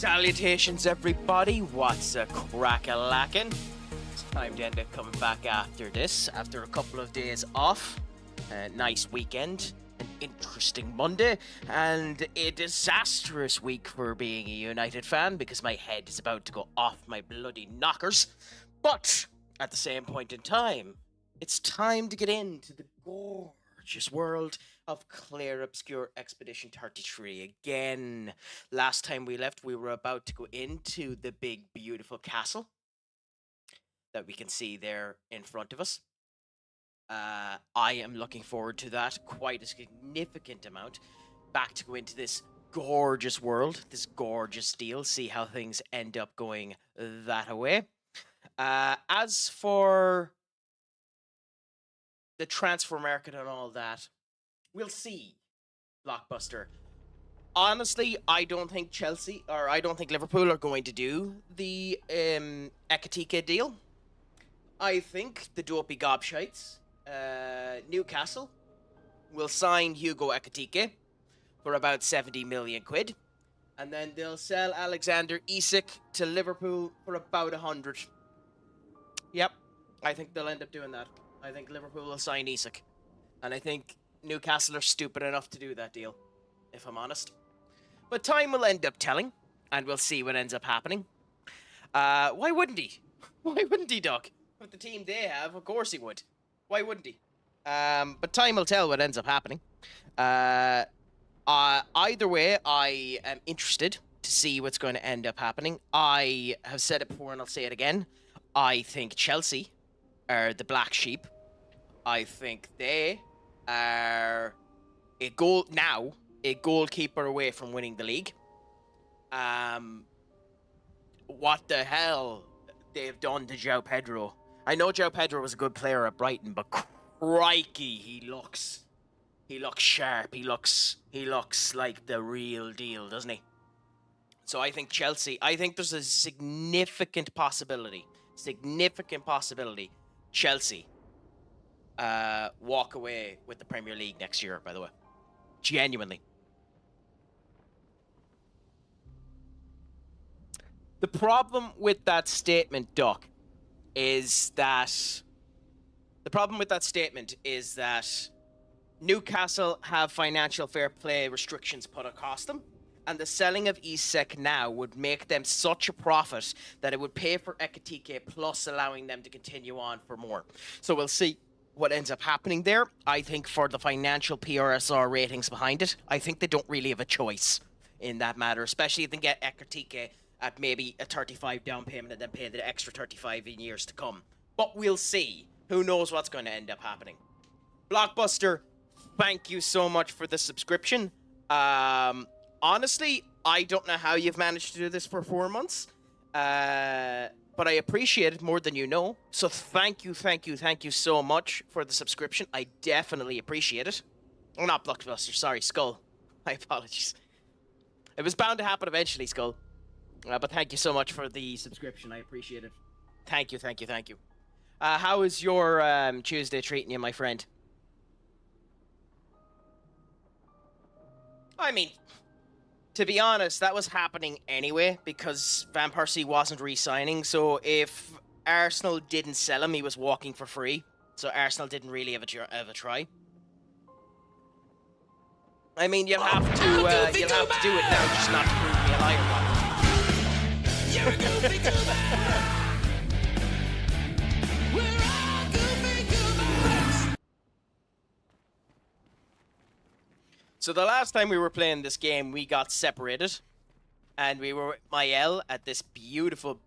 Salutations, everybody. What's a crack-a-lackin'? It's time to end up coming back after this, after a couple of days off. A nice weekend, an interesting Monday, and a disastrous week for being a United fan because my head is about to go off my bloody knockers. But at the same point in time, it's time to get into the gorgeous world of Clair Obscur Expedition 33 again. Last time we left, we were about to go into the big, beautiful castle that we can see there in front of us. I am looking forward to that quite a significant amount. Back to go into this gorgeous world, this gorgeous deal, see how things end up going that way. As for the transfer market and all that, we'll see. Blockbuster. Honestly, I don't think Liverpool are going to do the Ekitike deal. I think the dopey gobshites, Newcastle, will sign Hugo Ekitike for about 70 million quid. And then they'll sell Alexander Isak to Liverpool for about 100. Yep, I think they'll end up doing that. I think Liverpool will sign Isak. And I think Newcastle are stupid enough to do that deal, if I'm honest. But time will end up telling, and we'll see what ends up happening. Why wouldn't he? Why wouldn't he, Doc? With the team they have, of course he would. Why wouldn't he? But time will tell what ends up happening. Either way, I am interested to see what's going to end up happening. I have said it before and I'll say it again. I think Chelsea are the black sheep. I think they are a goalkeeper away from winning the league. What the hell they've done to João Pedro. I know João Pedro was a good player at Brighton, but crikey, he looks sharp. He looks like the real deal, doesn't he? So I think there's a significant possibility Chelsea walk away with the Premier League next year, by the way. Genuinely. The problem with that statement, Doc, is that Newcastle have financial fair play restrictions put across them, and the selling of Isak now would make them such a profit that it would pay for Ekitike plus allowing them to continue on for more. So we'll see what ends up happening there. I think for the financial PRSR ratings behind it, I think they don't really have a choice in that matter, especially if they get Ekitike at maybe a 35 down payment and then pay the extra 35 in years to come. But we'll see. Who knows what's going to end up happening. Blockbuster, thank you so much for the subscription. Honestly, I don't know how you've managed to do this for 4 months. But I appreciate it more than you know. So thank you so much for the subscription. I definitely appreciate it. Oh, not Blockbuster, sorry, Skull. My apologies. It was bound to happen eventually, Skull. But thank you so much for the subscription. I appreciate it. Thank you. How is your Tuesday treating you, my friend? I mean, to be honest, that was happening anyway because Van Persie wasn't re-signing. So if Arsenal didn't sell him, he was walking for free. So Arsenal didn't really have a try. I mean, you'll have to do it now, just not to prove me a liar. You're a goofy goober. We're all goofy goobers. So the last time we were playing this game, we got separated. And we were with Mael at this beautiful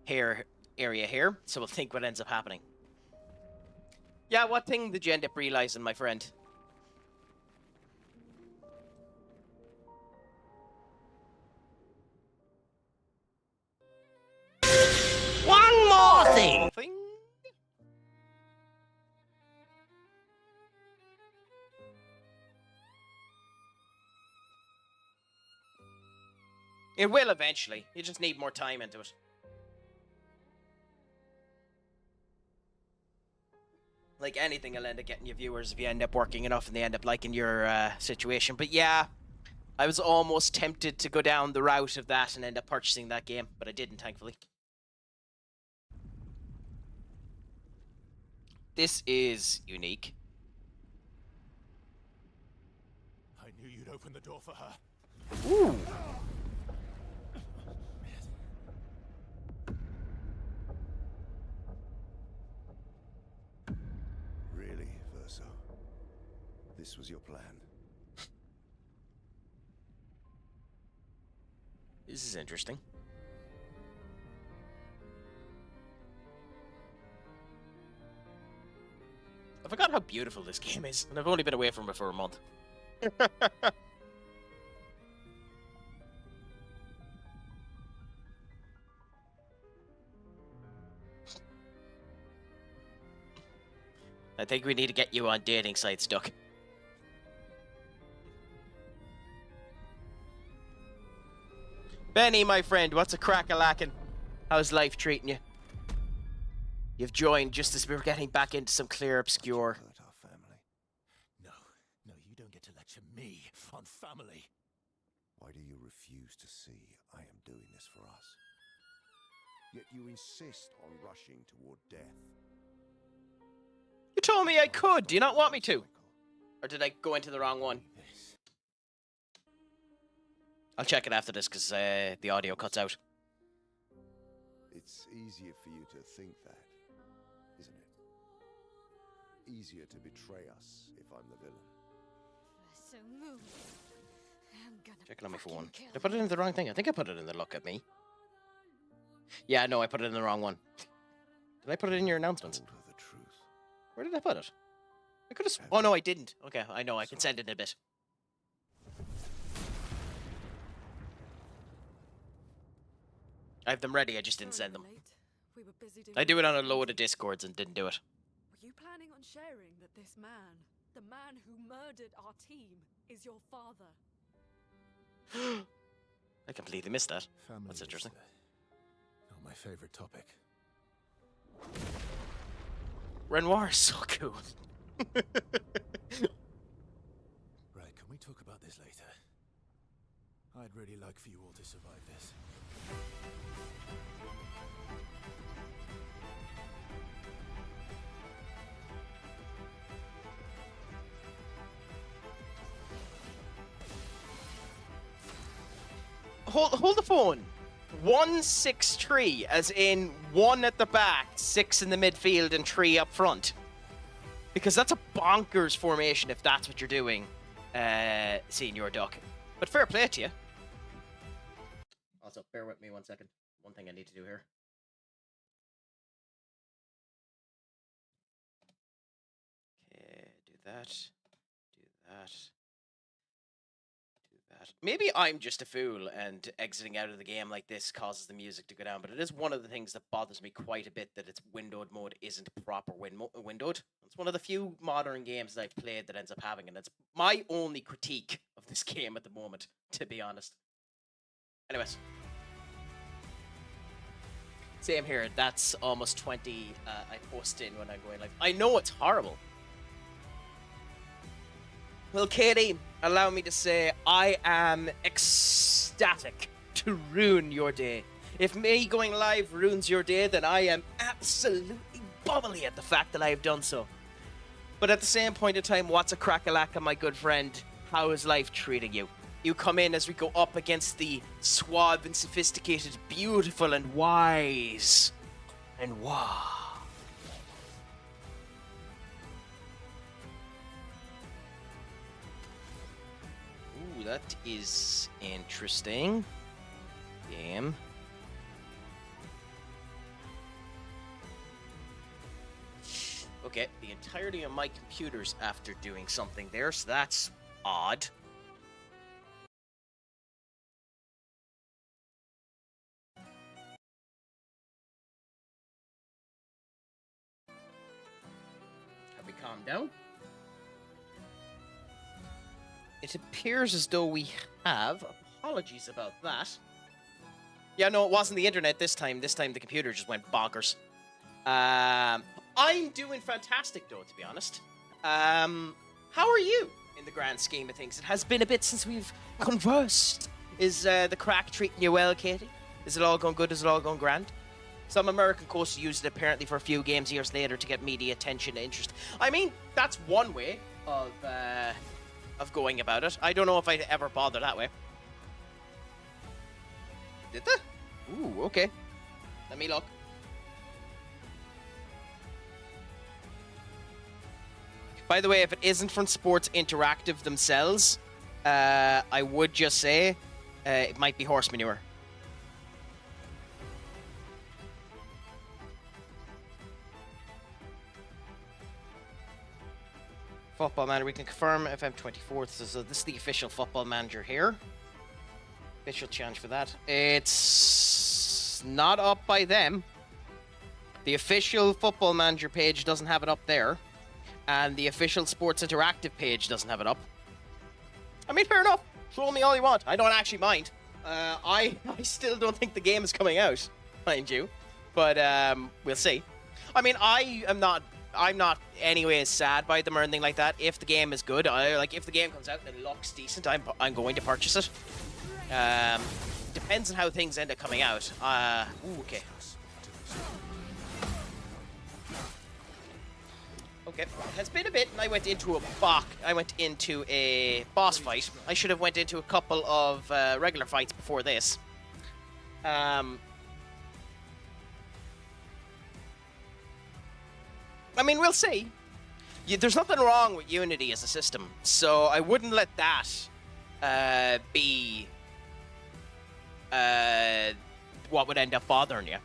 hair area here. So we'll think what ends up happening. Yeah, what thing did you end up realizing, my friend? One more thing. It will eventually. You just need more time into it. Like anything, will end up getting you viewers if you end up working enough and they end up liking your situation. But yeah, I was almost tempted to go down the route of that and end up purchasing that game, but I didn't, thankfully. This is unique. I knew you'd open the door for her. Ooh. Really, Verso? This was your plan? This is interesting. I forgot how beautiful this game is, and I've only been away from it for a month. I think we need to get you on dating sites, Duck. Benny, my friend, what's a crack-a-lackin'? How's life treating you? You've joined just as we were getting back into some Clair Obscur. Hurt our family. No, you don't get to lecture me on family. Why do you refuse to see I am doing this for us? Yet you insist on rushing toward death. You told me I could. Do you not want me to? Or did I go into the wrong one? I'll check it after this because the audio cuts out. It's easier for you to think that, isn't it? Easier to betray us if I'm the villain. So move. I'm gonna Checking on my phone. Did I put it in the wrong thing? I think I put it in the look at me. Yeah, no, I put it in the wrong one. Did I put it in your announcements? Told her the truth. Where did I put it? I could have... Oh, no, I didn't. Okay, I know. I can send it in a bit. I have them ready. I just didn't send them. We were busy doing I do it on a load of Discords and didn't do it. Were you planning on sharing that this man, the man who murdered our team, is your father? I completely missed that. Family That's interesting. is, not my favorite topic. Renoir is so cool. Right, can we talk about this later? I'd really like for you all to survive this. Hold the phone. 1-6-3, as in 1 at the back, 6 in the midfield, and 3 up front. Because that's a bonkers formation if that's what you're doing, Senior Duck. But fair play to you. Also, bear with me 1 second. One thing I need to do here. Okay, do that. Do that. Maybe I'm just a fool and exiting out of the game like this causes the music to go down, but it is one of the things that bothers me quite a bit that its windowed mode isn't proper windowed. It's one of the few modern games that I've played that ends up having, and it's my only critique of this game at the moment, to be honest. Anyways. Same here, that's almost 20 I post in when I'm going live. I know it's horrible. Well, Katie, allow me to say I am ecstatic to ruin your day. If me going live ruins your day, then I am absolutely bubbly at the fact that I have done so. But at the same point in time, what's a crack-a-lacka, my good friend? How is life treating you? You come in as we go up against the suave and sophisticated, beautiful and wise. And wow. Ooh, that is interesting. Game. Okay, the entirety of my computer's after doing something there, so that's odd. Have we calmed down? It appears as though we have. Apologies about that. Yeah, no, it wasn't the internet this time. This time the computer just went bonkers. I'm doing fantastic, though, to be honest. How are you in the grand scheme of things? It has been a bit since we've conversed. Is the crack treating you well, Katie? Is it all going good? Is it all going grand? Some American coasts used it apparently for a few games years later to get media attention and interest. I mean, that's one way of going about it. I don't know if I'd ever bother that way. Did that? Ooh, okay. Let me look. By the way, if it isn't from Sports Interactive themselves, I would just say it might be horse manure. Football Manager, we can confirm FM24. So this is the official Football Manager here. Official challenge for that. It's not up by them. The official Football Manager page doesn't have it up there. And the official Sports Interactive page doesn't have it up. I mean, fair enough. Troll me all you want. I don't actually mind. I still don't think the game is coming out, mind you. But we'll see. I mean, I'm not anyways sad by them or anything like that. If the game is good, if the game comes out and it looks decent, I'm going to purchase it. Depends on how things end up coming out. Okay. Okay, it has been a bit, and I went into a boss fight. I should have went into a couple of regular fights before this. I mean, we'll see. There's nothing wrong with Unity as a system, so I wouldn't let that be what would end up bothering you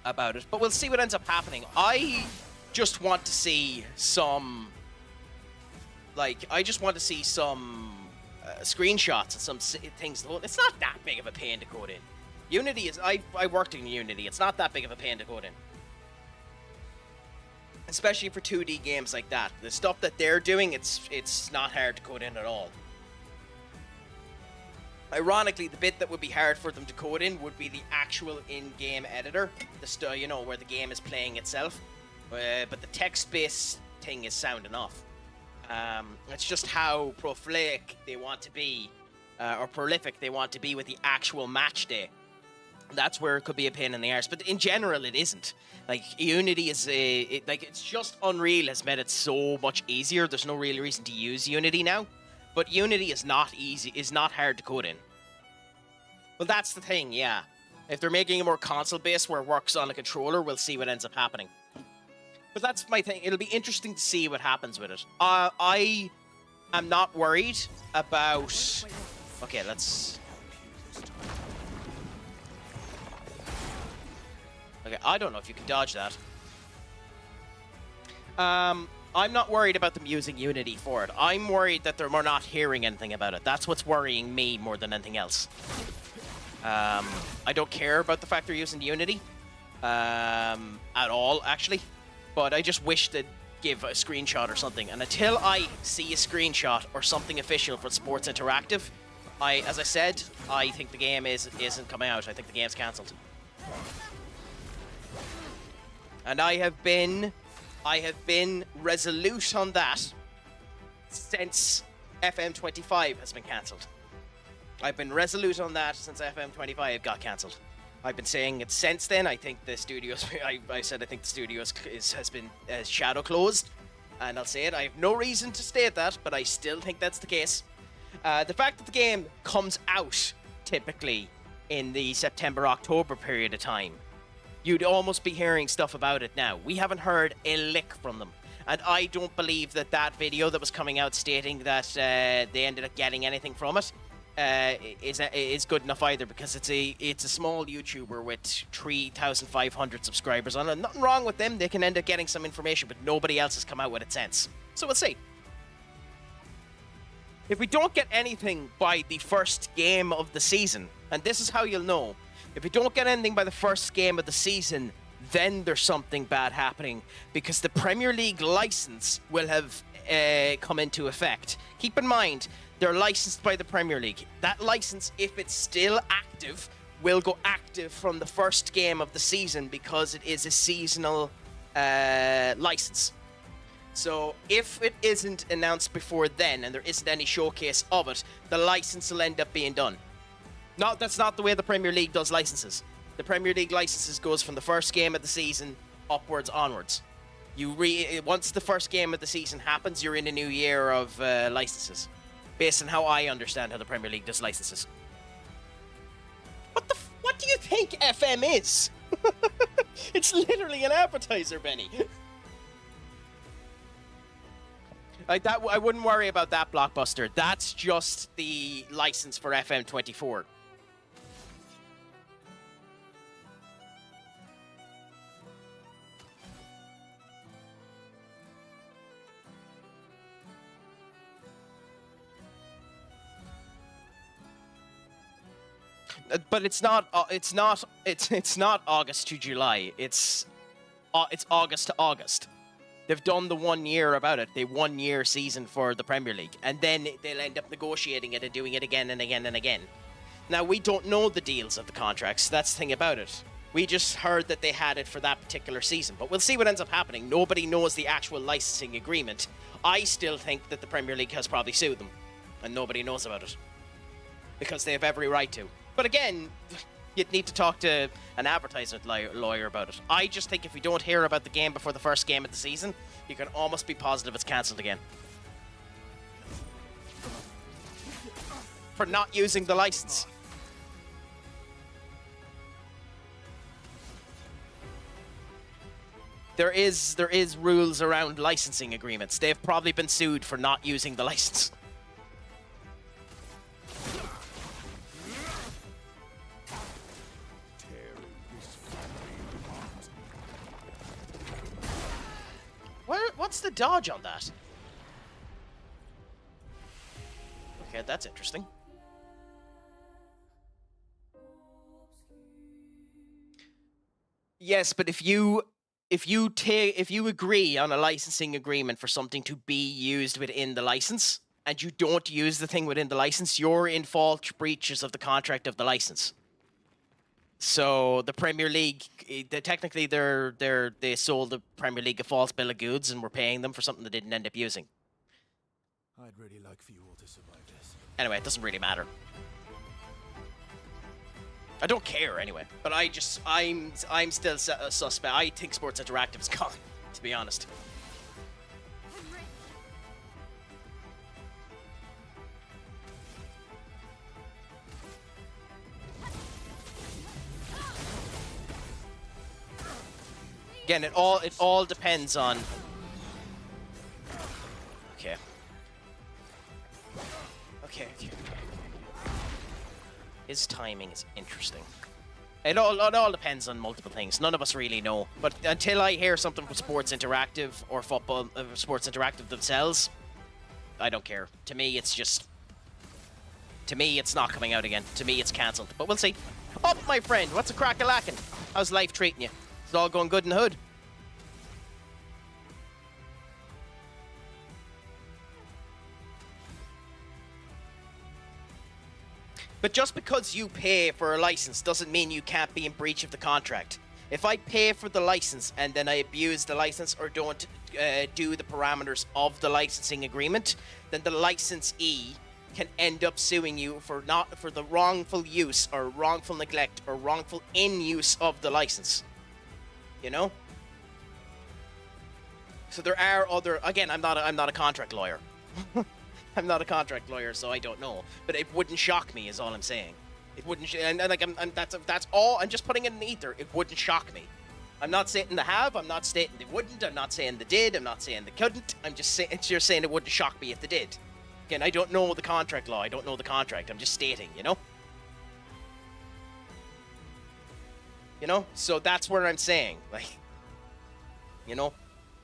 about it. But we'll see what ends up happening. I just want to see some, screenshots and some things. It's not that big of a pain to code in. Unity is, I worked in Unity. It's not that big of a pain to code in. Especially for 2D games like that. The stuff that they're doing, it's not hard to code in at all. Ironically, the bit that would be hard for them to code in would be the actual in-game editor, where the game is playing itself. But the text-based thing is sound enough. It's just how prolific they want to be, or prolific they want to be with the actual match day. That's where it could be a pain in the arse. But in general, it isn't. Like, Unity is it's just Unreal has made it so much easier. There's no real reason to use Unity now. But Unity is not hard to code in. Well, that's the thing, yeah. If they're making it more console-based where it works on a controller, we'll see what ends up happening. But that's my thing. It'll be interesting to see what happens with it. I am not worried about... Okay, let's... Okay, I don't know if you can dodge that. I'm not worried about them using Unity for it. I'm worried that we're not hearing anything about it. That's what's worrying me more than anything else. I don't care about the fact they're using Unity. At all, actually. But I just wish they'd give a screenshot or something. And until I see a screenshot or something official for Sports Interactive, as I said, I think the game isn't coming out. I think the game's cancelled. And I have been resolute on that since FM25 has been cancelled. I've been resolute on that since FM25 got cancelled. I've been saying it since then. I think the studios. I said I think the studios has been shadow closed, and I'll say it. I have no reason to state that, but I still think that's the case. The fact that the game comes out typically in the September-October period of time, you'd almost be hearing stuff about it now. We haven't heard a lick from them. And I don't believe that video that was coming out stating that they ended up getting anything from it is good enough either, because it's a small YouTuber with 3,500 subscribers on it. Nothing wrong with them. They can end up getting some information, but nobody else has come out with it since. So we'll see. If we don't get anything by the first game of the season, and this is how you'll know, if we don't get anything by the first game of the season, then there's something bad happening, because the Premier League license will have come into effect. Keep in mind, they're licensed by the Premier League. That license, if it's still active, will go active from the first game of the season, because it is a seasonal license. So if it isn't announced before then and there isn't any showcase of it, the license will end up being done. No, that's not the way the Premier League does licenses. The Premier League licenses goes from the first game of the season upwards onwards. Once the first game of the season happens, you're in a new year of licenses, based on how I understand how the Premier League does licenses. What do you think FM is? It's literally an advertiser, Benny. Like that, I wouldn't worry about that, Blockbuster. That's just the license for FM24. But it's not August to July. It's August to August. They've done the 1 year about it. The 1 year season for the Premier League. And then they'll end up negotiating it and doing it again and again and again. Now, we don't know the deals of the contracts. That's the thing about it. We just heard that they had it for that particular season. But we'll see what ends up happening. Nobody knows the actual licensing agreement. I still think that the Premier League has probably sued them. And nobody knows about it. Because they have every right to. But again, you'd need to talk to an advertisement lawyer about it. I just think if we don't hear about the game before the first game of the season, you can almost be positive it's cancelled again. For not using the license. There is rules around licensing agreements. They've probably been sued for not using the license. What's the dodge on that? Okay, that's interesting. Yes, but if you agree on a licensing agreement for something to be used within the license, and you don't use the thing within the license, you're in fault breaches of the contract of the license. So the Premier League, technically, they sold the Premier League a false bill of goods and were paying them for something they didn't end up using. I'd really like for you all to survive this. Anyway, it doesn't really matter. I don't care anyway, but I'm still a suspect. I think Sports Interactive is gone, to be honest. Again, it all depends on. Okay. Okay. His timing is interesting. It all depends on multiple things. None of us really know. But until I hear something from Sports Interactive or football, Sports Interactive themselves, I don't care. To me, it's just. To me, it's not coming out again. To me, it's cancelled. But we'll see. Oh, my friend, what's a crack-a-lackin'? How's life treating you? Is it all going good in the hood? But just because you pay for a license doesn't mean you can't be in breach of the contract. If I pay for the license and then I abuse the license or don't do the parameters of the licensing agreement, then the licensee can end up suing you for the wrongful use or wrongful neglect or wrongful in-use of the license. You know? So there are other. Again, I'm not a contract lawyer. I'm not a contract lawyer, so I don't know. But it wouldn't shock me, is all I'm saying. It wouldn't. That's all. I'm just putting it in the ether. It wouldn't shock me. I'm not saying they have. I'm not stating they wouldn't. I'm not saying they did. I'm not saying they couldn't. I'm just saying. You're saying it wouldn't shock me if they did. Again, I don't know the contract law. I don't know the contract. I'm just stating. You know. You know. So that's where I'm saying, like, you know.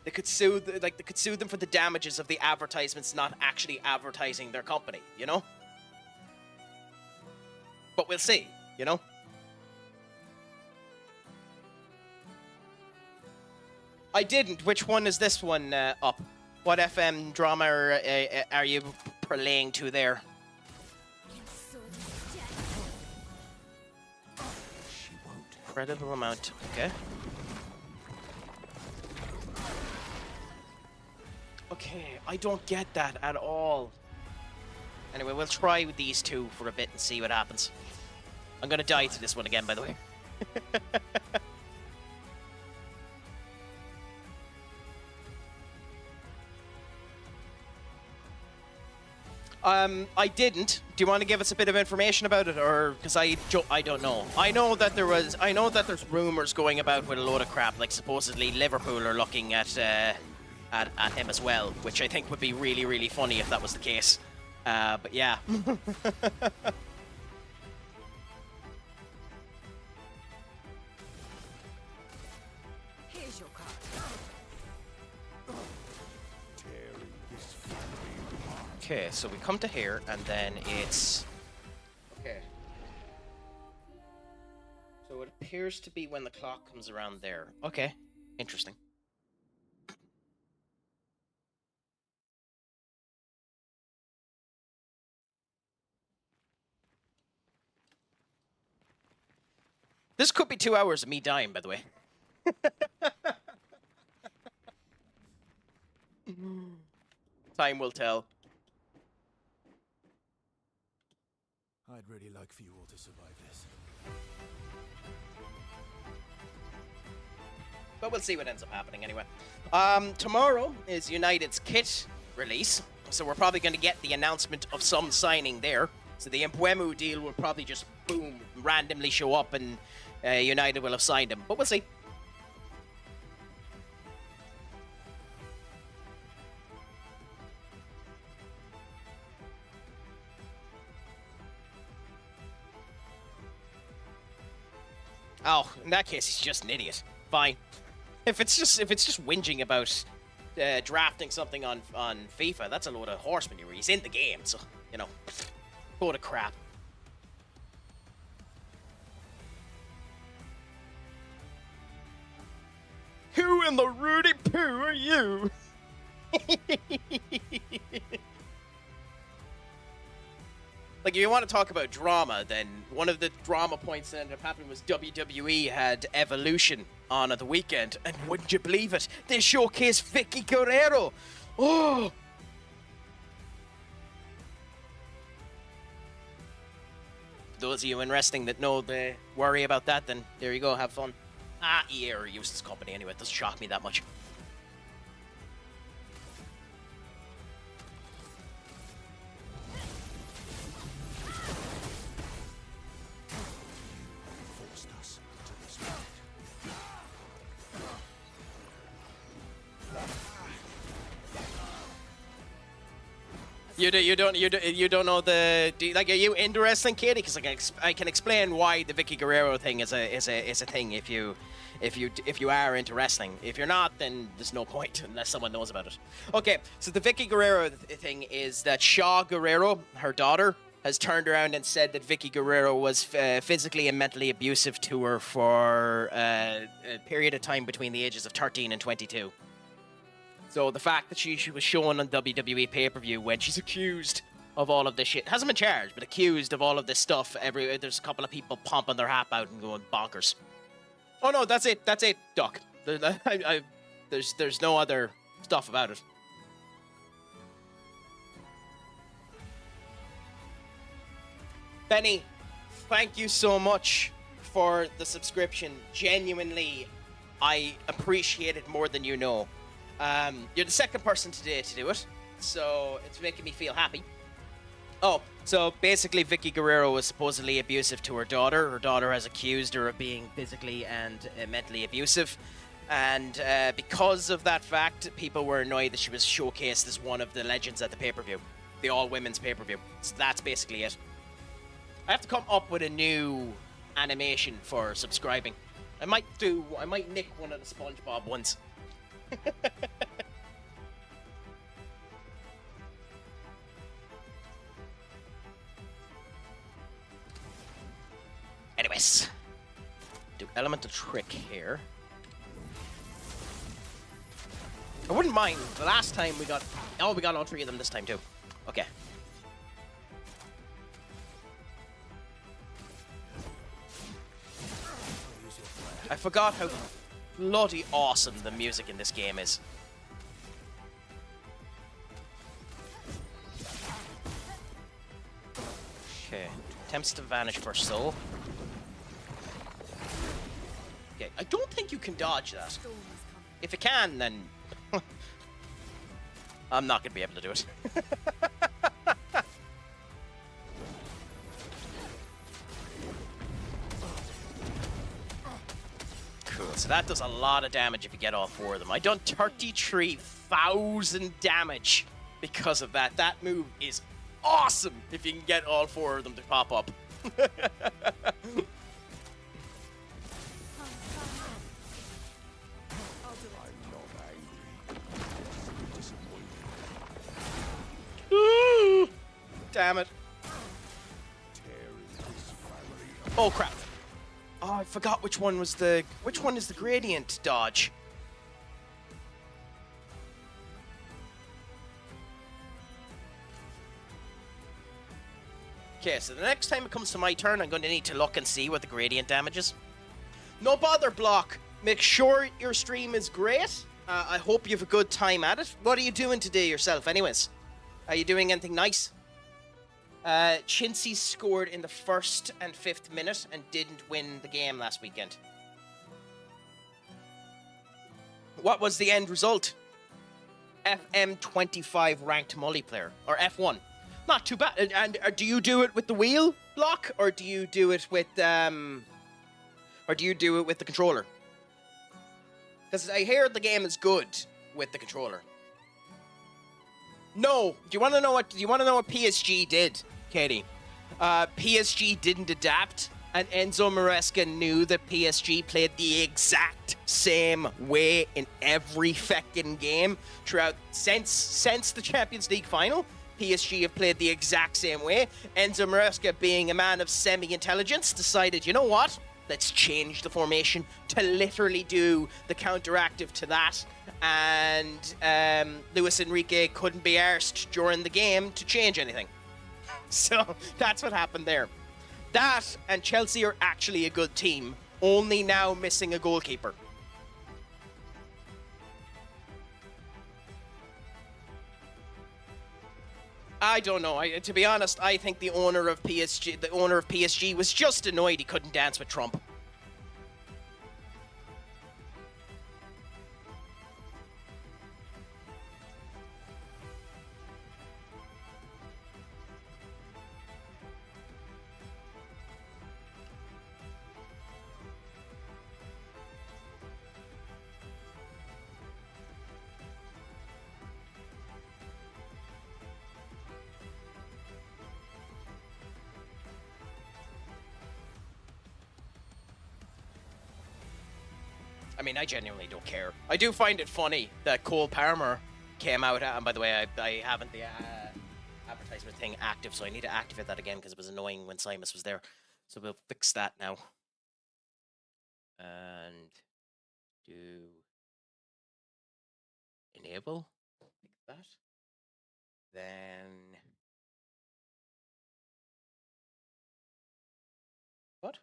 They could sue, they could sue them for the damages of the advertisements not actually advertising their company, you know? But we'll see, you know? I didn't. Which one is this one up? What FM drama are you relaying to there? Incredible amount. Okay. Okay, I don't get that at all. Anyway, we'll try with these two for a bit and see what happens. I'm gonna die to this one again, by the way. I didn't. Do you want to give us a bit of information about it, or because I don't know. I know that there's rumors going about with a load of crap, like supposedly Liverpool are looking at him as well, which I think would be really, really funny if that was the case. But yeah. Here's your card. Okay, so we come to here, and then it's... Okay. So it appears to be when the clock comes around there. Okay, interesting. This could be 2 hours of me dying, by the way. Time will tell. I'd really like for you all to survive this. But we'll see what ends up happening anyway. Tomorrow is United's kit release, so we're probably going to get the announcement of some signing there. So the Mpuemu deal will probably just, boom, randomly show up and United will have signed him. But we'll see. Oh, in that case, he's just an idiot. Fine. If it's just whinging about drafting something on FIFA, that's a load of horse manure. He's in the game, so you know, load of crap. Who in the Rudy Poo are you? Like, if you want to talk about drama, then one of the drama points that ended up happening was WWE had Evolution on at the weekend, and wouldn't you believe it? They showcased Vicky Guerrero. Oh! For those of you in wrestling that know the worry about that, then there you go, have fun. EA are a useless company anyway, it doesn't shock me that much. You don't know the like, are you into wrestling, Katie? Because I can explain why the Vicky Guerrero thing is a thing if you are into wrestling. If you're not, then there's no point unless someone knows about it. Okay, so the Vicky Guerrero thing is that Shaw Guerrero, her daughter, has turned around and said that Vicky Guerrero was physically and mentally abusive to her for a period of time between the ages of 13 and 22. So the fact that she was shown on WWE pay-per-view when she's accused of all of this shit, hasn't been charged, but accused of all of this stuff, there's a couple of people pumping their hat out and going bonkers. Oh no, that's it, Doc. There's no other stuff about it. Benny, thank you so much for the subscription. Genuinely, I appreciate it more than you know. You're the second person today to do it, so it's making me feel happy. Oh, so basically Vicky Guerrero was supposedly abusive to her daughter. Her daughter has accused her of being physically and mentally abusive. And because of that fact, people were annoyed that she was showcased as one of the legends at the pay-per-view. The all-women's pay-per-view. So that's basically it. I have to come up with a new animation for subscribing. I might nick one of the SpongeBob ones. Anyways, do elemental trick here. I wouldn't mind. The last time we got all three of them this time too. Okay. I forgot how bloody awesome the music in this game is. Attempts to vanish first soul. Okay, I don't think you can dodge that. Storm is coming. If it can, then I'm not gonna be able to do it. Cool, so that does a lot of damage if you get all 4 of them. I done 33,000 damage because of that. That move is awesome if you can get all 4 of them to pop up. Damn it. Oh crap. Oh, I forgot which one is the gradient dodge. Okay, so the next time it comes to my turn, I'm going to need to look and see what the gradient damage is. No bother, Block. Make sure your stream is great. I hope you have a good time at it. What are you doing today yourself, anyways? Are you doing anything nice? Chintzy scored in the 1st and 5th minute and didn't win the game last weekend. What was the end result? FM25 ranked multiplayer, or F1. Not too bad. And do you do it with the wheel, Block, or do you do it with the controller? Because I hear the game is good with the controller. No. Do you want to know what PSG did, Katie? PSG didn't adapt, and Enzo Maresca knew that PSG played the exact same way in every feckin' game throughout since the Champions League final. PSG have played the exact same way. Enzo Maresca, being a man of semi-intelligence, decided, you know what? Let's change the formation to literally do the counteractive to that. And Luis Enrique couldn't be arsed during the game to change anything. So that's what happened there. That and Chelsea are actually a good team, only now missing a goalkeeper. I don't know. To be honest, I think the owner of PSG was just annoyed he couldn't dance with Trump. I mean, I genuinely don't care. I do find it funny that Cole Palmer came out, and by the way, I haven't the advertisement thing active, so I need to activate that again because it was annoying when Simus was there. So we'll fix that now. And do enable, like that. Then what?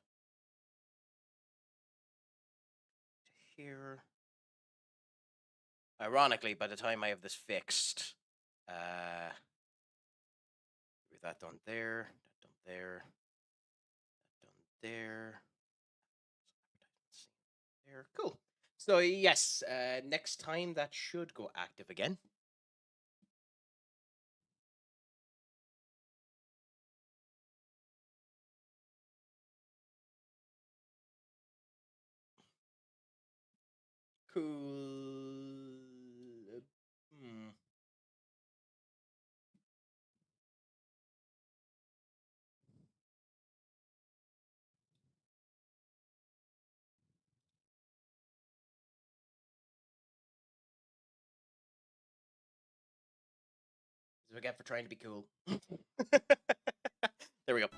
Here. Ironically, by the time I have this fixed, with that done there, that done there, that done there, there. Cool. So yes, next time that should go active again. Cool. That's what I get for trying to be cool. There we go.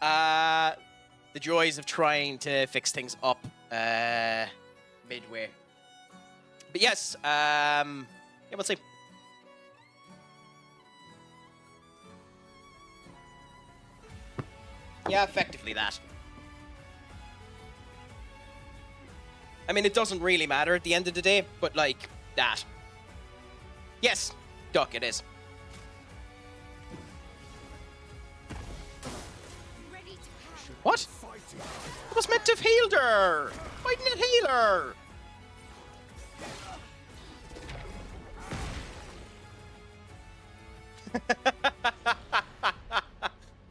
The joys of trying to fix things up midway. But yes, yeah, we'll see. Yeah, effectively that. I mean, it doesn't really matter at the end of the day, but like that. Yes, Duck, it is. Ready What? It was meant to have healed her! Why didn't it heal her?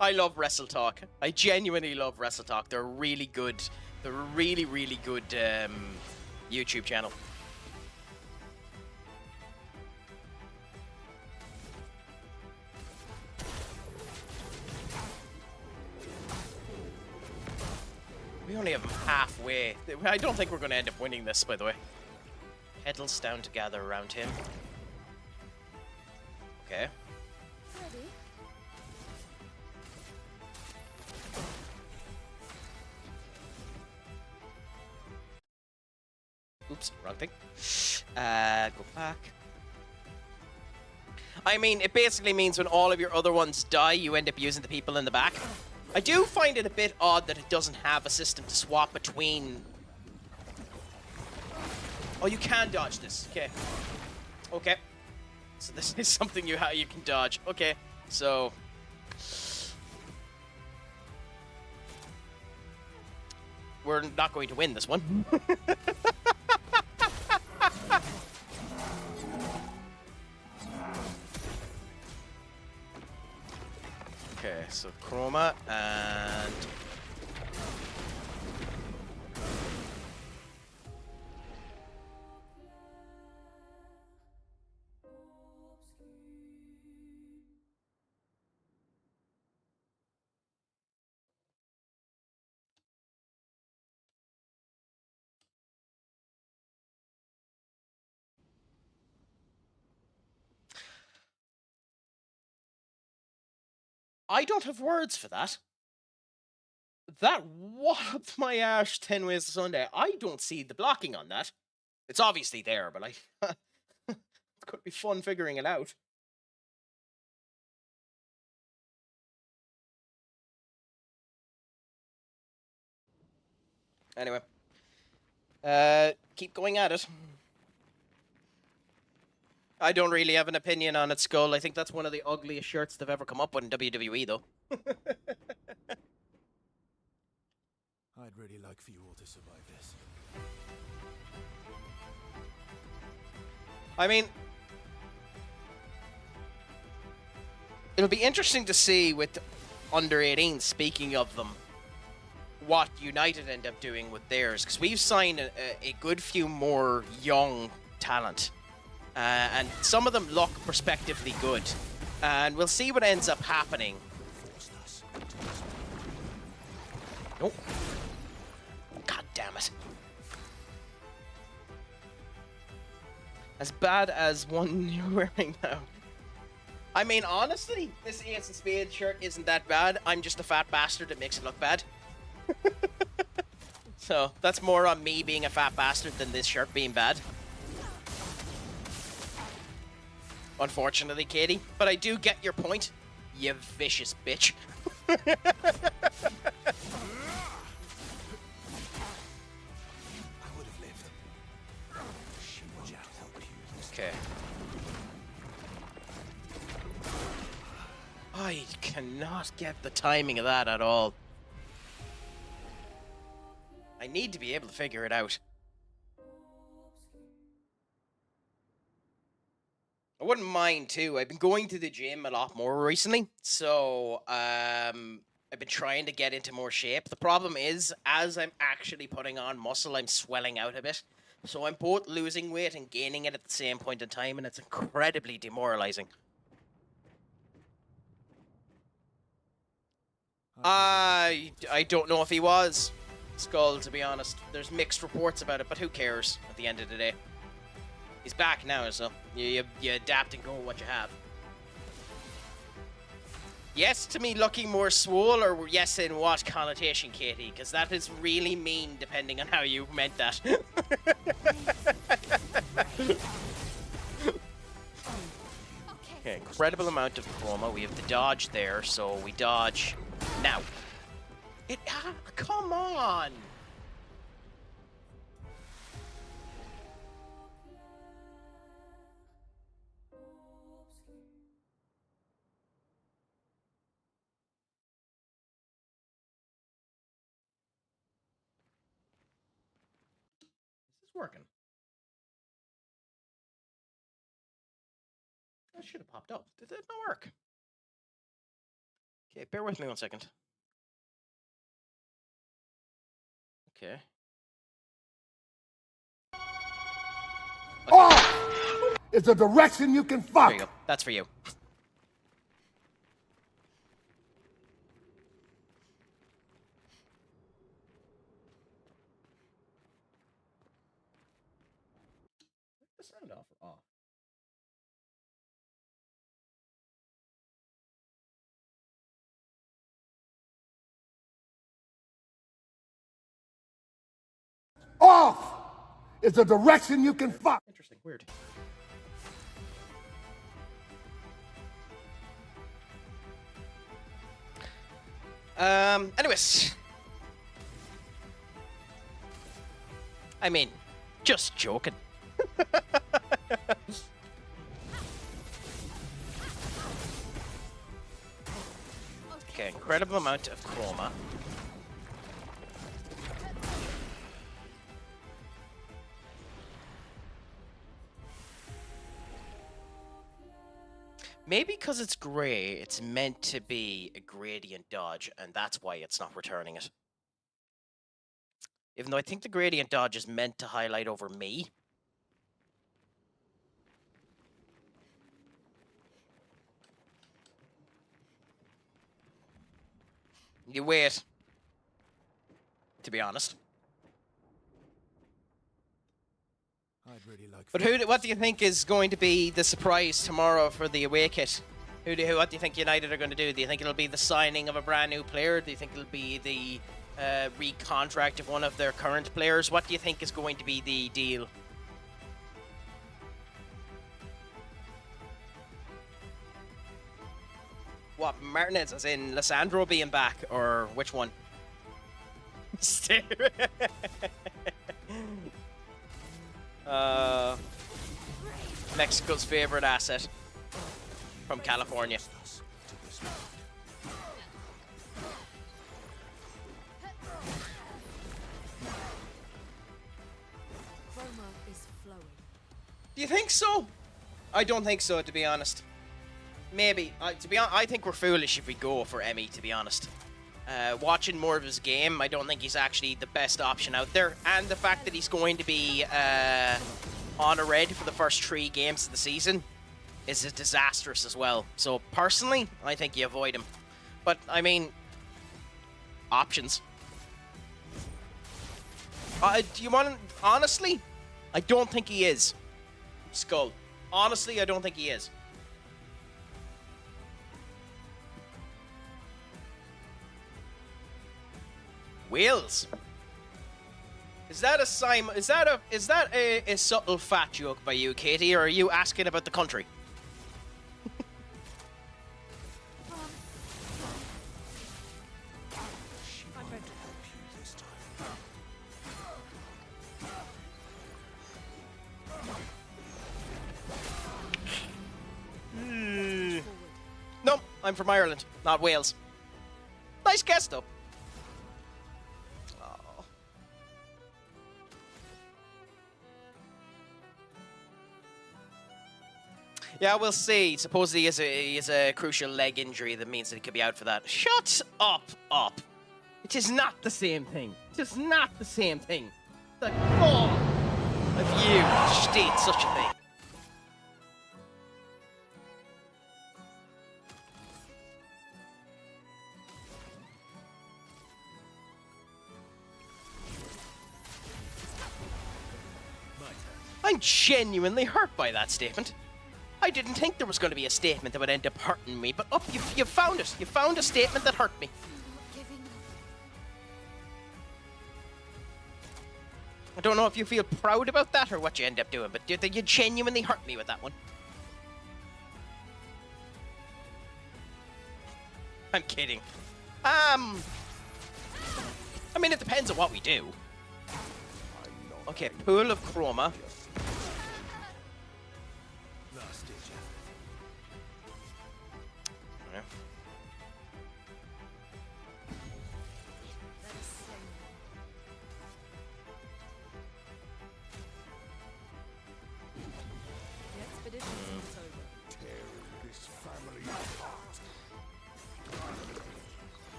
I love Wrestle Talk. I genuinely love Wrestle Talk. They're really good. They're a really, really good YouTube channel. We only have them halfway. I don't think we're going to end up winning this, by the way. Petals down to gather around him. Okay. Ready? Oops, wrong thing. Go back. I mean, it basically means when all of your other ones die, you end up using the people in the back. I do find it a bit odd that it doesn't have a system to swap between... Oh, you can dodge this. Okay. Okay. So this is something you can dodge. Okay. So... we're not going to win this one. Okay, so Chroma and... I don't have words for that. That whopped my ass 10 ways to Sunday. I don't see the blocking on that. It's obviously there, but it could be fun figuring it out. Anyway. Keep going at it. I don't really have an opinion on its skull. I think that's one of the ugliest shirts they've ever come up with in WWE, though. I'd really like for you all to survive this. I mean... it'll be interesting to see with under 18, speaking of them, what United end up doing with theirs. Because we've signed a good few more young talent. And some of them look prospectively good. And we'll see what ends up happening. Nope. God damn it. As bad as one you're wearing now. I mean, honestly, this Ace of Spades shirt isn't that bad. I'm just a fat bastard that makes it look bad. So, that's more on me being a fat bastard than this shirt being bad. Unfortunately, Katie. But I do get your point, you vicious bitch. I would have lived. She would help you. Okay. I cannot get the timing of that at all. I need to be able to figure it out. I wouldn't mind too. I've been going to the gym a lot more recently, so I've been trying to get into more shape. The problem is, as I'm actually putting on muscle, I'm swelling out a bit. So I'm both losing weight and gaining it at the same point in time, and it's incredibly demoralizing. I don't know if he was Skull, to be honest. There's mixed reports about it, but who cares at the end of the day? He's back now, so you adapt and go with what you have. Yes to me looking more swole, or yes in what connotation, Katie? Because that is really mean depending on how you meant that. Okay, incredible amount of chroma. We have the dodge there, so we dodge now. Come on! working. That should have popped up. Did that not work? Okay, bear with me 1 second. Okay. Off is a direction you can There fuck. you go. That's for you. The sound off or off? Off is a direction you can fuck. Interesting. Weird. Anyways. I mean, just joking. Okay, incredible amount of chroma. Maybe because it's gray, it's meant to be a gradient dodge, and that's why it's not returning it. Even though I think the gradient dodge is meant to highlight over me. You wait. To be honest. I'd really like. But what do you think is going to be the surprise tomorrow for the away kit? What do you think United are going to do? Do you think it'll be the signing of a brand new player? Do you think it'll be the recontract of one of their current players? What do you think is going to be the deal? What, Martinez, as in Lissandro being back, or which one? Mexico's favorite asset from California. Is flowing. Do you think so? I don't think so, to be honest. Maybe. I think we're foolish if we go for Emmy, to be honest. Watching more of his game, I don't think he's actually the best option out there. And the fact that he's going to be on a red for the first 3 games of the season is disastrous as well. So, personally, I think you avoid him. But, I mean, options. Do you want to... Honestly, I don't think he is. Skull. Honestly, I don't think he is. Wales. Is that a Simon? Is that a subtle fat joke by you, Katie, or are you asking about the country? No, I'm from Ireland, not Wales. Nice guess, though. Oh. Yeah, we'll see. Supposedly he has a crucial leg injury that means that he could be out for that. Shut up. It is not the same thing. It is not the same thing. The gall of you to state such a thing. I'm genuinely hurt by that statement. I didn't think there was going to be a statement that would end up hurting me, but you found it. You found a statement that hurt me. I don't know if you feel proud about that or what you end up doing, but you genuinely hurt me with that one. I'm kidding. I mean, it depends on what we do. Okay, pool of chroma.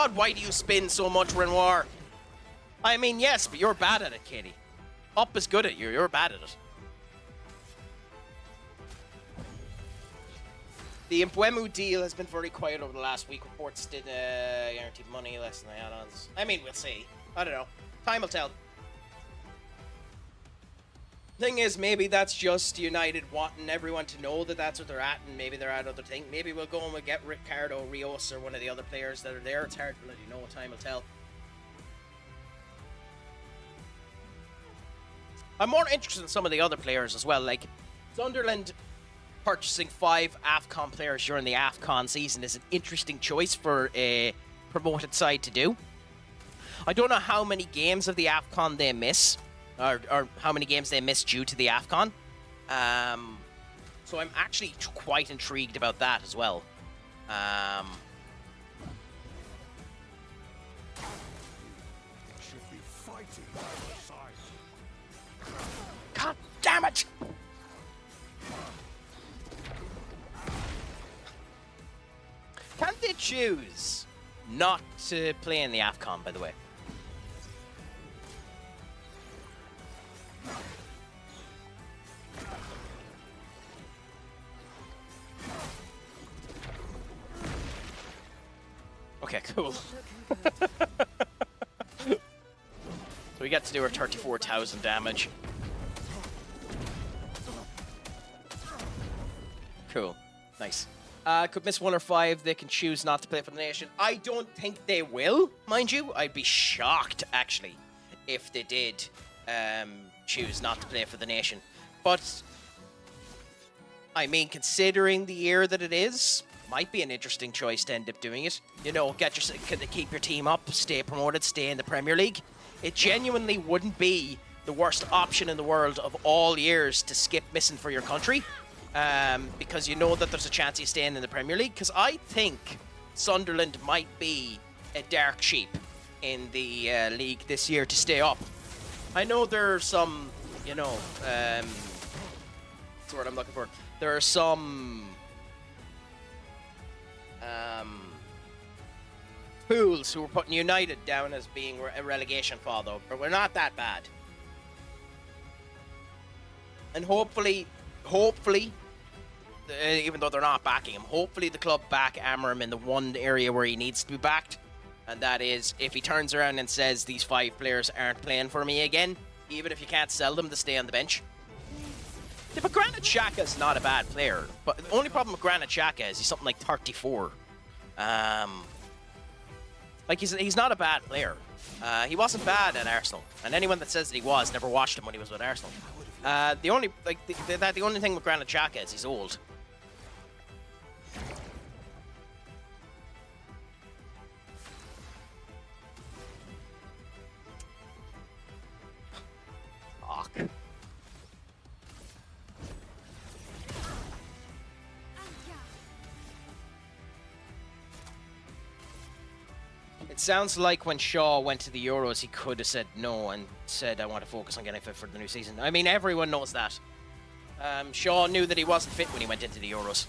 god, why do you spin so much, Renoir? I mean, yes, but you're bad at it, Katie. Up is good at you. You're bad at it. The Mbuemu deal has been very quiet over the last week. Reports did guaranteed money, less than the add-ons. I mean, we'll see. I don't know. Time will tell. Thing is, maybe that's just United wanting everyone to know that that's what they're at, and maybe they're at other things. Maybe we'll go and we'll get Ricardo Rios or one of the other players that are there. It's hard to let you know. Time will tell. I'm more interested in some of the other players as well. Like, Sunderland purchasing 5 AFCON players during the AFCON season is an interesting choice for a promoted side to do. I don't know how many games of the AFCON they miss, or how many games they miss due to the AFCON. So I'm actually quite intrigued about that as well. Should be fighting by your side. God damn it! Can't they choose not to play in the AFCON, by the way? Okay, cool. So we get to do our 34,000 damage. Cool. Nice. Could miss 1 or 5. They can choose not to play for the nation. I don't think they will, mind you. I'd be shocked, actually, if they did choose not to play for the nation. But, I mean, considering the year that it is, might be an interesting choice to end up doing it. You know, keep your team up, stay promoted, stay in the Premier League. It genuinely wouldn't be the worst option in the world of all years to skip missing for your country. Because you know that there's a chance you staying in the Premier League. Because I think Sunderland might be a dark sheep in the league this year to stay up. I know there are some, you know, what's the word I'm looking for? There are some fools who are putting United down as being a relegation fall, though. But we're not that bad. And hopefully, even though they're not backing him, hopefully the club back Amarim in the one area where he needs to be backed, and that is if he turns around and says these 5 players aren't playing for me again, even if you can't sell them, to stay on the bench. Yeah, but Granit Xhaka's not a bad player, but the only problem with Granit Xhaka is he's something like 34. Like he's not a bad player. He wasn't bad at Arsenal, and anyone that says that he was never watched him when he was with Arsenal. The only thing with Granit Xhaka is he's old. Fuck. It sounds like when Shaw went to the Euros, he could have said no and said, I want to focus on getting fit for the new season. I mean, everyone knows that. Shaw knew that he wasn't fit when he went into the Euros.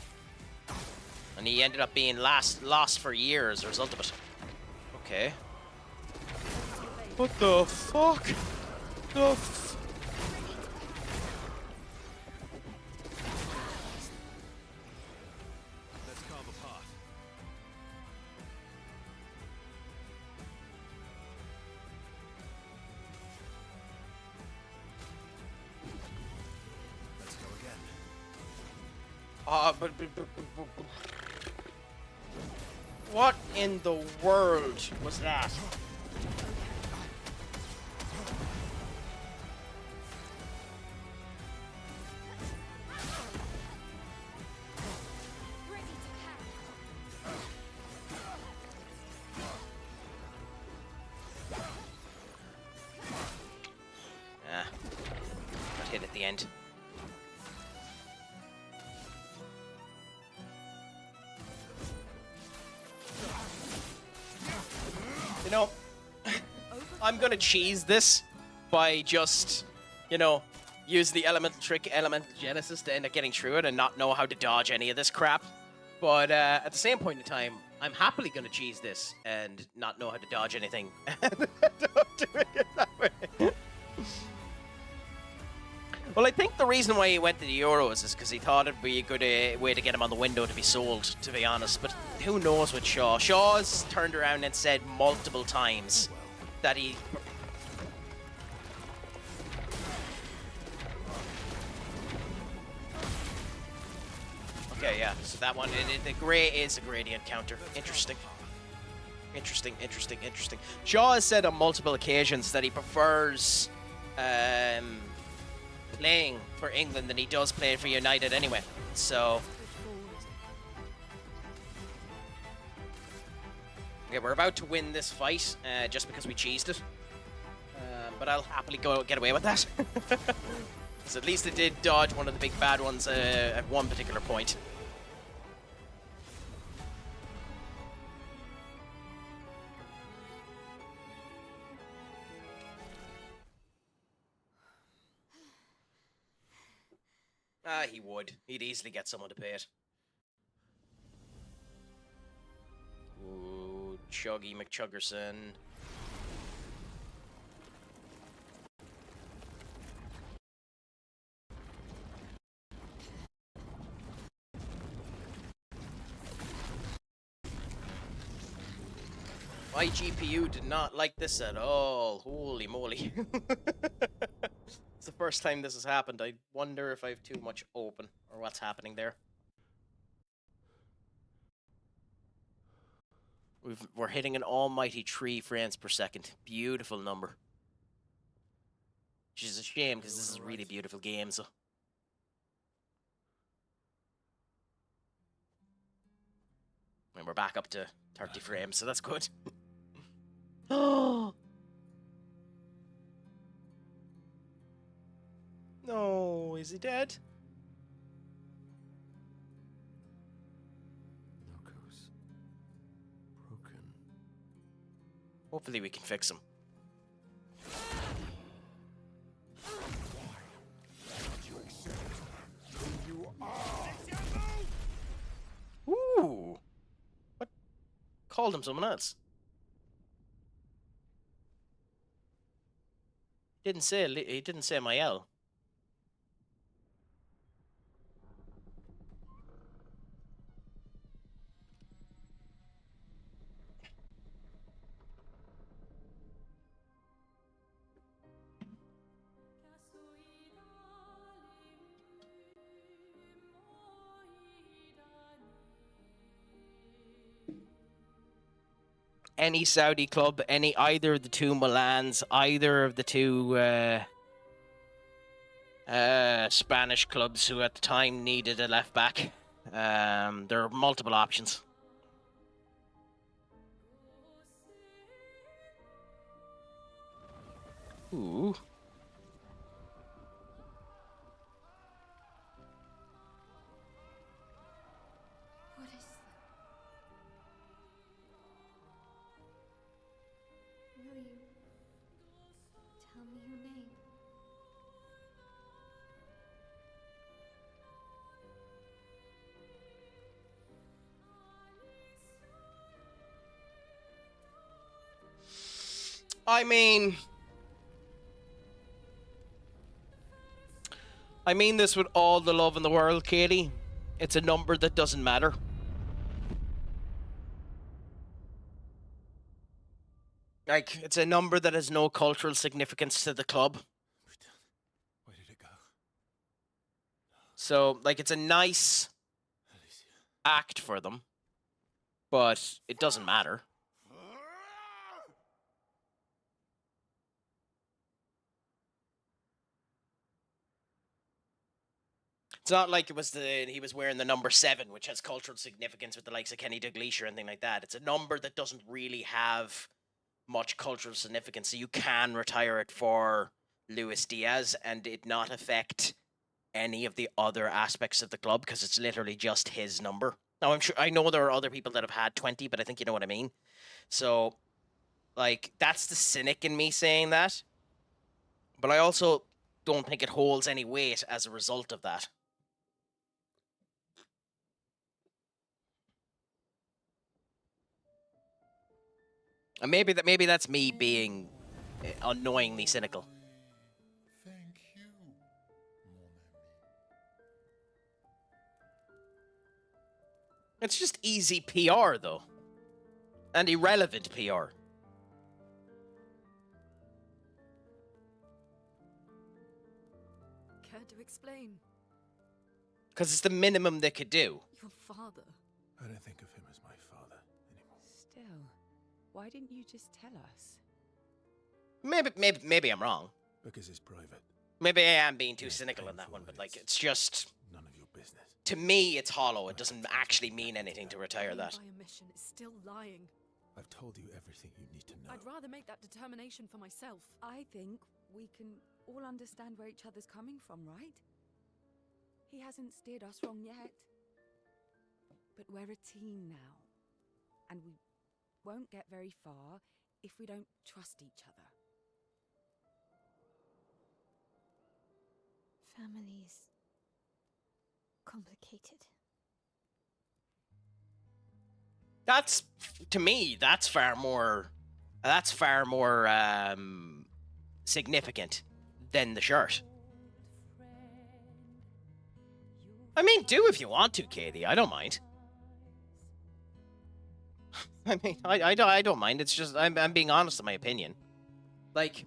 And he ended up being lost for years as a result of it. Okay. What the fuck? Let's carve a path. Let's go again. What in the world was that? Got hit at the end. You know, I'm gonna cheese this by just, you know, use the elemental genesis to end up getting through it and not know how to dodge any of this crap. But at the same point in time, I'm happily going to cheese this and not know how to dodge anything. Don't do it that way. Well, I think the reason why he went to the Euros is because he thought it'd be a good way to get him on the window to be sold, to be honest. But who knows with Shaw? Shaw's turned around and said multiple times that he... Okay, yeah, so that one, the grey is a gradient counter. Interesting. Interesting. Shaw has said on multiple occasions that he prefers playing for England than he does playing for United anyway. So... Okay, we're about to win this fight just because we cheesed it. But I'll happily get away with that. So at least it did dodge one of the big bad ones at one particular point. He would. He'd easily get someone to pay it. Ooh, Chuggy McChuggerson. My GPU did not like this at all. Holy moly. It's the first time this has happened. I wonder if I have too much open or what's happening there. We're hitting an almighty 3 frames per second. Beautiful number. Which is a shame because this is a really beautiful game, so. And we're back up to 30 frames, so that's good. Oh! No, is he dead? Knuckles. Broken. Hopefully we can fix him. Ooh! What? Called him someone else. He didn't say my L. Any Saudi club, either of the two Milans, either of the two Spanish clubs who at the time needed a left back. There are multiple options. Ooh. What is that? Will you tell me your name? I mean this with all the love in the world, Katie. It's a number that doesn't matter. Like, it's a number that has no cultural significance to the club. Where did it go? So, like, it's a nice act for them, but it doesn't matter. It's not like it was he was wearing the number 7, which has cultural significance with the likes of Kenny Dalglish or anything like that. It's a number that doesn't really have much cultural significance, so you can retire it for Luis Diaz and it not affect any of the other aspects of the club because it's literally just his number. Now, I know there are other people that have had 20, but I think you know what I mean. So, like, that's the cynic in me saying that. But I also don't think it holds any weight as a result of that. And maybe that's me being annoyingly cynical. Thank you, mon ami. It's just easy PR, though. And irrelevant PR. Care to explain? Because it's the minimum they could do. Your father. I don't think of him as my father anymore. Still, why didn't you just tell us? Maybe I'm wrong. Because it's private. Maybe I am being too Yes, cynical in that painful, one, but and like, it's just... None of your business. To me, it's hollow. It doesn't actually mean anything to retire Lying that. by omission is still lying. I've told you everything you need to know. I'd rather make that determination for myself. I think we can all understand where each other's coming from, right? He hasn't steered us wrong yet. But we're a team now. And we won't get very far if we don't trust each other. Family's complicated. That's, to me, that's far more significant than the shirt. I mean, do if you want to, Katie. I don't mind. I mean, I don't mind. It's just, I'm being honest in my opinion. Like,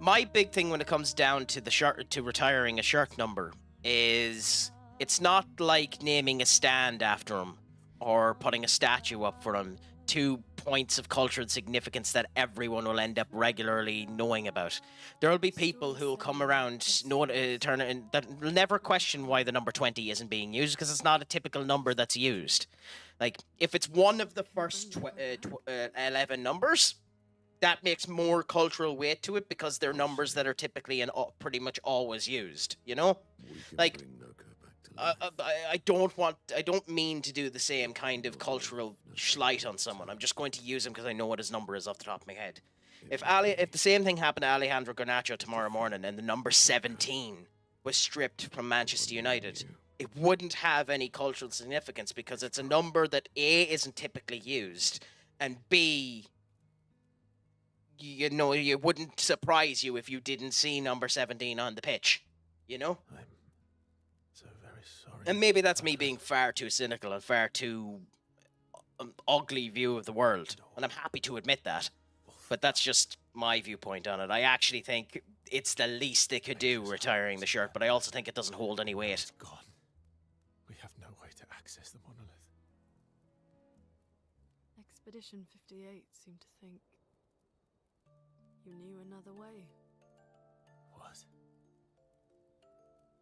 my big thing when it comes down to the shirt, to retiring a shirt number, is it's not like naming a stand after him or putting a statue up for him. 2 points of cultural significance that everyone will end up regularly knowing about. There will be people who will come around, that will never question why the number 20 isn't being used, because it's not a typical number that's used. Like, if it's one of the first 11 numbers, that makes more cultural weight to it, because they're numbers that are typically and pretty much always used, you know? Like, I don't mean to do the same kind of cultural slight on someone. I'm just going to use him because I know what his number is off the top of my head. If the same thing happened to Alejandro Garnacho tomorrow morning and the number 17 was stripped from Manchester United, it wouldn't have any cultural significance, because it's a number that A, isn't typically used, and B, you know, it wouldn't surprise you if you didn't see number 17 on the pitch, you know? I'm so very sorry. And maybe that's me being far too cynical and far too ugly view of the world, and I'm happy to admit that, but that's just my viewpoint on it. I actually think it's the least they could do, retiring the shirt, but I also think it doesn't hold any weight. It's gone. We have no way to access the monolith. Expedition 58 seemed to think you knew another way. What?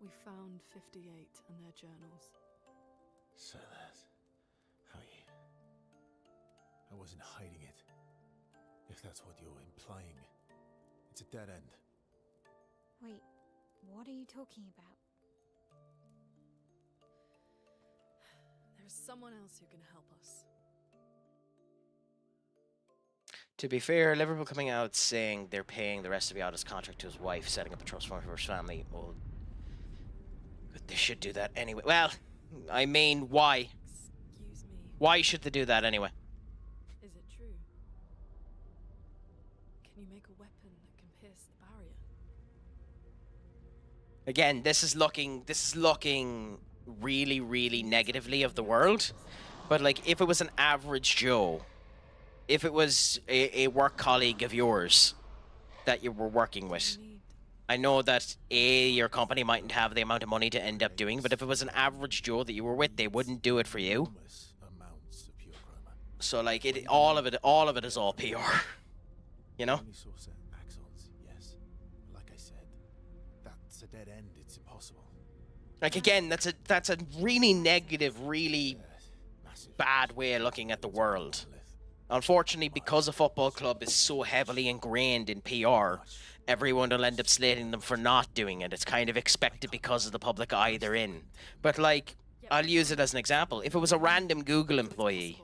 We found 58 and their journals. So that's how you... I wasn't hiding it. If that's what you're implying. It's a dead end. Wait, what are you talking about? There's someone else who can help us. To be fair, Liverpool coming out saying they're paying the rest of Yada's contract to his wife, setting up a trust fund for his family. Well, they should do that anyway. Well, I mean, why? Excuse me. Why should they do that anyway? Is it true? Can you make a weapon that can pierce the barrier? Again, this is looking really, really negatively of the world. But like, if it was an average Joe, if it was a work colleague of yours that you were working with, I know that your company mightn't have the amount of money to end up doing, but if it was an average Joe that you were with, they wouldn't do it for you. Enormous amounts of pure chroma. So like, all of it is all PR. You know? Only source axons, yes. Like I said, that's a dead end. It's impossible. Like, again, that's a really negative, really Yes, massive. bad way of looking at the world. Unfortunately, because a football club is so heavily ingrained in PR, everyone will end up slating them for not doing it. It's kind of expected because of the public eye they're in. But like, I'll use it as an example. If it was a random Google employee,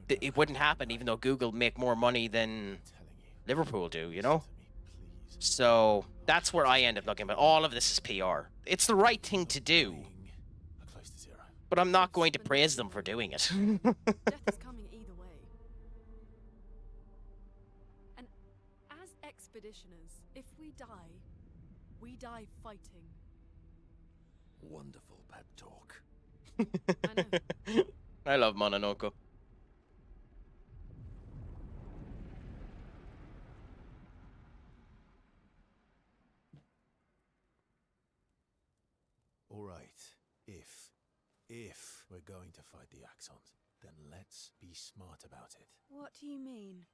it wouldn't happen, even though Google make more money than Liverpool do, you know? So that's where I end up looking. But all of this is PR. It's the right thing to do, Close to zero. but I'm not going to praise them for doing it. Death is coming either way. expeditioners. If we die fighting. Wonderful pep talk. I know. I love Mononoko. All right. If we're going to fight the Axons, then let's be smart about it. What do you mean?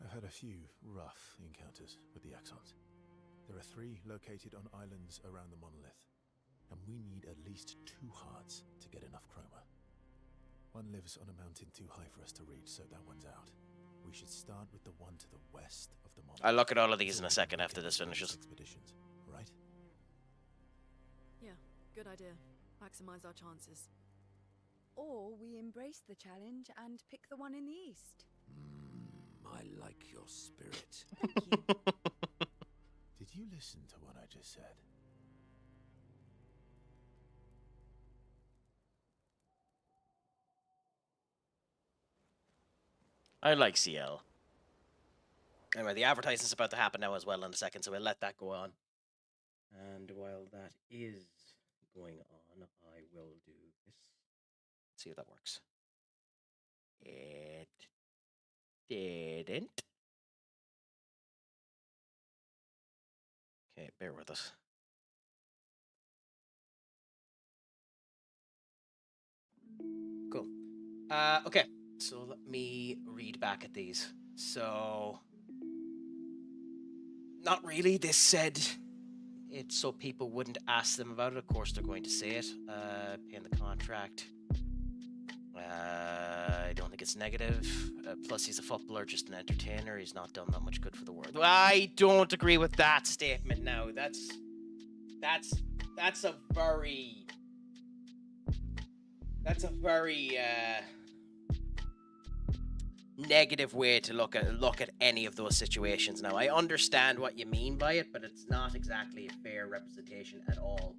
I've had a few rough encounters with the Axons. There are 3 located on islands around the monolith, and we need at least 2 hearts to get enough chroma. One lives on a mountain too high for us to reach, so that one's out. We should start with the one to the west of the monolith. I'll look at all of these in a second after this finishes. Expeditions, right? Yeah, good idea. Maximize our chances. Or we embrace the challenge and pick the one in the east. I like your spirit. Thank you. Did you listen to what I just said? I like CL. Anyway, the advertising's about to happen now as well in a second, so we'll let that go on. And while that is going on, I will do this. Let's see if that works. It didn't. Okay, bear with us. Cool. Okay, so let me read back at these. So, not really. This said it so people wouldn't ask them about it. Of course, they're going to say it. Paying the contract. I don't think it's negative. Plus, he's a footballer, just an entertainer. He's not done that much good for the world. I don't agree with that statement. Now, that's a very negative way to look at any of those situations. Now, I understand what you mean by it, but it's not exactly a fair representation at all.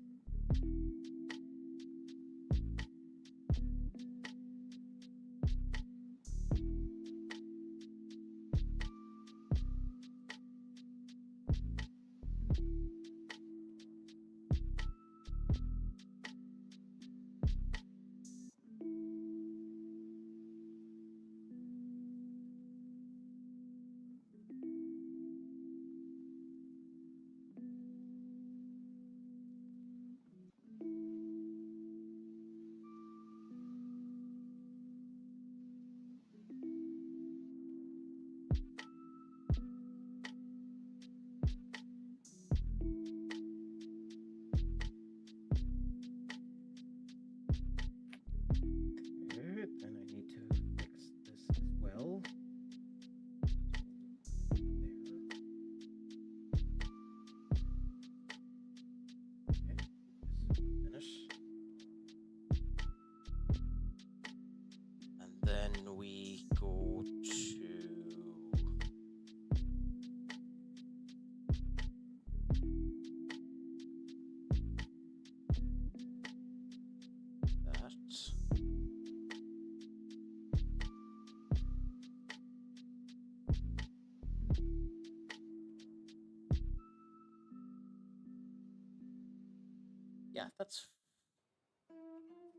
Yeah, that's...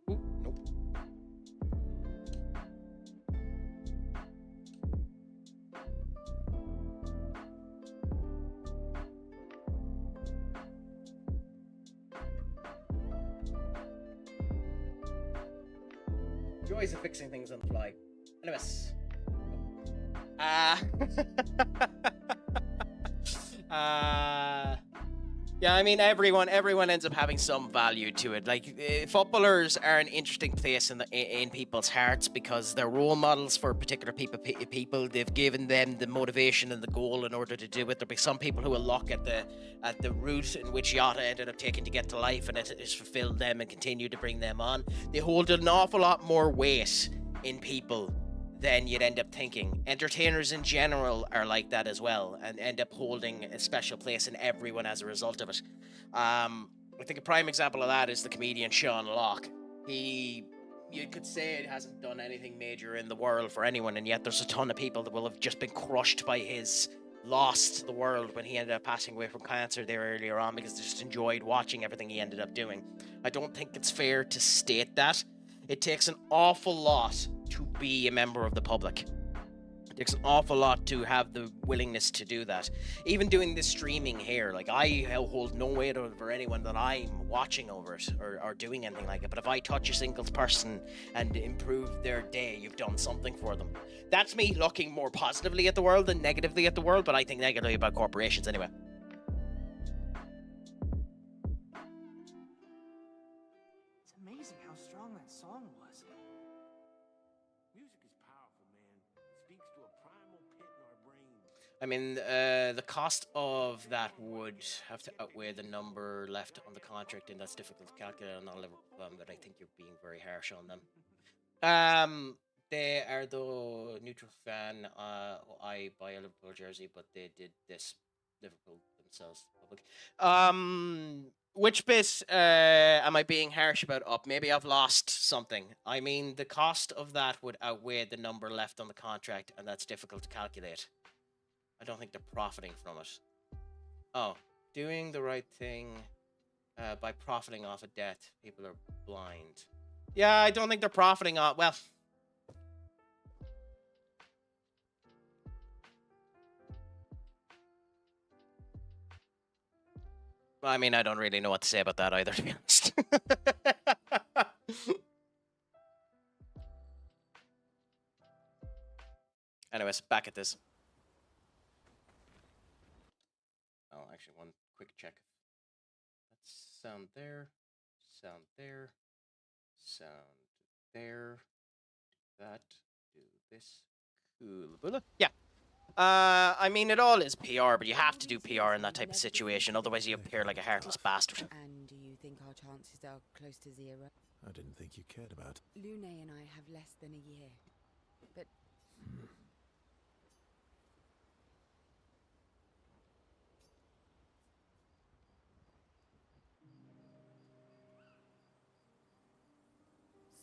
Ooh, nope. Joys of fixing things on the fly. Anyways. Yeah, I mean, everyone ends up having some value to it. Like, footballers are an interesting place in people's hearts because they're role models for particular people. They've given them the motivation and the goal in order to do it. There'll be some people who will look at the route in which Yata ended up taking to get to life, and it has fulfilled them and continue to bring them on. They hold an awful lot more weight in people than you'd end up thinking. Entertainers in general are like that as well, and end up holding a special place in everyone as a result of it. I think a prime example of that is the comedian Sean Locke. You could say it hasn't done anything major in the world for anyone, and yet there's a ton of people that will have just been crushed by his lost the world when he ended up passing away from cancer there earlier on because they just enjoyed watching everything he ended up doing. I don't think it's fair to state that. It takes an awful lot to be a member of the public. It takes an awful lot to have the willingness to do that. Even doing this streaming here, like, I hold no weight over anyone that I'm watching over it or doing anything like it. But if I touch a single person and improve their day, you've done something for them. That's me looking more positively at the world than negatively at the world, but I think negatively about corporations anyway. It's amazing how strong that song was. Music is powerful, man. It speaks to a primal pit in our brains. I mean, the cost of that would have to outweigh the number left on the contract, and that's difficult to calculate on a level, but I think you're being very harsh on them. They are the neutral fan. I buy a Liverpool jersey, but they did this Liverpool themselves. Public. Which bit am I being harsh about? Up? Maybe I've lost something. I mean, the cost of that would outweigh the number left on the contract, and that's difficult to calculate. I don't think they're profiting from it. Oh, doing the right thing by profiting off a debt. People are blind. Yeah, I don't think they're profiting off. Well, I mean, I don't really know what to say about that either, to be honest. Anyways, back at this. Oh, actually, one quick check. Let's sound there, sound there, sound there. Do that, do this. Cool. Yeah. I mean, it all is PR, but you have to do PR in that type of situation, otherwise you appear like a heartless bastard. And do you think our chances are close to zero? I didn't think you cared about. Lune and I have less than a year. But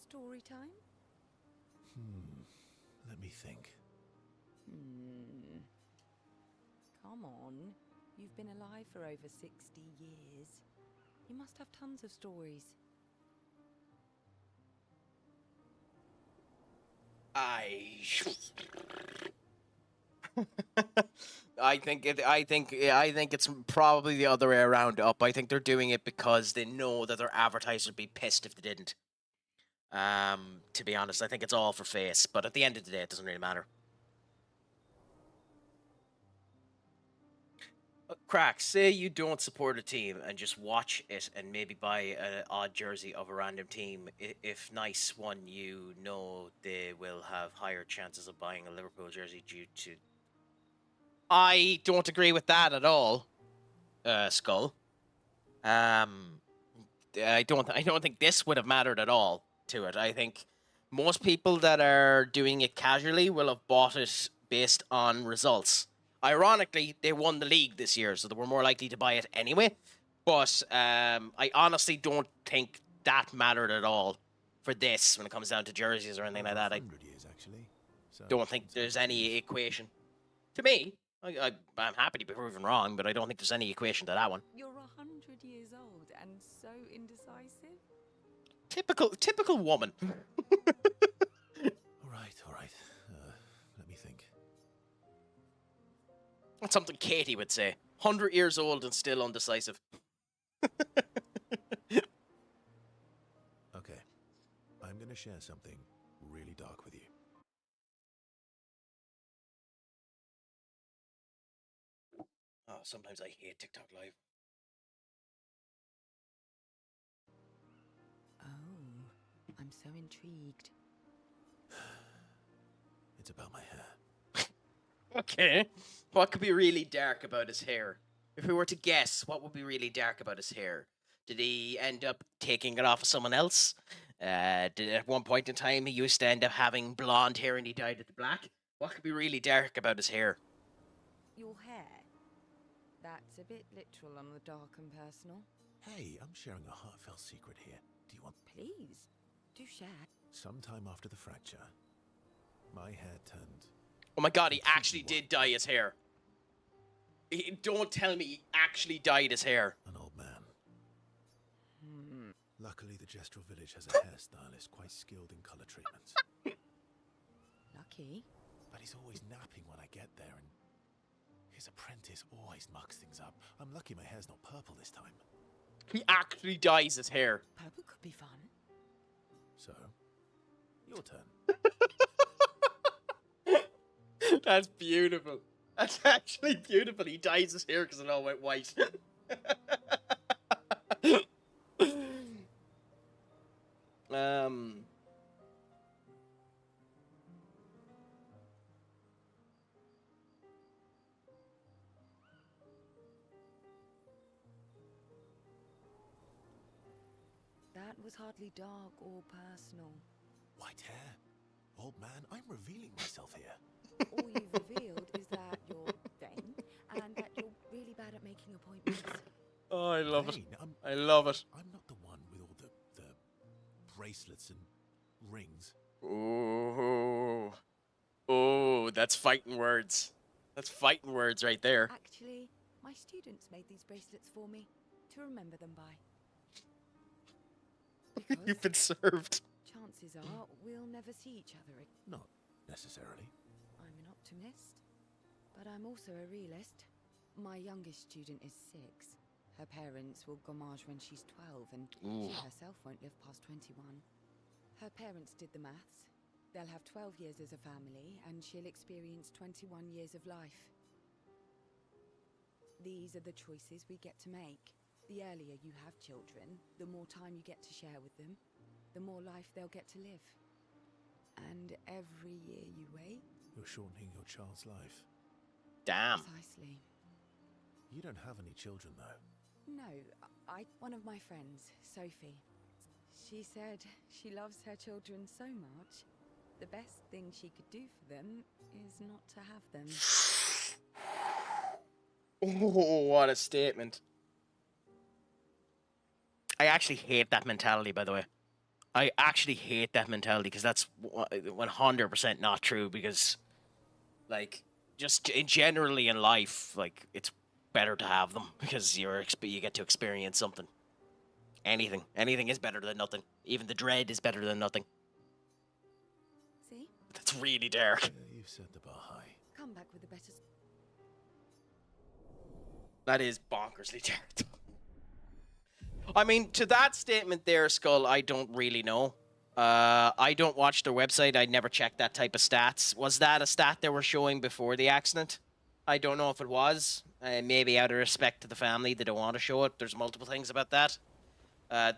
story time? Let me think. Come on. You've been alive for over 60 years. You must have tons of stories. I think it's probably the other way around. Up. I think they're doing it because they know that their advertisers would be pissed if they didn't. To be honest, I think it's all for face. But at the end of the day, it doesn't really matter. Crack, say you don't support a team and just watch it and maybe buy an odd jersey of a random team. If nice one, you know they will have higher chances of buying a Liverpool jersey due to... I don't agree with that at all, Skull. I don't think this would have mattered at all to it. I think most people that are doing it casually will have bought it based on results. Ironically, they won the league this year, so they were more likely to buy it anyway. But I honestly don't think that mattered at all for this when it comes down to jerseys or anything like that. I 100 years, actually. So don't think there's any equation. To me, I'm happy to be proven wrong, but I don't think there's any equation to that one. You're 100 years old and so indecisive. Typical woman. All right. Let me think. That's something Katie would say. 100 years old and still undecisive. Okay. I'm going to share something really dark with you. Oh, sometimes I hate TikTok Live. Oh, I'm so intrigued. It's about my hair. Okay. What could be really dark about his hair? If we were to guess, what would be really dark about his hair? Did he end up taking it off of someone else? Did at one point in time he used to end up having blonde hair and he dyed it black? What could be really dark about his hair? Your hair? That's a bit literal on the dark and personal. Hey, I'm sharing a heartfelt secret here. Do you want... Please, do share. Sometime after the fracture, my hair turned... Oh my god, he actually did dye his hair. Don't tell me he actually dyed his hair. An old man. Luckily, the gestural village has a hairstylist quite skilled in color treatments. Lucky. But he's always napping when I get there, and his apprentice always mucks things up. I'm lucky my hair's not purple this time. He actually dyes his hair. Purple could be fun. So, your turn. That's beautiful. That's actually beautiful. He dyes his hair because it all went white. That was hardly dark or personal. White hair? Old man, I'm revealing myself here. All you've revealed is that you're vain and that you're really bad at making appointments. Oh, I love it. Vain? I love it. I'm not the one with all the bracelets and rings. Oh, oh, that's fighting words. That's fighting words right there. Actually, my students made these bracelets for me to remember them by. You've Because been served. chances are we'll never see each other again. Not necessarily. I'm an optimist, but I'm also a realist. My youngest student is 6. Her parents will gommage when she's 12, and she herself won't live past 21. Her parents did the maths. They'll have 12 years as a family, and she'll experience 21 years of life. These are the choices we get to make. The earlier you have children, the more time you get to share with them, the more life they'll get to live. And every year you wait... You're shortening your child's life. Damn. Precisely. You don't have any children, though. No, one of my friends, Sophie. She said she loves her children so much, the best thing she could do for them is not to have them. Oh, what a statement. I actually hate that mentality, by the way. I actually hate that mentality because that's 100% not true. Because, like, just generally in life, like, it's better to have them because you get to experience something. Anything is better than nothing. Even the dread is better than nothing. See? That's really dark. You've set the bar high. Come back with a better... That is bonkersly dark. I mean, to that statement there, Skull, I don't really know. I don't watch their website. I never checked that type of stats. Was that a stat they were showing before the accident? I don't know if it was. Maybe out of respect to the family, they don't want to show it. There's multiple things about that.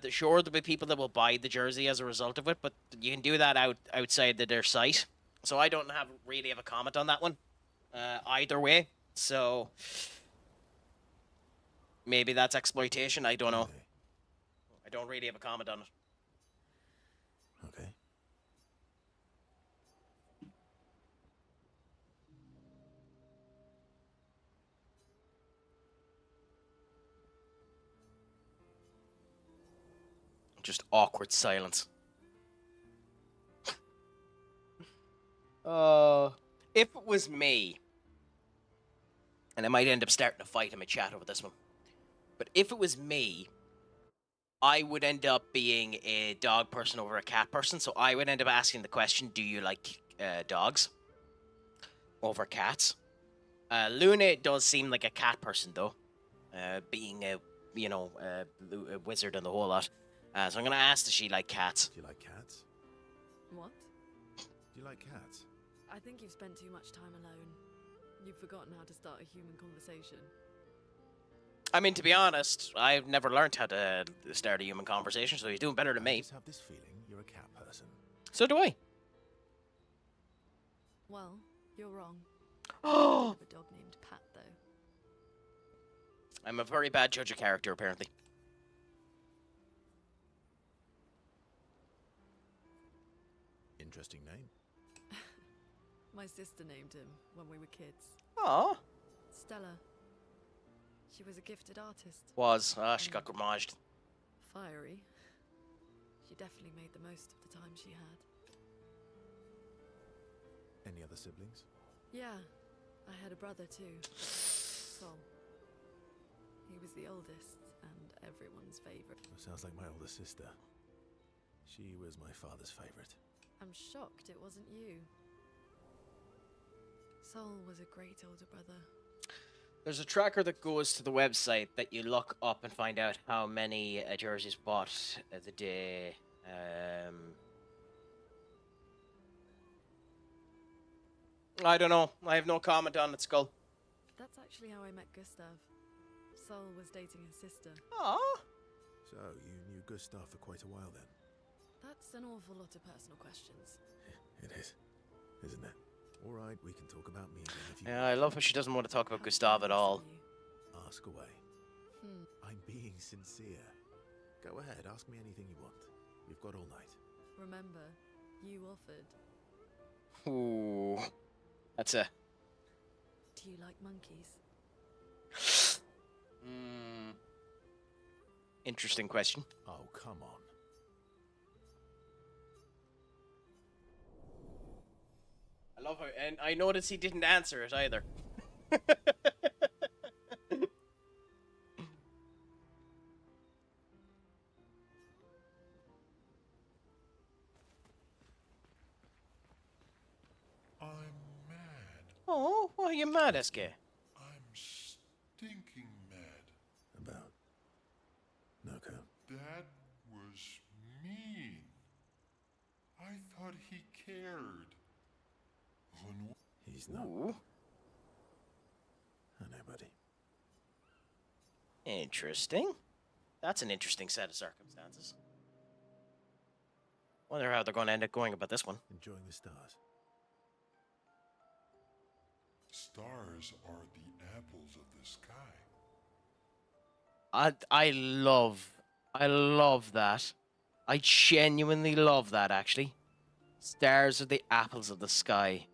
Sure, there'll be people that will buy the jersey as a result of it, but you can do that outside their site. So I don't really have a comment on that one. Either way. So maybe that's exploitation. I don't know. Okay. I don't really have a comment on it. Okay. Just awkward silence. If it was me, and I might end up starting a fight in my chat over this one, but if it was me, I would end up being a dog person over a cat person. So I would end up asking the question, do you like dogs over cats? Luna does seem like a cat person, though, being a wizard and the whole lot. So I'm going to ask, does she like cats? Do you like cats? What? Do you like cats? I think you've spent too much time alone. You've forgotten how to start a human conversation. I mean, to be honest, I've never learned how to start a human conversation, so he's doing better than I me. just have this feeling you're a cat person. So do I. Well, you're wrong. Oh! I have a dog named Pat, though. I'm a very bad judge of character, apparently. Interesting name. My sister named him when we were kids. Aw. Stella. She was a gifted artist. She got gourmaged. Fiery. She definitely made the most of the time she had. Any other siblings? Yeah, I had a brother too. Sol. He was the oldest and everyone's favorite. Sounds like my older sister. She was my father's favorite. I'm shocked it wasn't you. Sol was a great older brother. There's a tracker that goes to the website that you look up and find out how many jerseys bought the day. I don't know. I have no comment on it, Skull. That's actually how I met Gustav. Sol was dating his sister. Aww. So, you knew Gustav for quite a while then? That's an awful lot of personal questions. It is, isn't it? Alright, we can talk about me again if you Yeah, I love how she doesn't want to talk about Gustav at all. ask away. I'm being sincere. Go ahead, ask me anything you want. We've got all night. Remember, you offered. Ooh. That's a... Do you like monkeys? Interesting question. Oh, come on. I love how... And I noticed he didn't answer it either. I'm mad. Oh, why are you mad, SK? I'm stinking mad. About Noko. That was mean. I thought he cared. Renoir. He's not. Ooh. I know, buddy. Interesting. That's an interesting set of circumstances. Wonder how they're going to end up going about this one. Enjoying the stars. Stars are the apples of the sky. I love that. I genuinely love that, actually. Stars are the apples of the sky.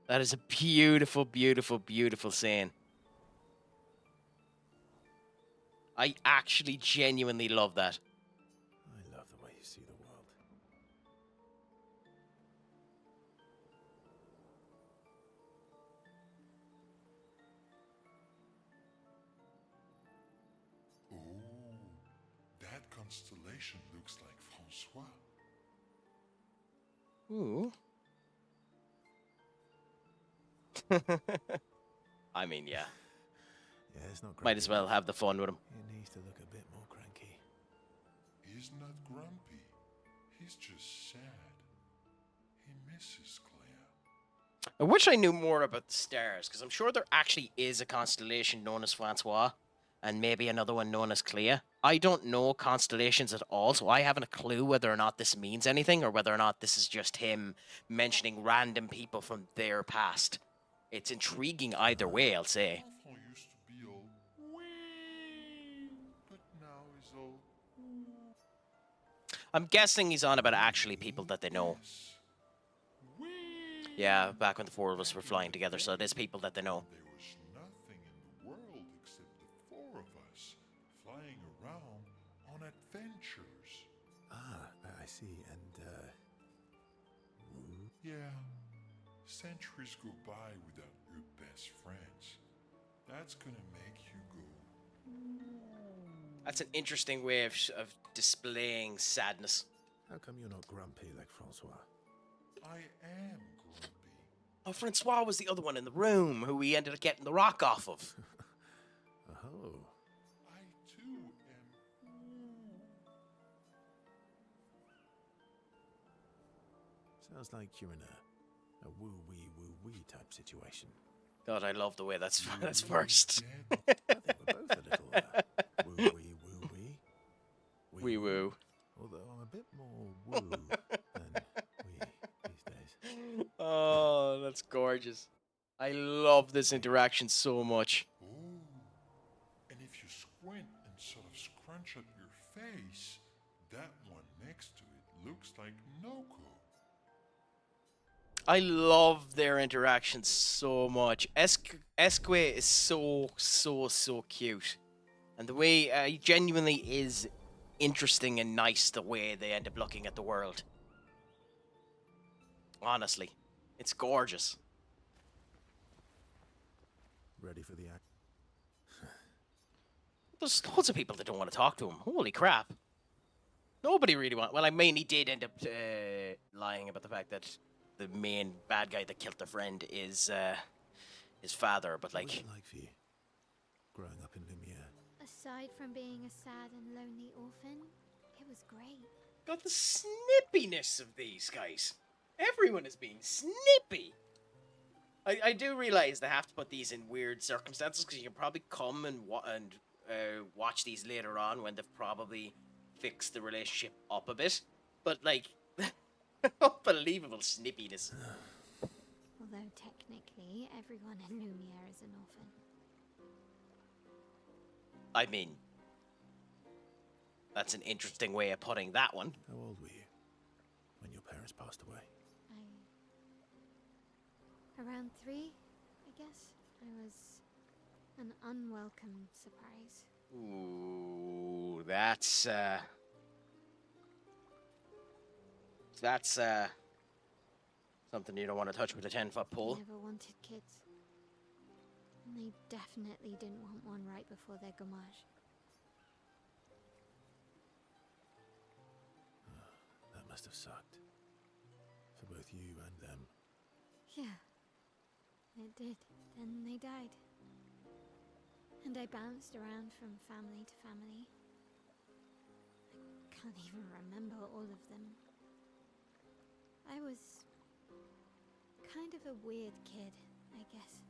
That is a beautiful, beautiful, beautiful saying. I actually genuinely love that. I love the way you see the world. Oh, that constellation looks like Francois. Ooh. I mean, yeah. Yeah, it's not great. Might as well have the fun with him. He needs to look a bit more cranky. He's not grumpy. He's just sad. He misses Claire. I wish I knew more about the stars, because I'm sure there actually is a constellation known as Francois, and maybe another one known as Clea. I don't know constellations at all, so I haven't a clue whether or not this means anything, or whether or not this is just him mentioning random people from their past. It's intriguing either way, I'll say. Enfant used to be all wee, but now he's all I'm guessing he's on about actually people that they know. yes. Wee. Yeah, back when the four of us were flying together, so it is people that they know. There was nothing in the world except the four of us flying around on adventures. Ah, I see. And, Yeah, centuries go by without your best friends. That's gonna make you go. That's an interesting way of displaying sadness. how come you're not grumpy like Francois? I am grumpy. Oh, Francois was the other one in the room who we ended up getting the rock off of. Oh. I too am. Sounds like you're in a woo-wee type situation. God, I love the way that's first. Dead. I think we're both a little woo-wee. Wee woo. Although I'm a bit more woo than wee these days. Oh, that's gorgeous. I love this interaction so much. Oh, and if you squint and sort of scrunch up your face, that one next to it looks like Noko. I love their interactions so much. Esque is so cute. And the way he genuinely is interesting and nice the way they end up looking at the world. Honestly, it's gorgeous. Ready for the act? There's loads of people that don't want to talk to him. Holy crap. Nobody really want. Well, I mean, he did end up lying about the fact that the main bad guy that killed their friend is his father. But What was like, it like for you, growing up in Lumiere? Aside from being a sad and lonely orphan, it was great. got the snippiness of these guys. Everyone is being snippy. I do realize they have to put these in weird circumstances because you can probably come and watch these later on when they've probably fixed the relationship up a bit. But like, unbelievable snippiness. Although technically, everyone in Lumiere is an orphan. I mean, that's an interesting way of putting that one. How old were you when your parents passed away? Around 3, I guess. I was an unwelcome surprise. Ooh, that's something you don't want to touch with a 10-foot They pole. never wanted kids. And they definitely didn't want one right before their gommage. That must have sucked. For both you and them. Yeah, it did. Then they died. And I bounced around from family to family. I can't even remember all of them. I was kind of a weird kid, I guess.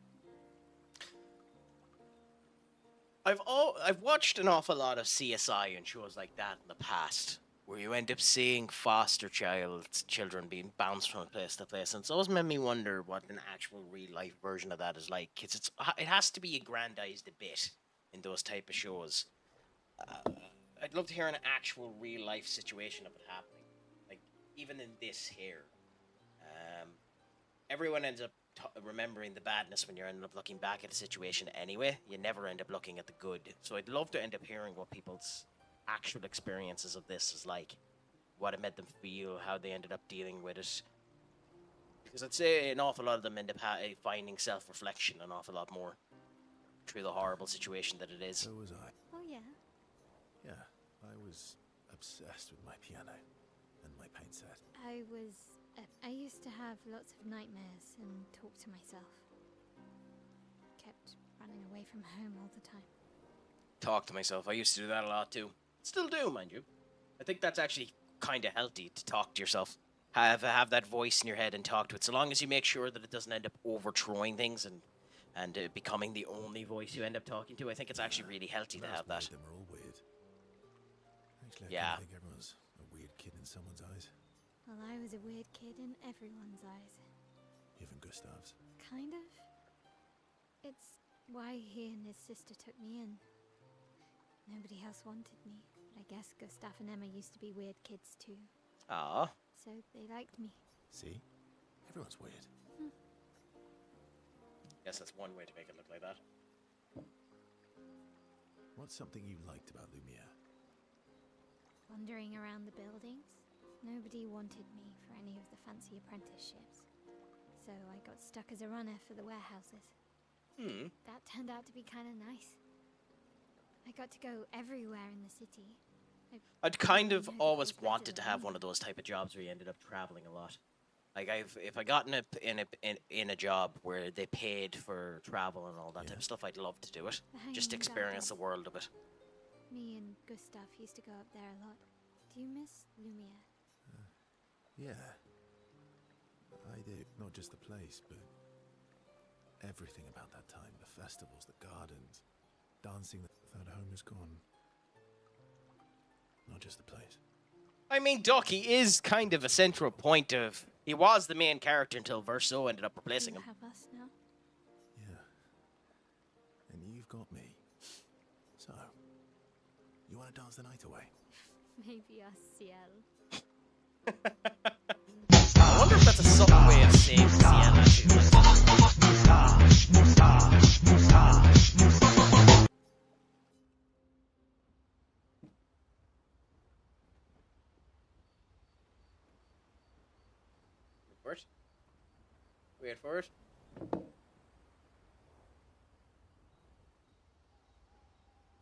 I've watched an awful lot of CSI and shows like that in the past, where you end up seeing foster children being bounced from place to place, and it's always made me wonder what an actual real life version of that is like. 'Cause it has to be aggrandized a bit in those type of shows. I'd love to hear an actual real life situation of it happening, like even in this here. Everyone ends up remembering the badness when you end up looking back at the situation anyway. You never end up looking at the good. So I'd love to end up hearing what people's actual experiences of this is like, what it made them feel, how they ended up dealing with it. Because I'd say an awful lot of them end up finding self-reflection an awful lot more through the horrible situation that it is. So was I. Oh yeah? Yeah, I was obsessed with my piano and my paint set. I used to have lots of nightmares and talk to myself. Kept running away from home all the time. Talk to myself. I used to do that a lot too. Still do, mind you. I think that's actually kind of healthy to talk to yourself. Have that voice in your head and talk to it. So long as you make sure that it doesn't end up overthrowing things and becoming the only voice you end up talking to. I think it's actually really healthy to have that. Them are all weird. Actually, I Yeah. think everyone's a weird kid in someone's eyes. Well, I was a weird kid in everyone's eyes. Even Gustav's. Kind of. It's why he and his sister took me in. Nobody else wanted me, but I guess Gustav and Emma used to be weird kids too. Ah. So they liked me. See? Everyone's weird. Guess that's one way to make it look like that. What's something you liked about Lumiere? Wandering around the buildings, nobody wanted me for any of the fancy apprenticeships. So I got stuck as a runner for the warehouses. That turned out to be kind of nice. I got to go everywhere in the city. I'd kind of didn't know that always was better wanted to than have home. one of those type of jobs where you ended up traveling a lot. Like if I got in a job where they paid for travel and all that type of stuff, I'd love to do it. The Just hanging experience the gardens. world of it. Me and Gustav used to go up there a lot. Do you miss Lumiere? Yeah. I do. Not just the place, but everything about that time. The festivals, the gardens, dancing. That home is gone. Not just the place. I mean, Doc, he is kind of a central point of... He was the main character until Verso ended up replacing You him. have us now. Yeah. And you've got me. So, you want to dance the night away? Maybe us, Ciel. I wonder if that's a subtle way of saying Sienna, actually. Wait for it. Did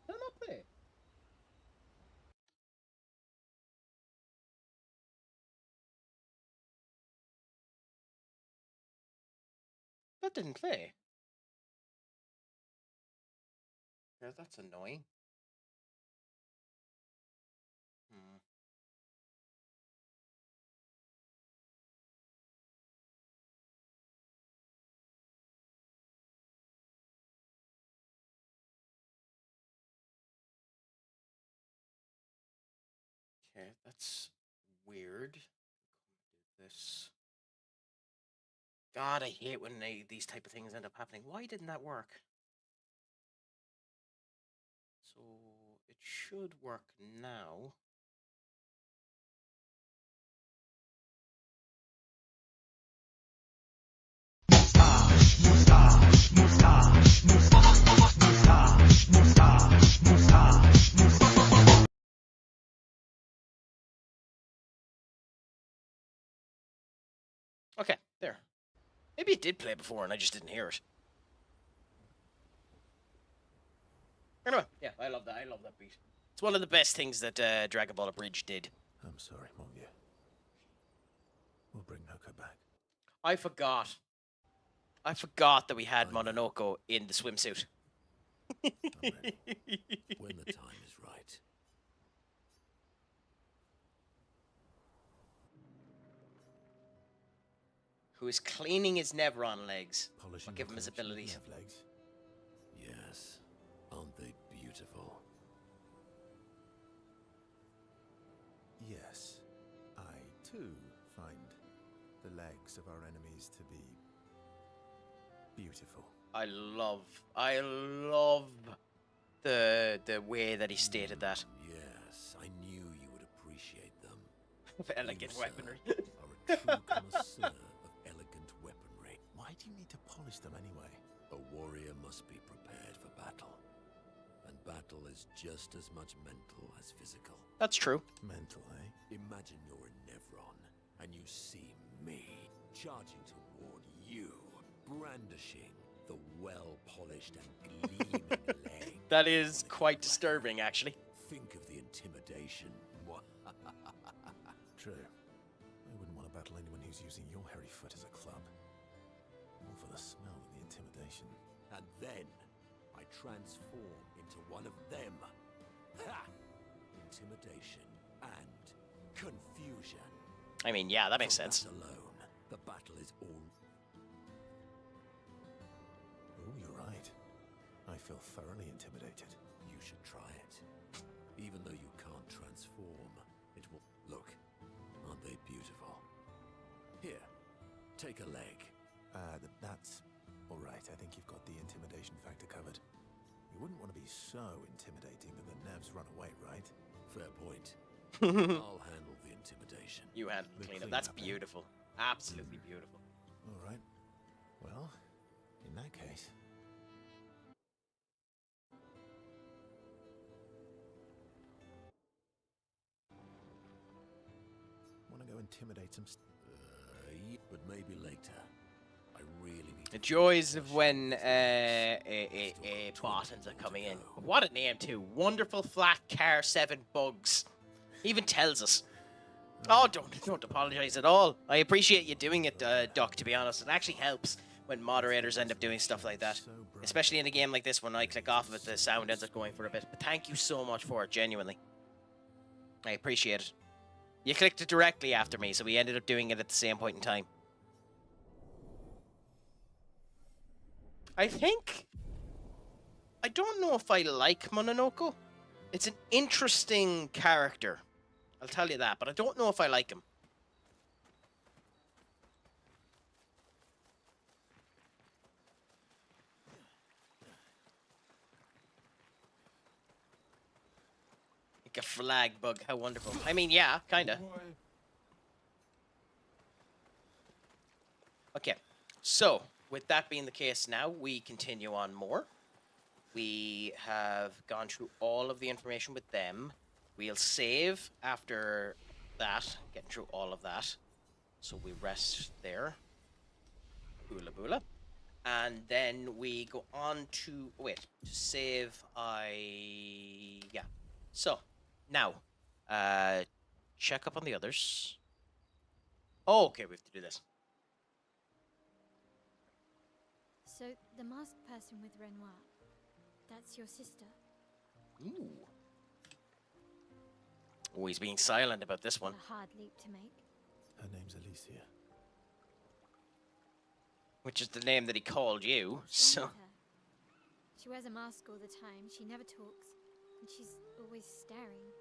I not play? That didn't play. Yeah, that's annoying. Hmm. Okay, that's weird. Do this. God, I hate when these type of things end up happening. Why didn't that work? So it should work now. Okay, there. Maybe it did play before and I just didn't hear it. Anyway, yeah, I love that. I love that beat. It's one of the best things that Dragon Ball Abridged did. I'm sorry, Mongia. We'll bring Noko back. I forgot. I forgot that we had Mononoko in the swimsuit. I'm ready. When the time is right. Who is cleaning his Nevron legs. Polishing I'll give him his the collection of abilities. nav legs. Yes. Aren't they beautiful? Yes. I, too, find the legs of our enemies to be beautiful. I love the way that he stated that. Yes, I knew you would appreciate them. Elegant You, weaponry. sir, are a true connoisseur of elegant weaponry. Why do you need to polish them anyway? A warrior must be prepared for battle. And battle is just as much mental as physical. That's true. Mental, eh? Imagine you're a Nevron, and you see me charging toward you, brandishing the well-polished and gleaming leg. That is quite disturbing, actually. Think of the intimidation. True. I wouldn't want to battle anyone who's using your hairy foot as a club. All for the smell and the intimidation. And then I transform into one of them. Ha! Intimidation and confusion. I mean, yeah, that makes From sense. that alone, the battle is all. Oh, you're right. I feel thoroughly intimidated. You should try it. Even though you can't transform, it will. Look, aren't they beautiful? Here, take a leg. That's all right. I think you've got the intimidation factor covered. You wouldn't want to be so intimidating that the nerves run away, right? Fair point. I'll handle the intimidation. You handle the The cleanup. That's cleanup, eh? beautiful. Absolutely beautiful. All right. Well, in that case. Want to go intimidate some. But maybe later. I really need The to joys finish of when this. Bottons are coming in. What a name, too. Wonderful Flat Car 7 Bugs. Even tells us. Oh, don't apologize at all. I appreciate you doing it, Duck, to be honest. It actually helps when moderators end up doing stuff like that. Especially in a game like this, when I click off of it, the sound ends up going for a bit. But thank you so much for it, genuinely. I appreciate it. You clicked it directly after me, so we ended up doing it at the same point in time. I think... I don't know if I like Mononoko. It's an interesting character. I'll tell you that, but I don't know if I like him. Like a flag bug, how wonderful. I mean, yeah, kinda. Okay, so, with that being the case now, we continue on more. We have gone through all of the information with them. We'll save after that, getting through all of that. So we rest there. Boola boola. And then we go on to... Wait, to save, yeah. So, now, check up on the others. Oh, okay, we have to do this. So, the masked person with Renoir, that's your sister? Ooh. Oh, he's being silent about this one. A hard leap to make. Her name's Alicia. Which is the name that he called you, What's so... wrong with her? She wears a mask all the time, she never talks, and she's always staring.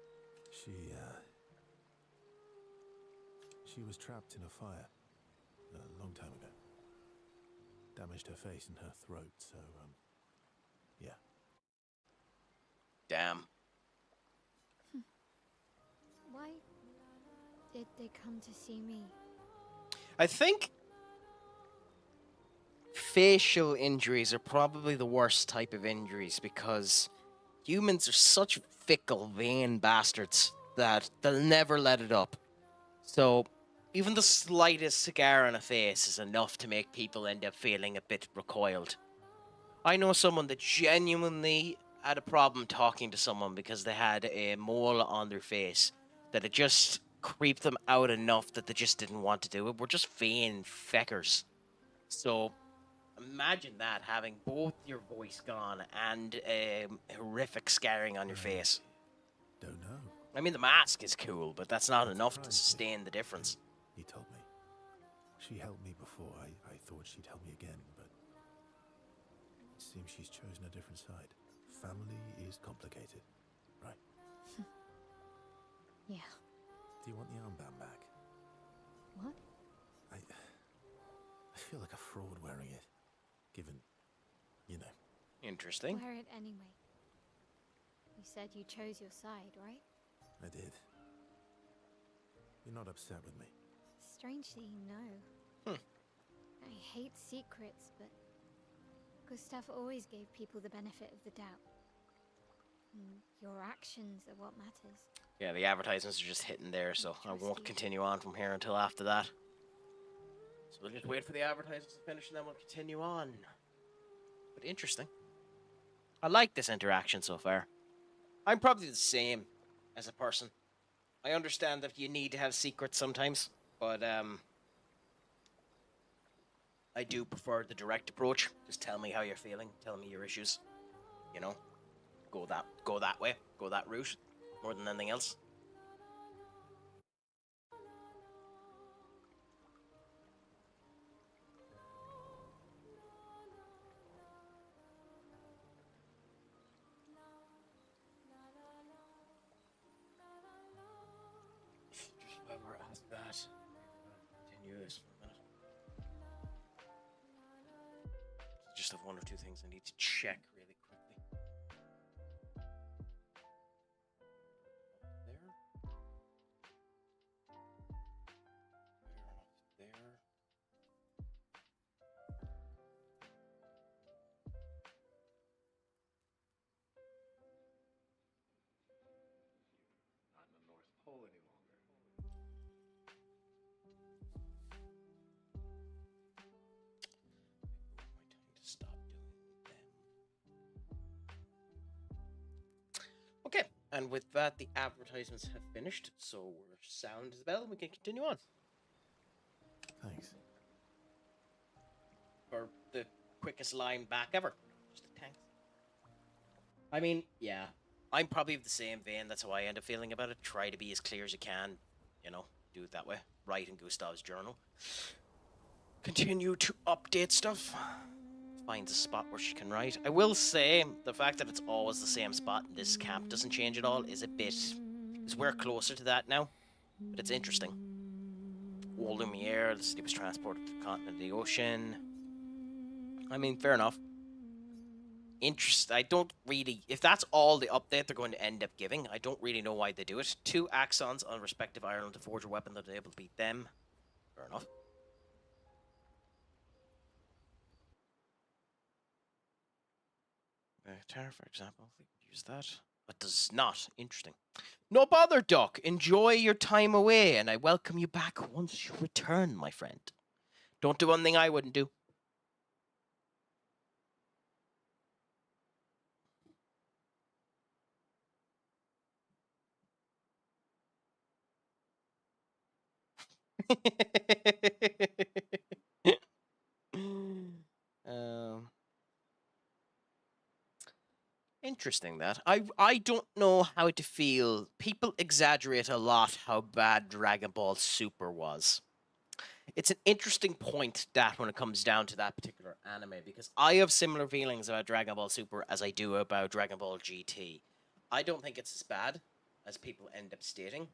She was trapped in a fire a long time ago. Damaged her face and her throat, so, yeah. Damn. Why did they come to see me? I think facial injuries are probably the worst type of injuries because humans are such fickle, vain bastards that they'll never let it up. So, even the slightest scar on a face is enough to make people end up feeling a bit recoiled. I know someone that genuinely had a problem talking to someone because they had a mole on their face that it just creeped them out enough that they just didn't want to do it. We're just vain feckers. So, imagine that, having both your voice gone and horrific scarring on your face. Don't know. I mean, the mask is cool, but that's not That's enough to surprising. sustain the difference. He told me. She helped me before. I thought she'd help me again, but it seems she's chosen a different side. Family is complicated, right? Yeah. Do you want the armband back? What? I feel like a fraud wearing it, given, you know. Interesting. Wear it anyway. You said you chose your side, right? I did. You're not upset with me. Strangely, no. I hate secrets, but Gustav always gave people the benefit of the doubt. Your actions are what matters. Yeah, the advertisements are just hitting there, so I won't continue on from here until after that. So we'll just wait for the advertisements to finish and then we'll continue on. But interesting. I like this interaction so far. I'm probably the same as a person. I understand that you need to have secrets sometimes, but I do prefer the direct approach. Just tell me how you're feeling, tell me your issues. You know, go that way, go that route, more than anything else. Just while we're at that, continue this for a minute. Just have one or two things I need to check really quickly. There. Fair enough there. Not in the North Pole any longer. My time to stop doing them. Okay, and with that, the advertisements have finished, so we're sound as a bell. We can continue on. Thanks. For the quickest line back ever. Just a tank. I mean, yeah. I'm probably of the same vein. That's how I end up feeling about it. Try to be as clear as you can. You know, do it that way. Write in Gustav's journal. Continue to update stuff. Finds a spot where she can write. I will say, the fact that it's always the same spot in this camp doesn't change at all is a bit... Because we're closer to that now. But it's interesting. Old Lumiere, the city was transported to the continent of the ocean. I mean, fair enough. I don't really... If that's all the update they're going to end up giving, I don't really know why they do it. 2 axons on respective Ireland to forge a weapon that is able to beat them. Fair enough. Tar, for example, we could use that. But does not. Interesting. No bother, Doc. Enjoy your time away, and I welcome you back once you return, my friend. Don't do one thing I wouldn't do. um, Interesting that. I don't know how to feel. People exaggerate a lot how bad Dragon Ball Super was. It's an interesting point that when it comes down to that particular anime, because I have similar feelings about Dragon Ball Super as I do about Dragon Ball GT. I don't think it's as bad as people end up stating.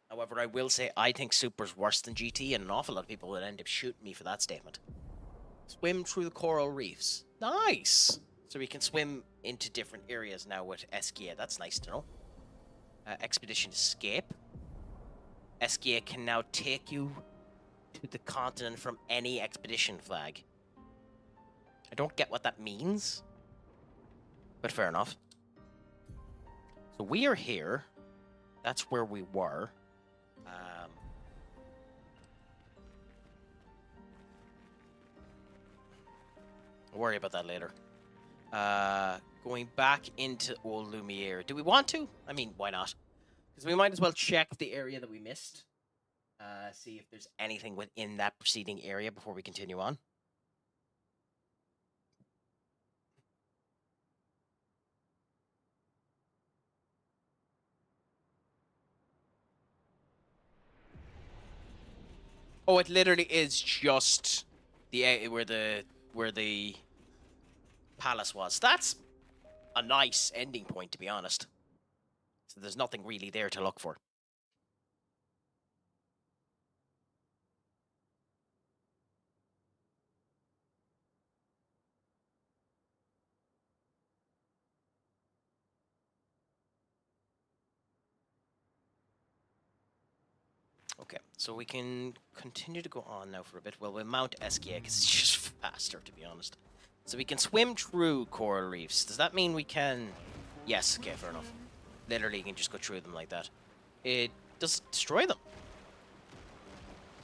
However, I will say I think Super's worse than GT, and an awful lot of people would end up shooting me for that statement. Swim through the coral reefs. Nice! So we can swim into different areas now with Eskia. That's nice to know. Expedition Escape. Eskia can now take you to the continent from any expedition flag. I don't get what that means, but fair enough. So we are here. That's where we were. I'll worry about that later. Going back into Old Lumiere. Do we want to? I mean, why not? Because we might as well check the area that we missed. See if there's anything within that preceding area before we continue on. Oh, it literally is just the where the palace was. That's a nice ending point, to be honest. So there's nothing really there to look for. Okay, so we can continue to go on now for a bit. Well, we'll mount Eskia because it's just faster, to be honest. So we can swim through coral reefs. Does that mean we can... Yes, okay, fair enough. Literally, you can just go through them like that. It does destroy them.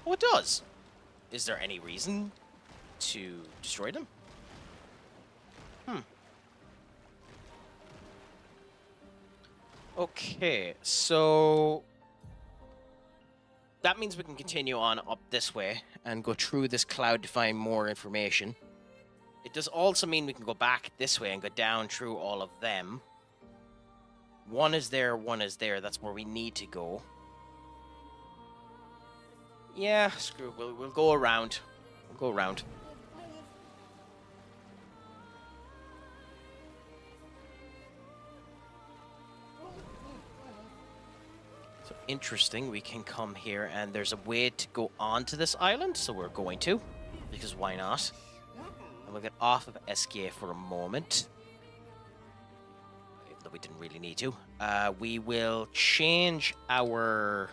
Oh, it does. Is there any reason to destroy them? Okay, so... that means we can continue on up this way and go through this cloud to find more information. It does also mean we can go back this way and go down through all of them. One is there, one is there. That's where we need to go. Yeah, screw it. We'll go around. We'll go around. So interesting, we can come here and there's a way to go onto this island, so we're going to, because why not? And we'll get off of Eskia for a moment. Even though we didn't really need to. We will change our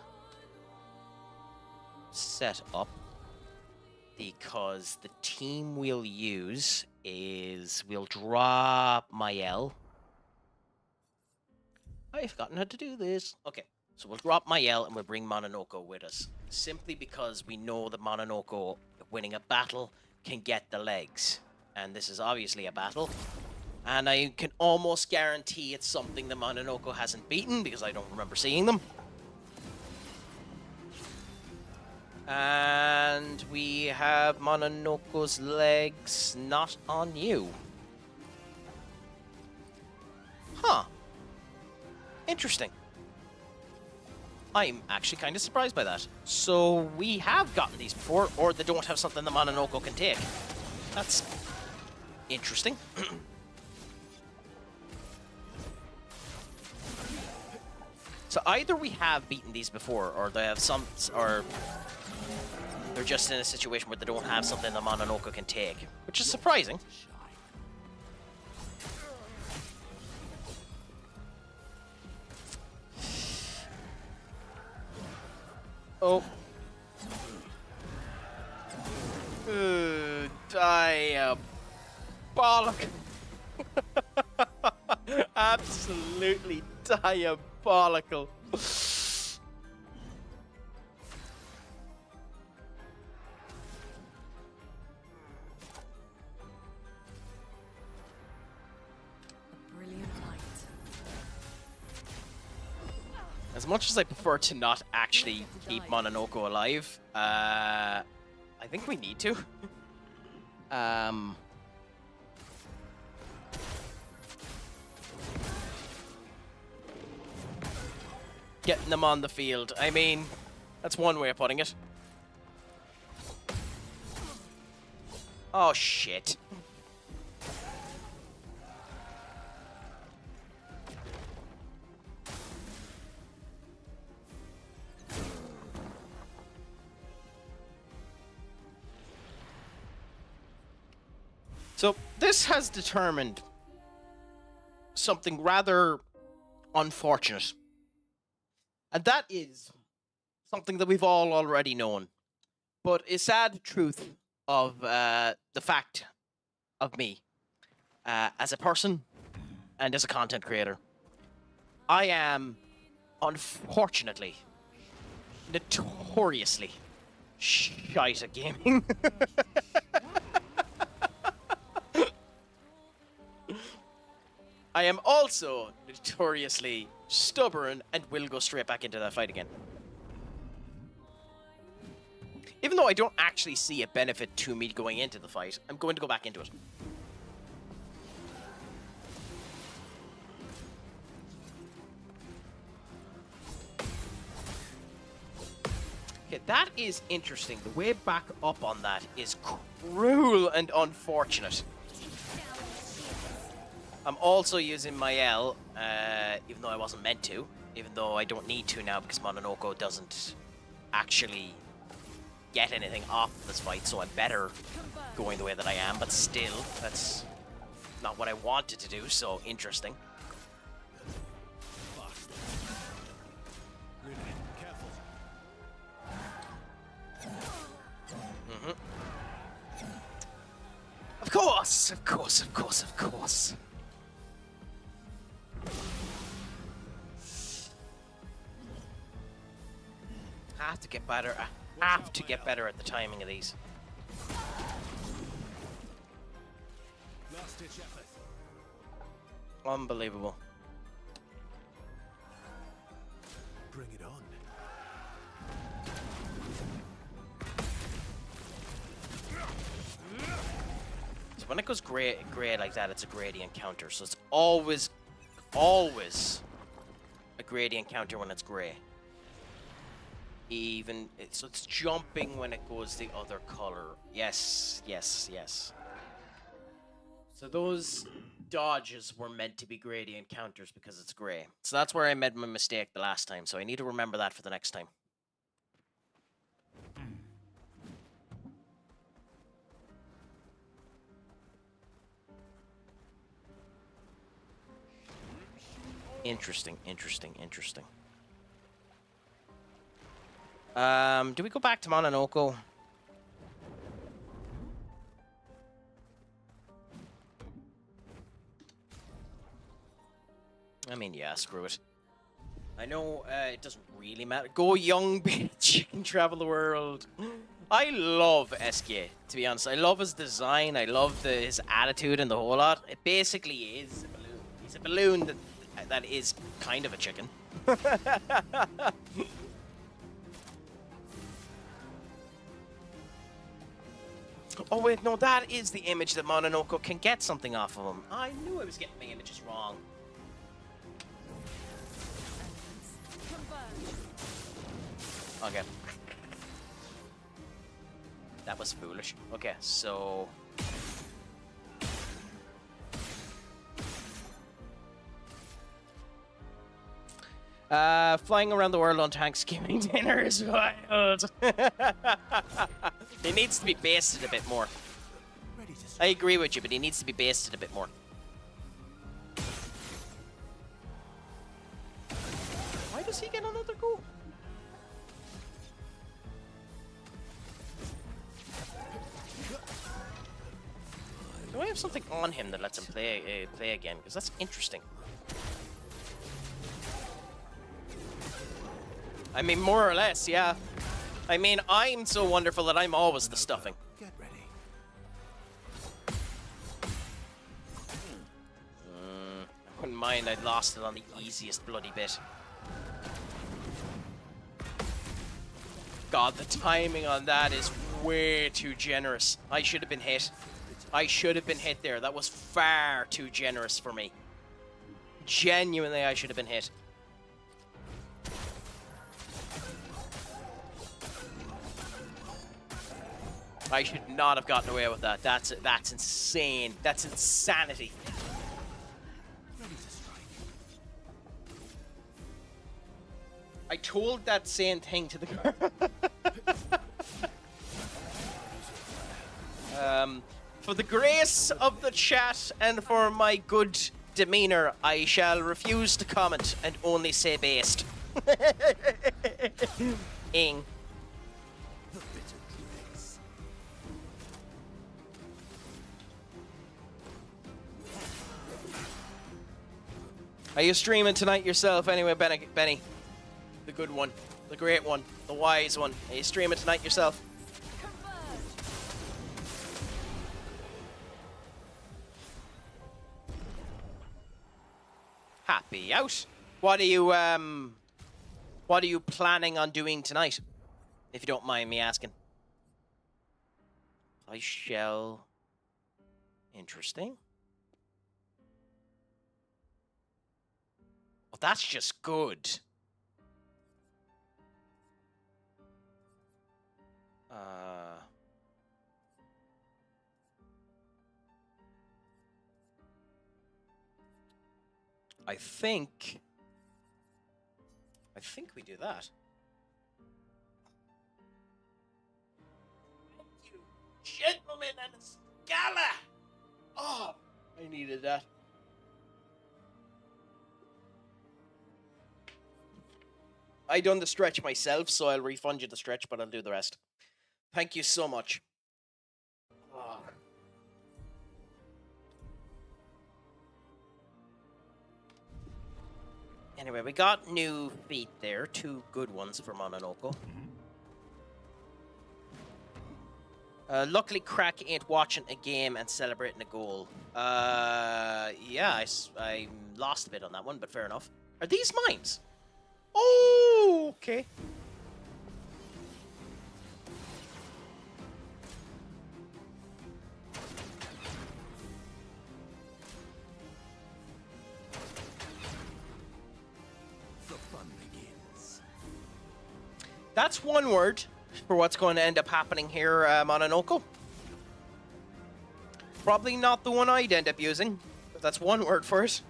setup because the team we'll use is we'll drop Mael. I've forgotten how to do this. Okay. So we'll drop Mael and we'll bring Mononoke with us. Simply because we know that Mononoke, winning a battle, can get the legs. And this is obviously a battle. And I can almost guarantee it's something that Mononoke hasn't beaten because I don't remember seeing them. And we have Mononoke's legs not on you. Huh. Interesting. I'm actually kind of surprised by that. So we have gotten these before, or they don't have something that Mononoke can take. That's interesting. So either we have beaten these before, or they have some, or they're just in a situation where they don't have something that Mononoke can take, which is surprising. Oh. Diabolical. Absolutely diabolical. As much as I prefer to not actually keep Mononoke alive, I think we need to. getting them on the field. I mean, that's one way of putting it. Oh, shit. So, this has determined something rather unfortunate. And that is something that we've all already known. But a sad truth of the fact of me as a person and as a content creator. I am, unfortunately, notoriously shite at gaming. I am also notoriously stubborn and will go straight back into that fight again. Even though I don't actually see a benefit to me going into the fight, I'm going to go back into it. Okay, that is interesting. The way back up on that is cruel and unfortunate. I'm also using my L, even though I wasn't meant to. Even though I don't need to now because Mononoko doesn't actually get anything off this fight, so I'm better going the way that I am, but still, that's not what I wanted to do, so interesting. Of course, of course, of course, of course. I have to get better. I have to get better at the timing of these. Unbelievable. Bring it on. So when it goes gray like that, it's a gradient counter. So it's always a gradient counter when it's gray. Even so, it's jumping when it goes the other color. Yes, yes, yes. So those dodges were meant to be gradient counters because it's gray. So that's where I made my mistake the last time. So I need to remember that for the next time. Interesting, interesting, interesting. Do we go back to Mononoko? I mean, yeah, screw it. I know it doesn't really matter. Go young bitch, you can travel the world. I love SK, to be honest. I love his design. I love his attitude and the whole lot. It basically is a balloon. He's a balloon that is kind of a chicken. Oh wait, no, that is the image that Mononoko can get something off of him. I knew I was getting my images wrong. Okay. That was foolish. Okay, so... flying around the world on Thanksgiving dinner is wild. He needs to be basted a bit more. I agree with you, but he needs to be basted a bit more. Why does he get another go? Do I have something on him that lets him play again? Because that's interesting. I mean, more or less, yeah. I mean, I'm so wonderful that I'm always the stuffing. Get ready. I wouldn't mind I'd lost it on the easiest bloody bit. God, the timing on that is way too generous. I should have been hit. I should have been hit there. That was far too generous for me. Genuinely, I should have been hit. I should not have gotten away with that. That's insane. That's insanity. I told that same thing to the girl. For the grace of the chat and for my good demeanor, I shall refuse to comment and only say based. Ing. Are you streaming tonight yourself anyway, Benny? The good one, the great one, the wise one. Are you streaming tonight yourself? Happy out. What are you planning on doing tonight? If you don't mind me asking. I shall. Interesting. Well, that's just good. I think we do that. Thank you, gentlemen and Scala. Oh, I needed that. I done the stretch myself, so I'll refund you the stretch, but I'll do the rest. Thank you so much. Oh. Anyway, we got new feet there. 2 good ones for Mononoko. Luckily, Craic ain't watching a game and celebrating a goal. Yeah, I lost a bit on that one, but fair enough. Are these mines? Oh, okay. That's one word for what's going to end up happening here, Mononoko. Probably not the one I'd end up using, but that's one word for it.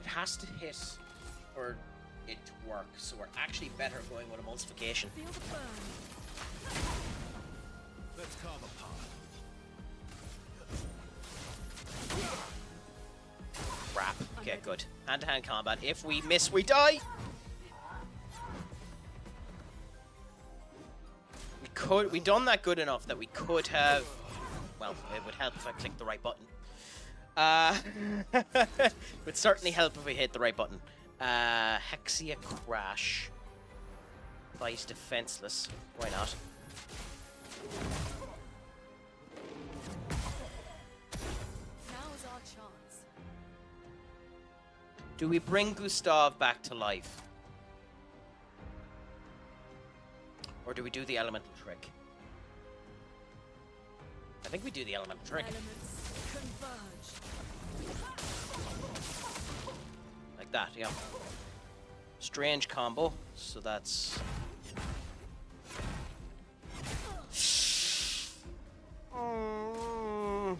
It has to hit for it to work, so we're actually better going with emulsification. Feel the burn. Let's calm apart. Crap. Okay, good. Hand-to-hand combat. If we miss, we die! We done that good enough that we could have... Well, it would help if I clicked the right button. It would certainly help if we hit the right button. Hexia Crash. Vice defenseless. Why not? Now's our chance. Do we bring Gustav back to life? Or do we do the elemental trick? I think we do the elemental trick. Elements converge. Like that, yeah. Strange combo, so that's... I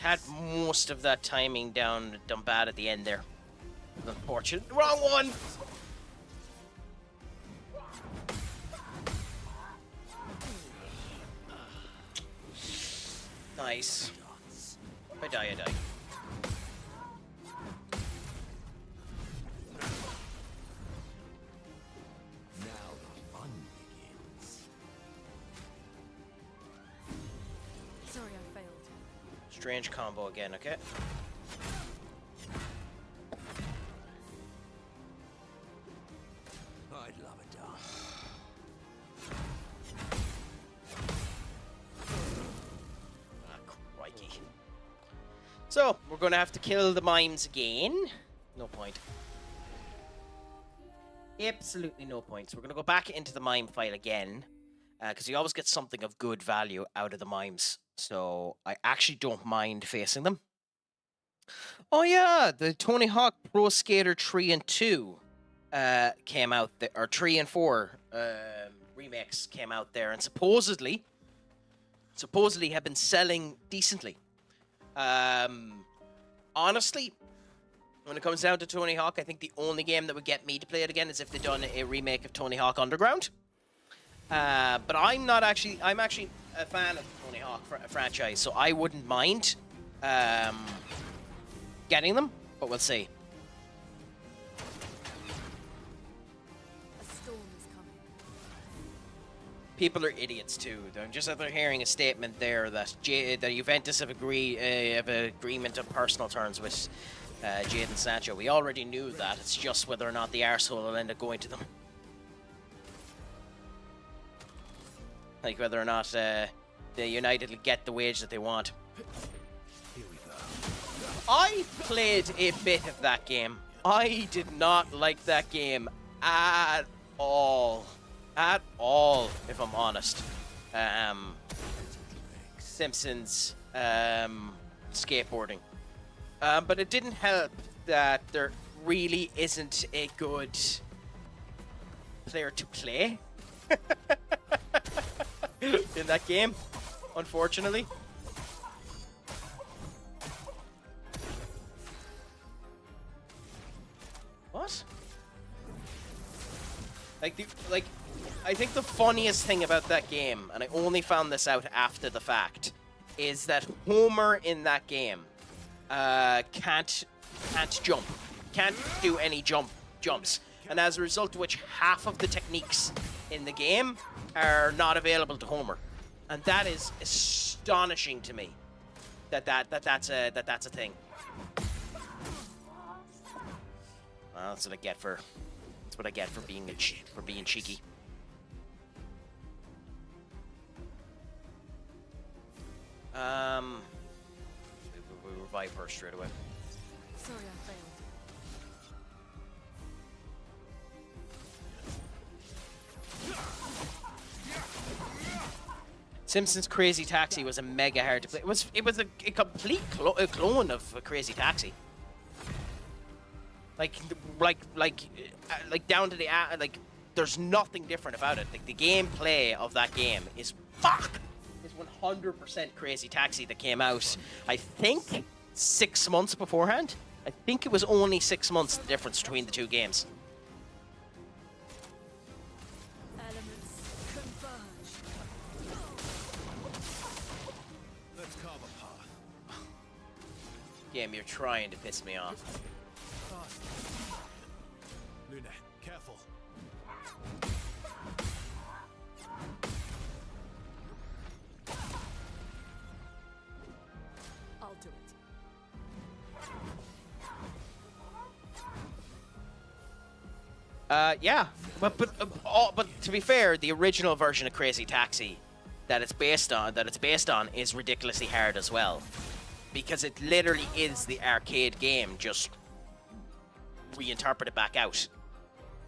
had most of that timing done bad at the end there. Unfortunate. Wrong one! Nice. If I die, I die. Now the fun begins. Sorry, I failed. Strange combo again, okay? I'd love a dance. Ah, crikey. So, we're gonna have to kill the mimes again. No point. Absolutely no point. So we're going to go back into the mime file again, because you always get something of good value out of the mimes. So I actually don't mind facing them. Oh yeah, the Tony Hawk Pro Skater 3 and 2 came out there, or 3 and 4 remakes came out there, and supposedly have been selling decently. Honestly, when it comes down to Tony Hawk, I think the only game that would get me to play it again is if they'd done a remake of Tony Hawk Underground. But I'm actually a fan of the Tony Hawk franchise, so I wouldn't mind getting them, but we'll see. A storm is coming. People are idiots too. They're just after hearing a statement there that that Juventus have agreement on personal terms with Jadon Sancho. We already knew that. It's just whether or not the arsehole will end up going to them. Like whether or not the United will get the wage that they want. Here we go. I played a bit of that game. I did not like that game at all. At all, if I'm honest. Simpsons skateboarding. But it didn't help that there really isn't a good player to play in that game, unfortunately. What? I think the funniest thing about that game, and I only found this out after the fact, is that Homer in that game can't jump, can't do any jumps, and as a result of which half of the techniques in the game are not available to Homer, and that is astonishing to me. That's a thing. Well, that's what I get for being cheeky. We revive her straight away. Sorry, I failed. Simpsons Crazy Taxi was a mega hard to play. It was a complete clone of Crazy Taxi. Like down to the there's nothing different about it. Like the gameplay of that game is 100% Crazy Taxi that came out, I think, 6 months beforehand. I think it was only 6 months the difference between the two games. Elements converge. Let's carve a path. Game, you're trying to piss me off. Fast. Luna, careful. I'll do it. Yeah, but to be fair, the original version of Crazy Taxi that it's based on is ridiculously hard as well, because it literally is the arcade game just reinterpreted back out.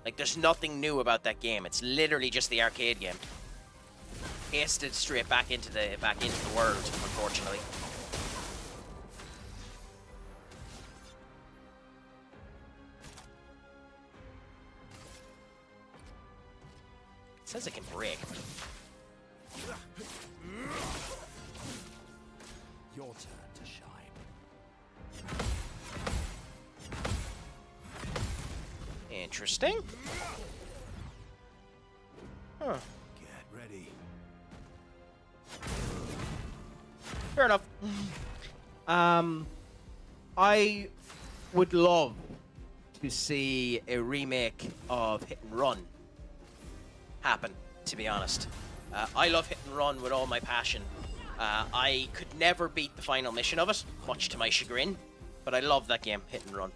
Like there's nothing new about that game. It's literally just the arcade game pasted straight back into the world, unfortunately. It says it can break. Your turn to shine. Interesting. Huh. Get ready. Fair enough. I would love to see a remake of Hit and Run happen, to be honest. I love Hit and Run with all my passion. I could never beat the final mission of it, much to my chagrin, but I love that game, Hit and Run.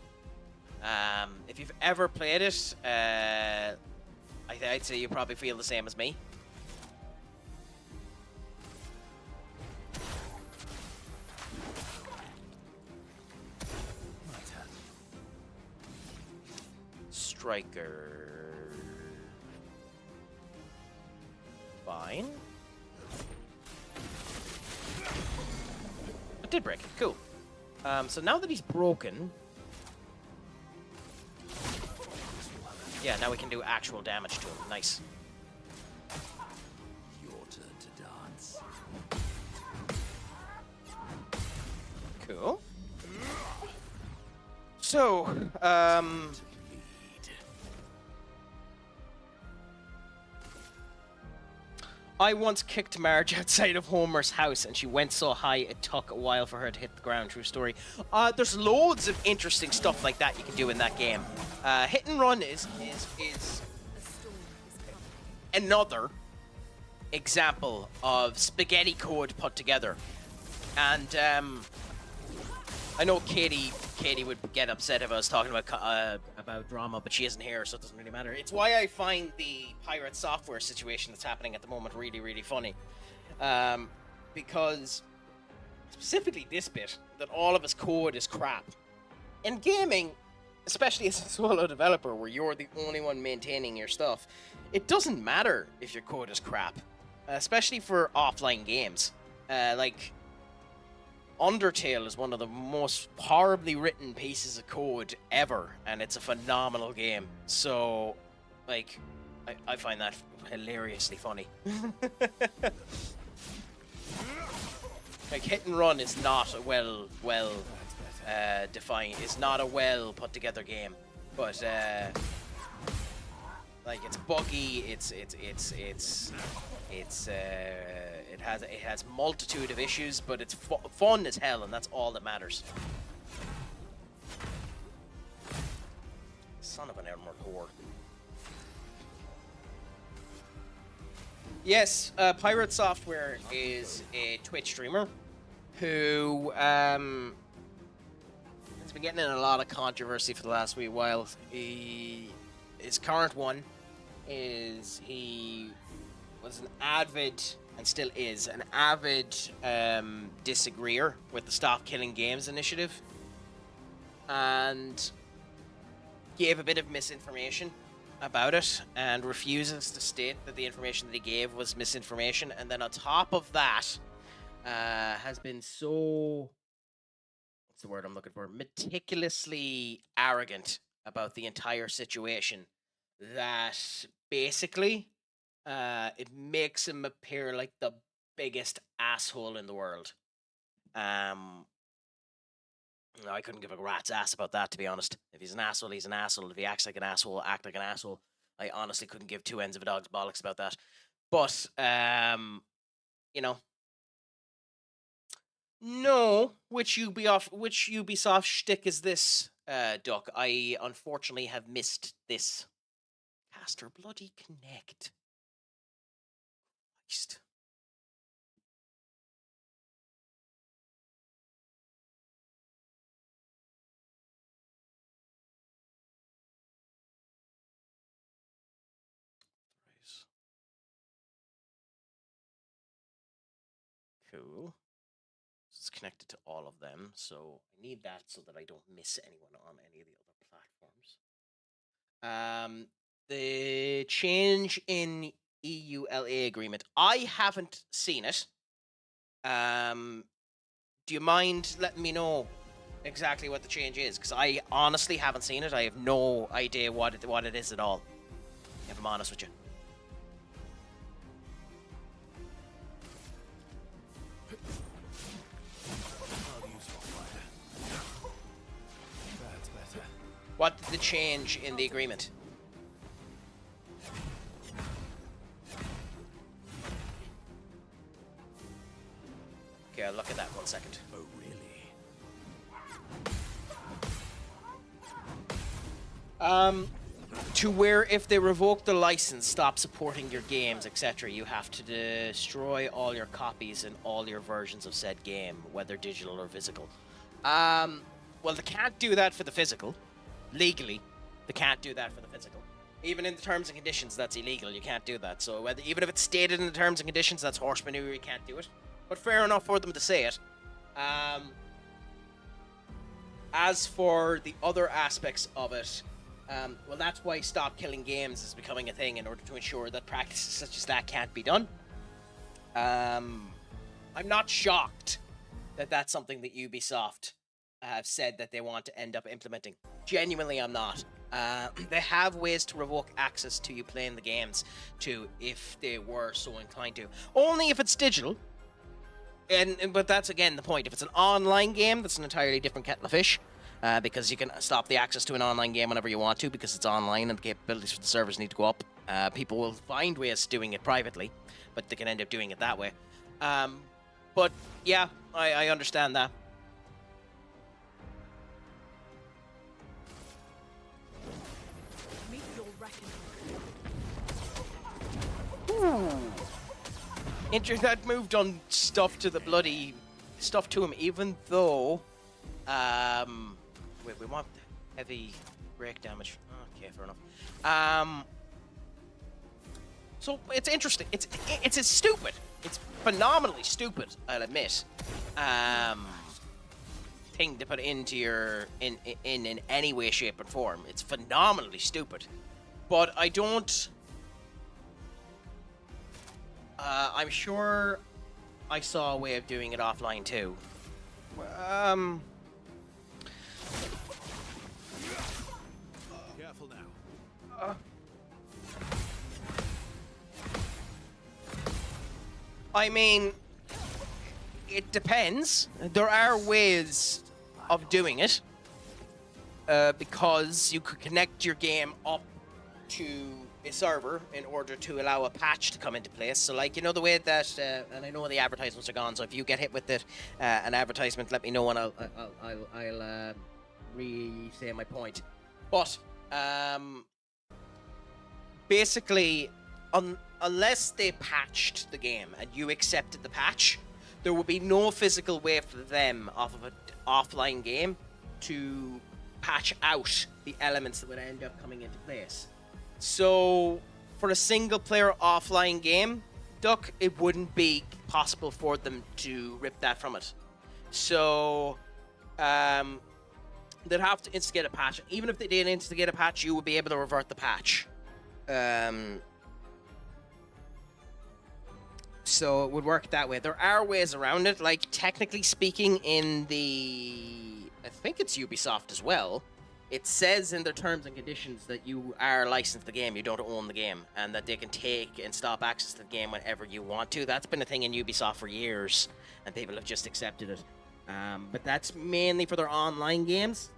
If you've ever played it, I'd say you probably feel the same as me. Striker. fine. It did break it. Cool. So now that he's broken... Yeah, now we can do actual damage to him. Nice. Your turn to dance. Cool. So, I once kicked Marge outside of Homer's house, and she went so high it took a while for her to hit the ground. True story. There's loads of interesting stuff like that you can do in that game. Hit and run is another example of spaghetti code put together, and I know Katie would get upset if I was talking about drama, but she isn't here, so it doesn't really matter. It's why I find the pirate software situation that's happening at the moment really, really funny. Because, specifically this bit, that all of his code is crap. In gaming, especially as a solo developer, where you're the only one maintaining your stuff, it doesn't matter if your code is crap. Especially for offline games. Like... Undertale is one of the most horribly written pieces of code ever, and it's a phenomenal game. So, like, I find that hilariously funny. Like, hit and run is not a well defined, is not a well put together game, but like, it's buggy, it has multitude of issues, but it's fun as hell, and that's all that matters. Son of an armored whore. Yes, Pirate Software is a Twitch streamer who has been getting in a lot of controversy for the last wee while. His current one is he was an avid, and still is, an avid disagreeer with the Stop Killing Games initiative, and gave a bit of misinformation about it, and refuses to state that the information that he gave was misinformation, and then on top of that, has been so, what's the word I'm looking for, meticulously arrogant about the entire situation, that basically it makes him appear like the biggest asshole in the world. I couldn't give a rat's ass about that, to be honest. If he's an asshole, he's an asshole. If he acts like an asshole, act like an asshole. I honestly couldn't give two ends of a dog's bollocks about that. But, you know. No, which Ubisoft shtick is this, Duck? I unfortunately have missed this. Caster bloody connect. Christ. Cool. It's connected to all of them, so I need that so that I don't miss anyone on any of the other platforms. The change in EULA agreement. I haven't seen it. Do you mind letting me know exactly what the change is? Because I honestly haven't seen it. I have no idea what it is at all, if I'm honest with you. What's the change in the agreement? Okay, I'll look at that 1 second. Oh, really? To where if they revoke the license, stop supporting your games, etc., you have to destroy all your copies and all your versions of said game, whether digital or physical. Well, they can't do that for the physical. Legally, they can't do that for the physical. Even in the terms and conditions, that's illegal. You can't do that. So even if it's stated in the terms and conditions, that's horse manure. You can't do it. But fair enough for them to say it. As for the other aspects of it, Well, that's why stop killing games is becoming a thing in order to ensure that practices such as that can't be done. I'm not shocked that that's something that Ubisoft have said that they want to end up implementing. Genuinely, I'm not. They have ways to revoke access to you playing the games too, if they were so inclined to. Only if it's digital. But that's again the point. If it's an online game, that's an entirely different kettle of fish. Because you can stop the access to an online game whenever you want to, because it's online and the capabilities for the servers need to go up. People will find ways of doing it privately, but they can end up doing it that way. But yeah, I understand that. Meet your reckoning. That move done stuff to the bloody stuff to him, even though we want heavy break damage. Okay, fair enough. So it's interesting. It's stupid. It's phenomenally stupid, I'll admit. Thing to put into your in any way, shape, or form. It's phenomenally stupid. But I don't. I'm sure I saw a way of doing it offline too. Careful now. I mean, it depends. There are ways of doing it. Because you could connect your game up to a server in order to allow a patch to come into place. So, like, you know, the way that, and I know the advertisements are gone, so if you get hit with it, an advertisement, let me know and I'll re-say my point. But, basically, unless they patched the game and you accepted the patch, there would be no physical way for them off of an offline game to patch out the elements that would end up coming into place. So, for a single-player offline game, Duck, it wouldn't be possible for them to rip that from it. So, they'd have to instigate a patch. Even if they didn't instigate a patch, you would be able to revert the patch. So it would work that way. There are ways around it. Like, technically speaking, in I think it's Ubisoft as well, it says in their terms and conditions that you are licensed the game, you don't own the game, and that they can take and stop access to the game whenever you want to. That's been a thing in Ubisoft for years, and people have just accepted it. But that's mainly for their online games,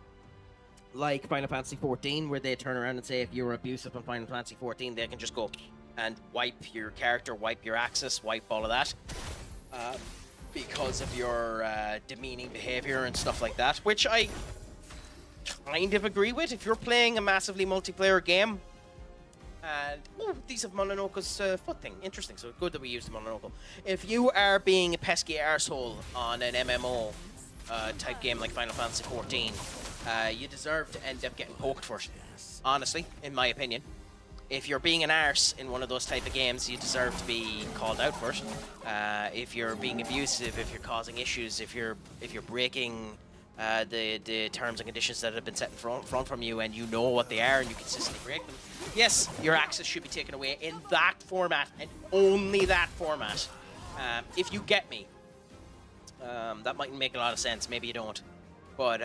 like Final Fantasy XIV, where they turn around and say if you're abusive in Final Fantasy XIV, they can just go and wipe your character, wipe your access, wipe all of that. Because of your demeaning behavior and stuff like that, which I kind of agree with. If you're playing a massively multiplayer game, and these have Mononoke's foot thing. Interesting, so good that we used the Mononoke. If you are being a pesky arsehole on an MMO type game like Final Fantasy XIV, you deserve to end up getting poked for it. Honestly, in my opinion. If you're being an arse in one of those type of games, you deserve to be called out for it. If you're being abusive, if you're causing issues, if you're breaking the terms and conditions that have been set in front from you, and you know what they are and you consistently break them, yes, your access should be taken away in that format and only that format. If you get me, that mightn't make a lot of sense. Maybe you don't, but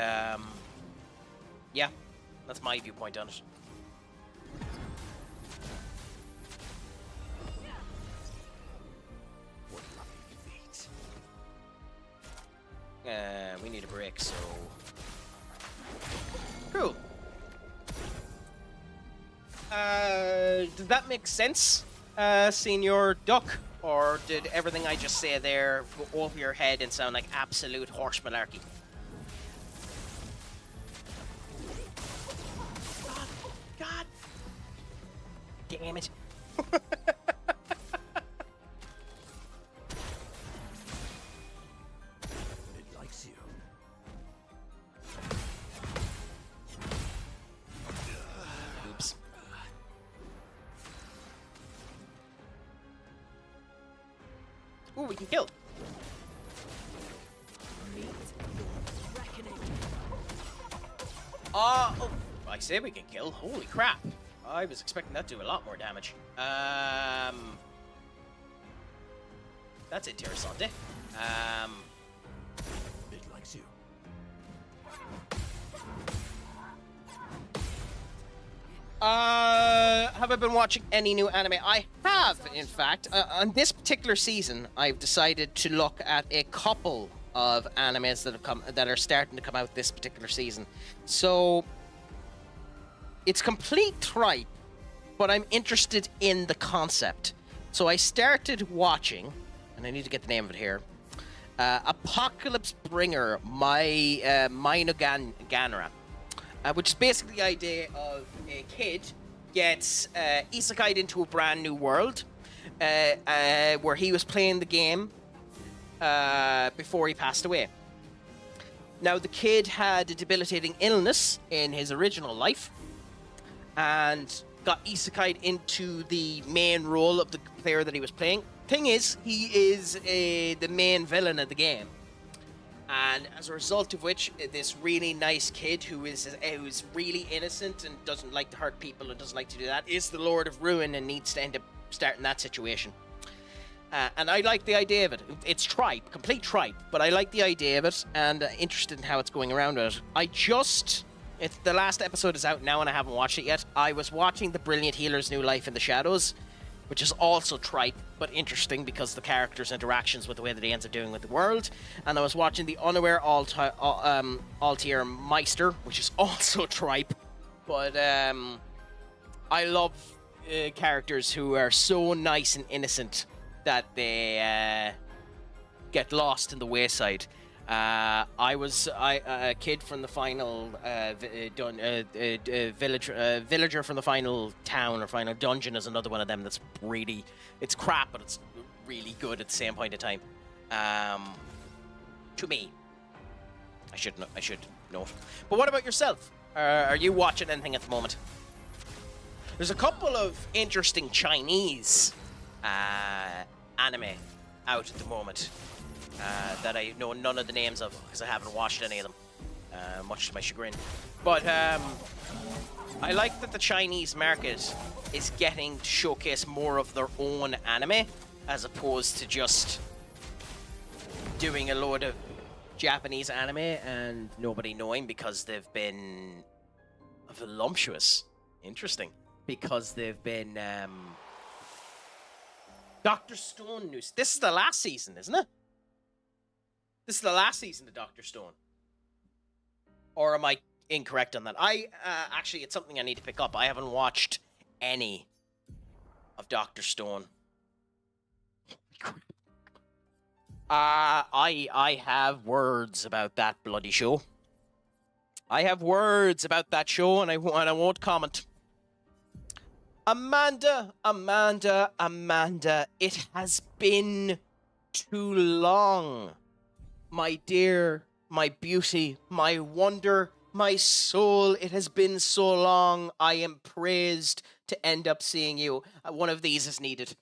yeah, that's my viewpoint on it. We need a break, so... Cool. Does that make sense, Senior Duck? Or did everything I just say there go over your head and sound like absolute horse malarkey? God damn it. Ooh, we can kill. Oh, I say we can kill. Holy crap. I was expecting that to do a lot more damage. That's interessante. It likes you. Have I been watching any new anime? I have, in fact. On this particular season, I've decided to look at a couple of animes that are starting to come out this particular season. So it's complete tripe, but I'm interested in the concept. So I started watching, and I need to get the name of it here. Apocalypse Bringer, Ganra. Which is basically the idea of a kid gets isekai'd into a brand new world where he was playing the game before he passed away. Now, the kid had a debilitating illness in his original life and got isekai'd into the main role of the player that he was playing. Thing is, he is the main villain of the game. And as a result of which, this really nice kid who's really innocent and doesn't like to hurt people and doesn't like to do that is the Lord of Ruin and needs to end up starting that situation. And I like the idea of it. It's tripe, complete tripe, but I like the idea of it and interested in how it's going around with it. The last episode is out now and I haven't watched it yet. I was watching The Brilliant Healer's New Life in the Shadows, which is also tripe, but interesting because the characters' interactions with the way that he ends up doing with the world. And I was watching The Unaware Altier Meister, which is also tripe, but I love characters who are so nice and innocent that they get lost in the wayside. A kid from the final villager from the final town or final dungeon is another one of them that's really, it's crap, but it's really good at the same point in time. To me, I should know. But what about yourself? Are you watching anything at the moment? There's a couple of interesting Chinese anime out at the moment. That I know none of the names of because I haven't watched any of them, much to my chagrin. But I like that the Chinese market is getting to showcase more of their own anime as opposed to just doing a load of Japanese anime and nobody knowing because they've been voluptuous. Interesting. Because they've been Dr. Stone news. This is the last season, isn't it? This is the last season of Dr. Stone. Or am I incorrect on that? Actually, it's something I need to pick up. I haven't watched any of Dr. Stone. I have words about that bloody show. I have words about that show, and I won't comment. Amanda, it has been too long. My dear, my beauty, my wonder, my soul, it has been so long. I am praised to end up seeing you. One of these is needed.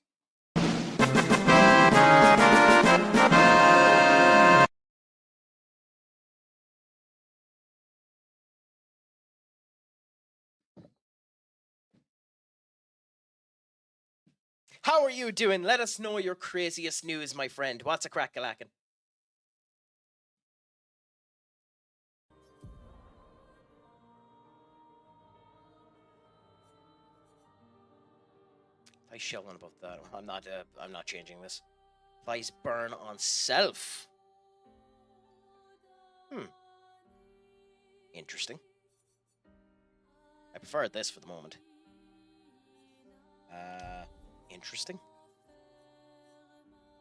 How are you doing? Let us know your craziest news, my friend. What's a crack-a-lackin'? I shilling about that. I'm not changing this. Vice burn on self. Interesting. I prefer this for the moment. Interesting.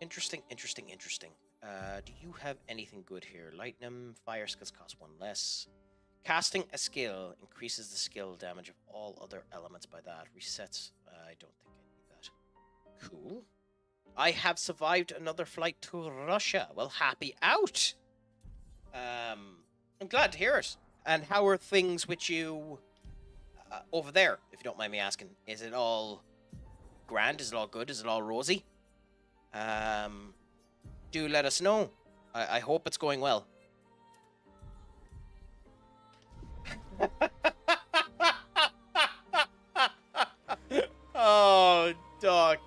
Interesting. Do you have anything good here? Lightning, fire skills cost one less. Casting a skill increases the skill damage of all other elements by that. Resets. I don't think I need that. Cool. I have survived another flight to Russia. Well, happy out. I'm glad to hear it. And how are things with you over there, if you don't mind me asking? Is it all grand? Is it all good? Is it all rosy? Do let us know. I hope it's going well. Oh, Duck.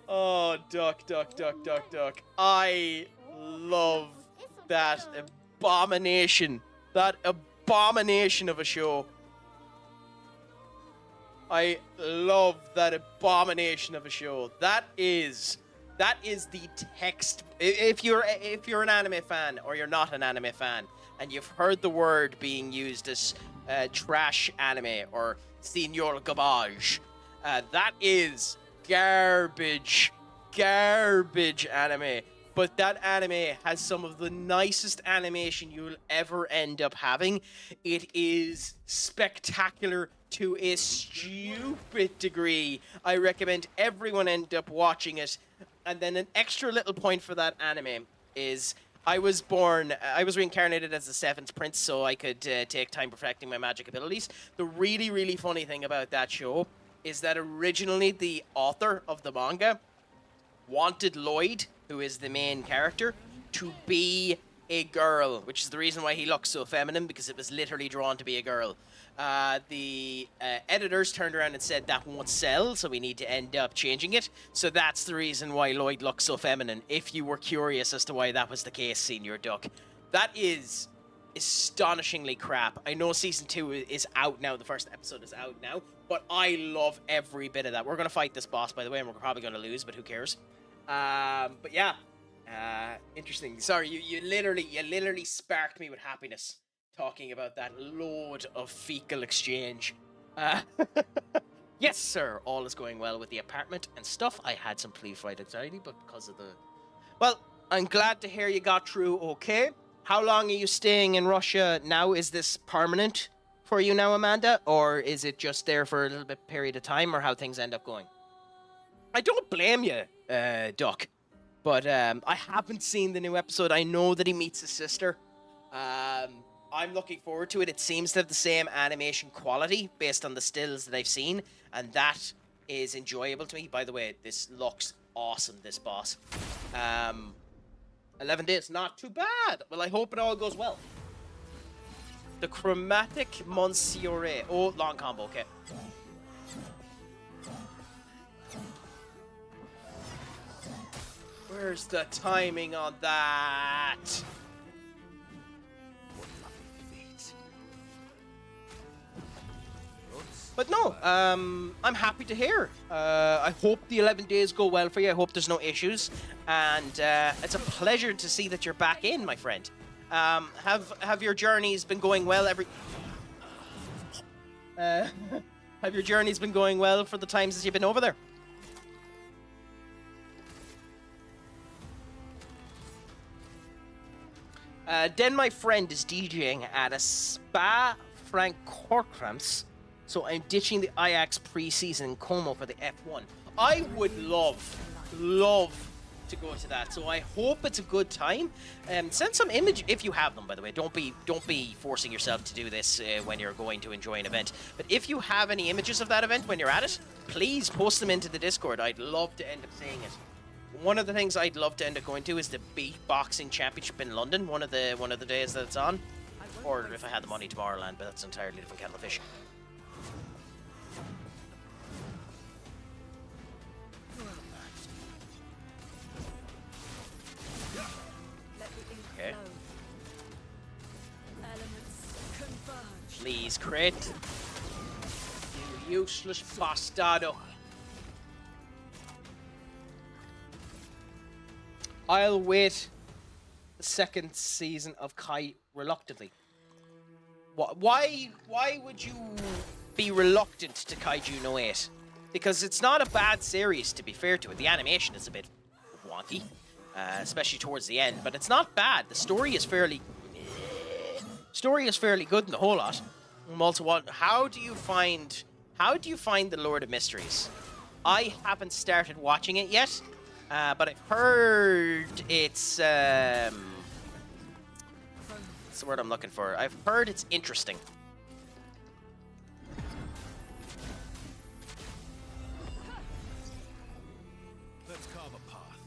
Oh, Duck. I love that abomination. That abomination of a show. I love that abomination of a show. That is the text. If you're an anime fan or you're not an anime fan, and you've heard the word being used as trash anime or señor garbage, that is garbage anime. But that anime has some of the nicest animation you'll ever end up having. It is spectacular to a stupid degree. I recommend everyone end up watching it. And then an extra little point for that anime is I was reincarnated as the 7th prince so I could take time perfecting my magic abilities. The really, really funny thing about that show is that originally the author of the manga wanted Lloyd, who is the main character, to be a girl, which is the reason why he looks so feminine, because it was literally drawn to be a girl. The editors turned around and said that won't sell, so we need to end up changing it. So that's the reason why Lloyd looks so feminine, if you were curious as to why that was the case, Senior Duck. That is astonishingly crap. I know season 2 is out now, the first episode is out now, but I love every bit of that. We're going to fight this boss, by the way, and we're probably going to lose, but who cares? But yeah, interesting. Sorry, you literally sparked me with happiness talking about that load of fecal exchange. Yes, sir, all is going well with the apartment and stuff. I had some pre-flight anxiety, but because of the... Well, I'm glad to hear you got through okay. How long are you staying in Russia now? Is this permanent for you now, Amanda? Or is it just there for a little bit period of time, or how things end up going? I don't blame you, Duck. But I haven't seen the new episode. I know that he meets his sister. I'm looking forward to it. It seems to have the same animation quality based on the stills that I've seen. And that is enjoyable to me. By the way, this looks awesome, this boss. 11 days, not too bad. Well, I hope it all goes well. The chromatic Monsieur. Oh, long combo, okay. Where's the timing on that? But no, I'm happy to hear. I hope the 11 days go well for you. I hope there's no issues. And it's a pleasure to see that you're back in, my friend. Have your journeys been going well have your journeys been going well for the times that you've been over there? Den, my friend, is DJing at a Spa Francorchamps, so I'm ditching the Ajax preseason in Como for the F1. I would love to go to that, so I hope it's a good time. Send some image if you have them, by the way. Don't be forcing yourself to do this when you're going to enjoy an event. But if you have any images of that event when you're at it, please post them into the Discord. I'd love to end up seeing it. One of the things I'd love to end up going to is the Beatboxing Championship in London, one of the days that it's on. Or if I had the money, Tomorrowland, but that's an entirely different kettle of fish. Okay. Please, crit. You useless bastardo. I'll wait the second season of Kai reluctantly. Why would you be reluctant to Kaiju no 8? Because it's not a bad series, to be fair to it. The animation is a bit wonky, especially towards the end, but it's not bad. The story is fairly good in the whole lot. I'm also wondering, how do you find the Lord of Mysteries? I haven't started watching it yet. But I've heard it's, what's the word I'm looking for? I've heard it's interesting. Let's carve a path.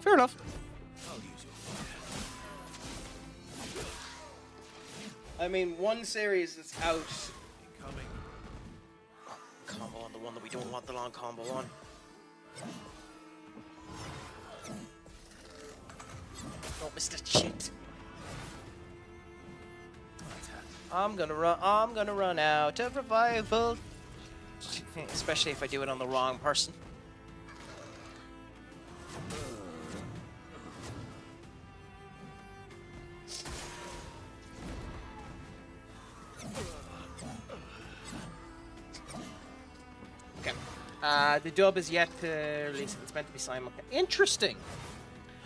Fair enough. I'll use your I mean, one series that's out. Incoming. Combo on the one that we don't want the long combo on. Don't miss the shit. I'm gonna run out of revival. Especially if I do it on the wrong person. Okay. The dub is yet to release. It's meant to be simulcast. Interesting.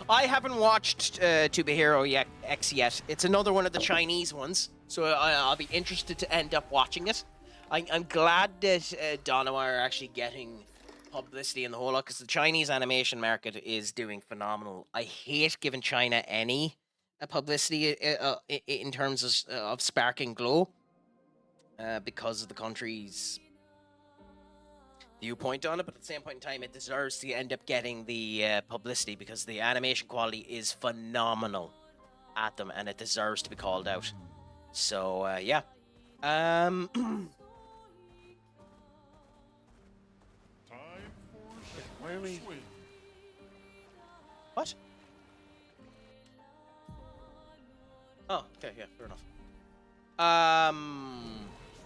I haven't watched To Be Hero X yet. It's another one of the Chinese ones, so I'll be interested to end up watching it. I'm glad that Donawar are actually getting publicity in the whole lot, because the Chinese animation market is doing phenomenal. I hate giving China any publicity in terms of sparking glow, because of the country's viewpoint on it, but at the same point in time, it deserves to end up getting the publicity, because the animation quality is phenomenal at them, and it deserves to be called out. So, yeah. Time for Where are we? swing. What? Oh, okay, yeah, fair enough.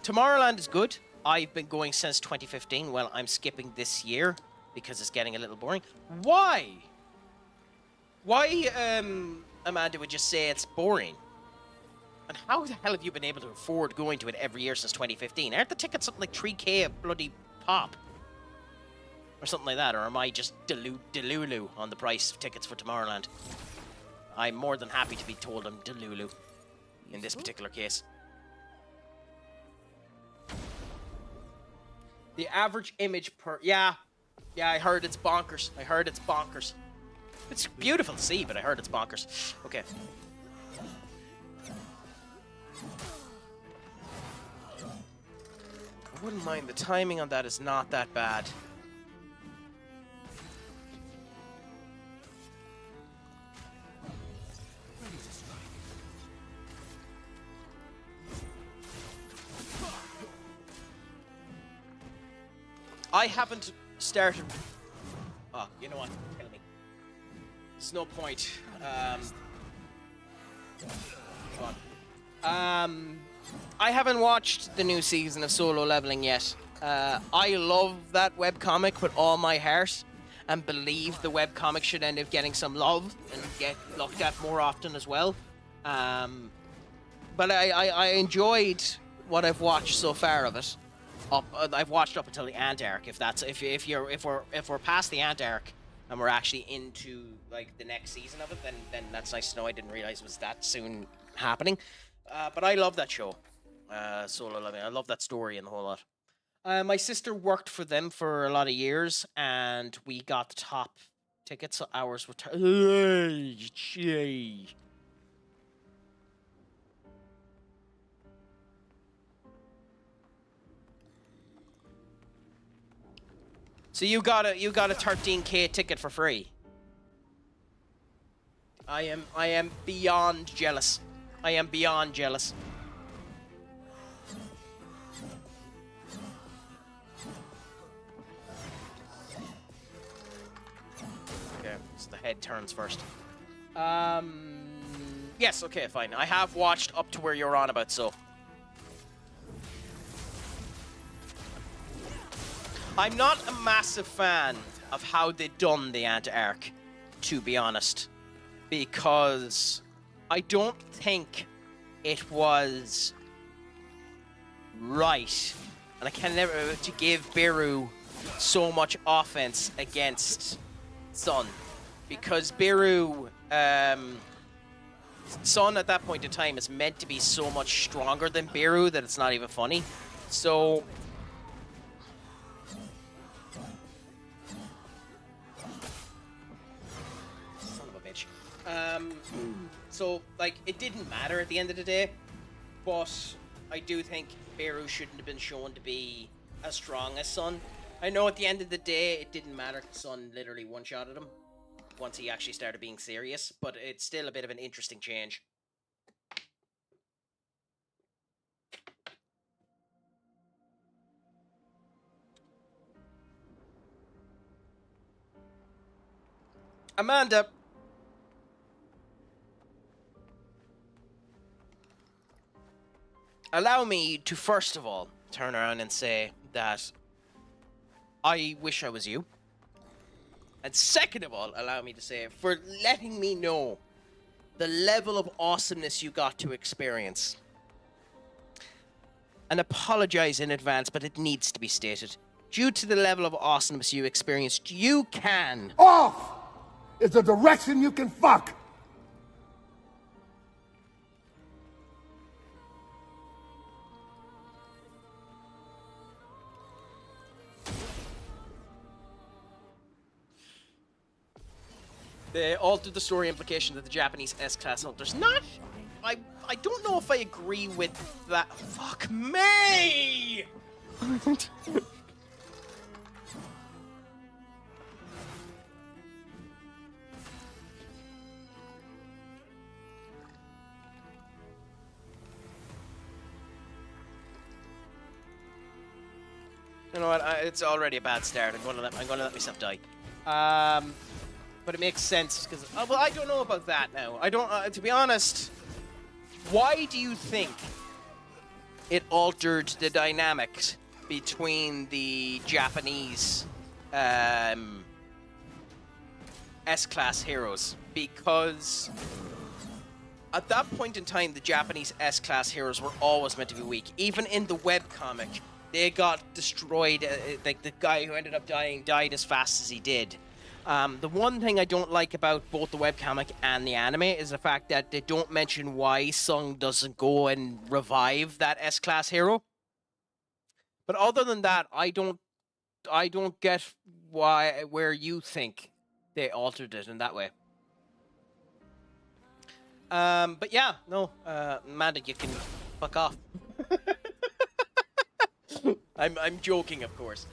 Tomorrowland is good. I've been going since 2015. Well, I'm skipping this year because it's getting a little boring. Why? Why, Amanda would just say it's boring? And how the hell have you been able to afford going to it every year since 2015? Aren't the tickets something like 3K a bloody pop? Or something like that? Or am I just delulu on the price of tickets for Tomorrowland? I'm more than happy to be told I'm delulu in this particular case. The average image per... Yeah, I heard it's bonkers. It's beautiful to see, but I heard it's bonkers. Okay. I wouldn't mind. The timing on that is not that bad. I haven't started... Oh, you know what? Kill me. There's no point. Come on. I haven't watched the new season of Solo Leveling yet. I love that webcomic with all my heart, and believe the webcomic should end up getting some love and get looked at more often as well. But I enjoyed what I've watched so far of it. I've watched up until the Ant arc. If we're past the Ant arc and we're actually into like the next season of it, then that's nice to know. I didn't realize it was that soon happening. But I love that show, Solo Leveling. I love that story and the whole lot. My sister worked for them for a lot of years, and we got the top tickets. So ours were. So you got a 13K ticket for free. I am beyond jealous. I am beyond jealous. Okay, so the head turns first. Yes, okay, fine. I have watched up to where you're on about, so. I'm not a massive fan of how they done the Ant arc, to be honest, because I don't think it was right, and I can never to give Beru so much offense against Sun, because Beru, Sun at that point in time is meant to be so much stronger than Beru that it's not even funny. So. So, like, it didn't matter at the end of the day, but I do think Beru shouldn't have been shown to be as strong as Sun. I know at the end of the day, it didn't matter because Sun literally one-shotted him once he actually started being serious, but it's still a bit of an interesting change. Amanda. Allow me to first of all turn around and say that I wish I was you. And second of all, allow me to say for letting me know the level of awesomeness you got to experience. And apologize in advance, but it needs to be stated. Due to the level of awesomeness you experienced, you can... Off is a direction you can fuck. They altered the story implication that the Japanese S-Class hunters... Not... I don't know if I agree with that. Fuck me! You know what? It's already a bad start. I'm gonna let myself die. But it makes sense because well, I don't know about that now. I don't. To be honest, why do you think it altered the dynamics between the Japanese S-Class heroes? Because at that point in time, the Japanese S-Class heroes were always meant to be weak. Even in the webcomic, they got destroyed. Like the guy who ended up dying died as fast as he did. The one thing I don't like about both the webcomic and the anime is the fact that they don't mention why Sung doesn't go and revive that S-Class hero. But other than that, I don't get where you think they altered it in that way. But yeah, no, Amanda, you can fuck off. I'm joking, of course.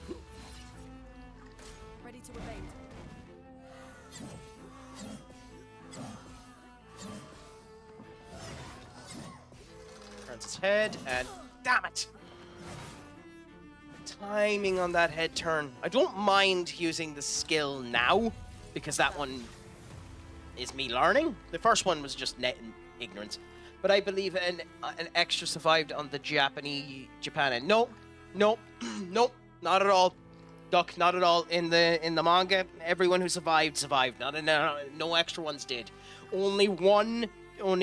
Ready to evade. Turns his head, and damn it! Timing on that head turn. I don't mind using the skill now, because that one is me learning. The first one was just net ignorance. But I believe an extra survived on the Japan. Nope, nope, nope, not at all. Duck, not at all. In the manga, everyone who survived. No extra ones did. Only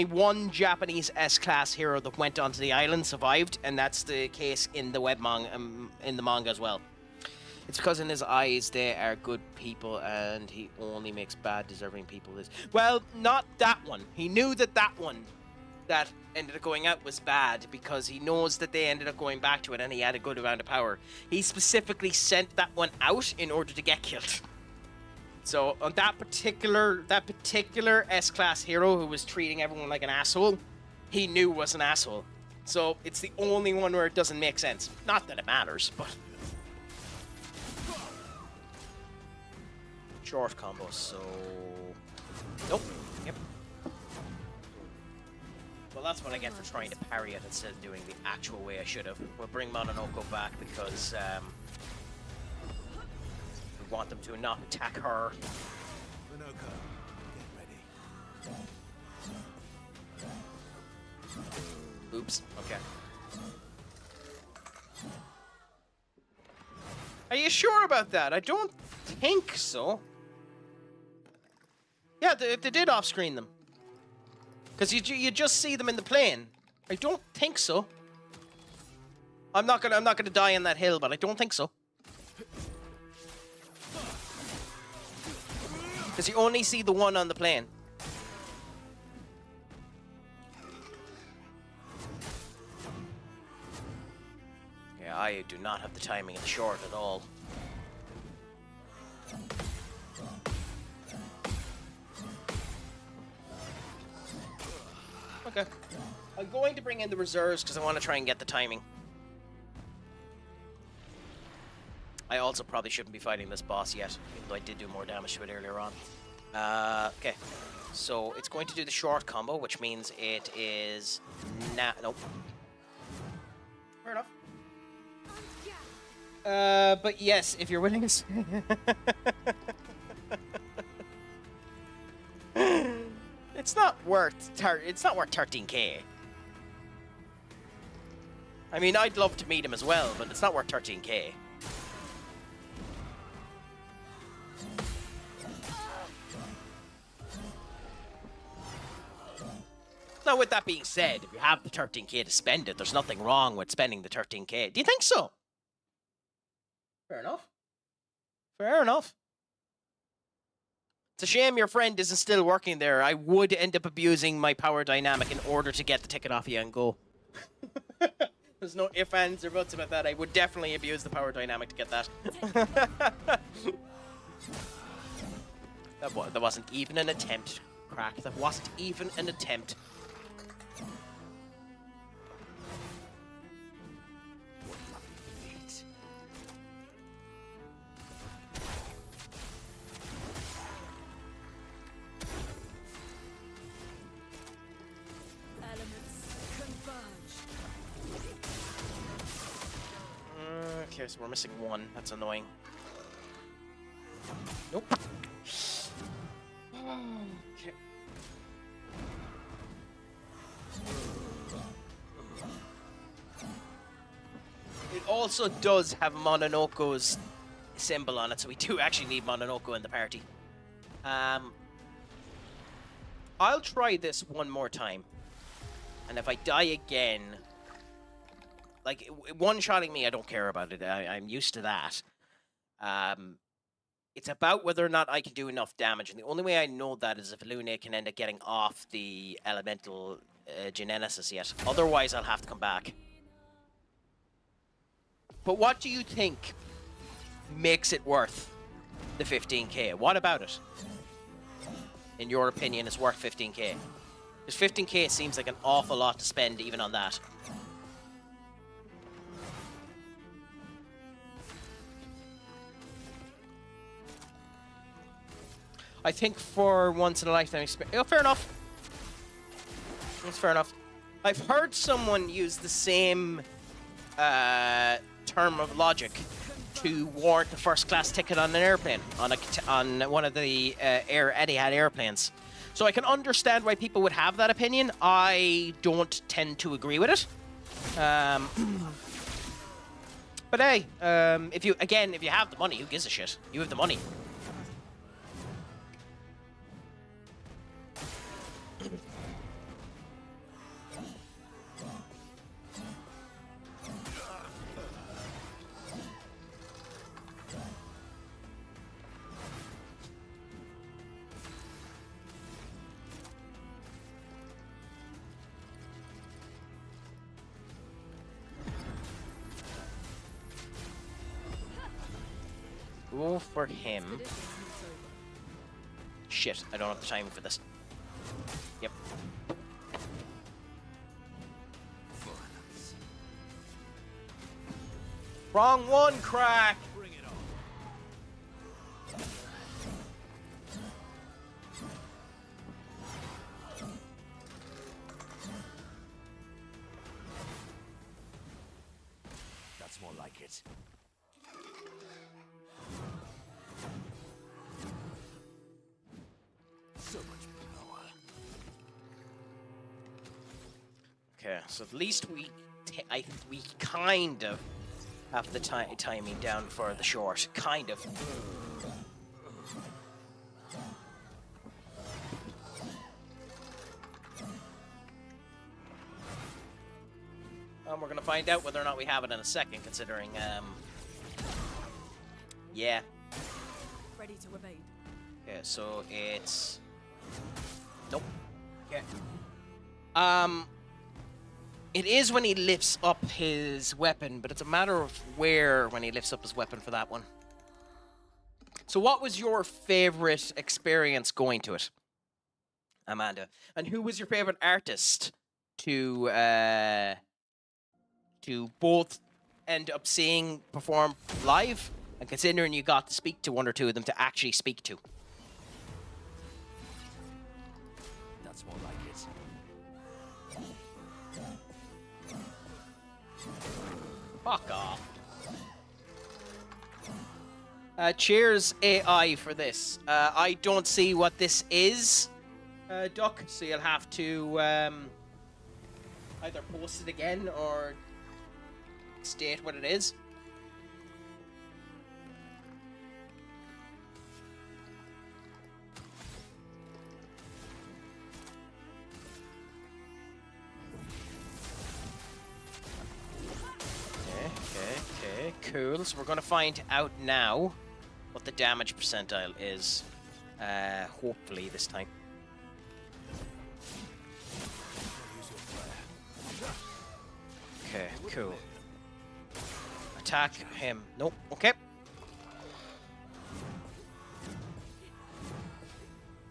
one Japanese S-Class hero that went onto the island survived, and that's the case in the in the manga as well. It's because in his eyes they are good people, and he only makes bad, deserving people. Well, not that one. He knew that one that ended up going out was bad because he knows that they ended up going back to it, and he had a good amount of power. He specifically sent that one out in order to get killed. So on that particular S-Class hero who was treating everyone like an asshole, he knew was an asshole. So it's the only one where it doesn't make sense. Not that it matters, but short combo. So nope. Yep. Well, that's what I get for trying to parry it instead of doing the actual way I should have. We'll bring Mononoke back because we want them to not attack her. Mononoke, get ready. Oops. Okay. Are you sure about that? I don't think so. Yeah, they did off-screen them. Because you just see them in the plane. I don't think so. I'm not gonna die on that hill, but I don't think so. Because you only see the one on the plane. Yeah, I do not have the timing of the short at all. Okay. I'm going to bring in the reserves because I want to try and get the timing. I also probably shouldn't be fighting this boss yet, even though I did do more damage to it earlier on. Okay. So it's going to do the short combo, which means it is... Nope. Fair enough. But yes, if you're willing to... not worth 13k. I mean, I'd love to meet him as well, but it's not worth 13k. Now, with that being said, if you have the 13k to spend it, there's nothing wrong with spending the 13k. Do you think so? Fair enough. Fair enough. It's a shame your friend isn't still working there. I would end up abusing my power dynamic in order to get the ticket off you and go. There's no ifs, ands, or buts about that. I would definitely abuse the power dynamic to get that. That wasn't even an attempt, Crack. That wasn't even an attempt. Okay, so we're missing one. That's annoying. Nope. Okay. It also does have Mononoko's symbol on it, so we do actually need Mononoko in the party. I'll try this one more time. And if I die again... Like, one-shotting me, I don't care about it. I'm used to that. It's about whether or not I can do enough damage. And the only way I know that is if Luna can end up getting off the elemental genesis yet. Otherwise, I'll have to come back. But what do you think makes it worth the 15k? What about it, in your opinion, is worth 15k? Because 15k seems like an awful lot to spend even on that. I think for once in a lifetime experience... Oh, fair enough. That's fair enough. I've heard someone use the same term of logic to warrant the first class ticket on an airplane, on one of the Air Etihad airplanes. So I can understand why people would have that opinion. I don't tend to agree with it. But hey, if you have the money, who gives a shit? You have the money. Go for him. Shit, I don't have the timing for this. Yep. Wrong one, Crack! Bring it on. That's more like it. So much power. Okay, so at least we kind of have the timing down for the short. Kind of. We're gonna find out whether or not we have it in a second, considering, yeah. Ready to evade. Okay, so it's... Nope. Okay. It is when he lifts up his weapon, but it's a matter of where when he lifts up his weapon for that one. So what was your favorite experience going to it, Amanda? And who was your favorite artist to both end up seeing perform live, and considering you got to speak to one or two of them to actually speak to? That's more like it. Fuck off. Cheers AI for this. I don't see what this is. Duck, so you'll have to either post it again or state what it is. Okay, cool. So we're going to find out now what the damage percentile is, hopefully this time. Okay, cool. Attack him. Nope, okay.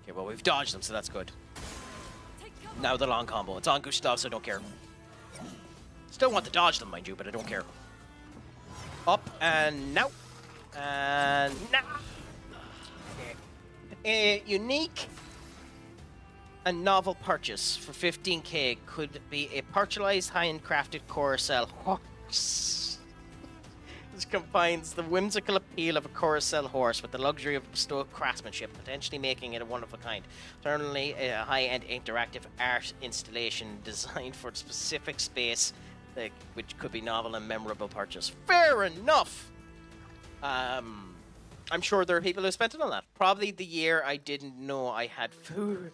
Okay, well, we've dodged them, so that's good. Now the long combo. It's on Gustav, so I don't care. Still want to dodge them, mind you, but I don't care. Up and now. And now. Okay. A unique and novel purchase for 15k could be a partialized high-end-crafted carousel horse. This combines the whimsical appeal of a carousel horse with the luxury of bestowed craftsmanship, potentially making it a one-of-a-kind. Certainly a high-end interactive art installation designed for a specific space, which could be novel and memorable purchase. Fair enough! I'm sure there are people who spent it on that. Probably the year I didn't know I had food.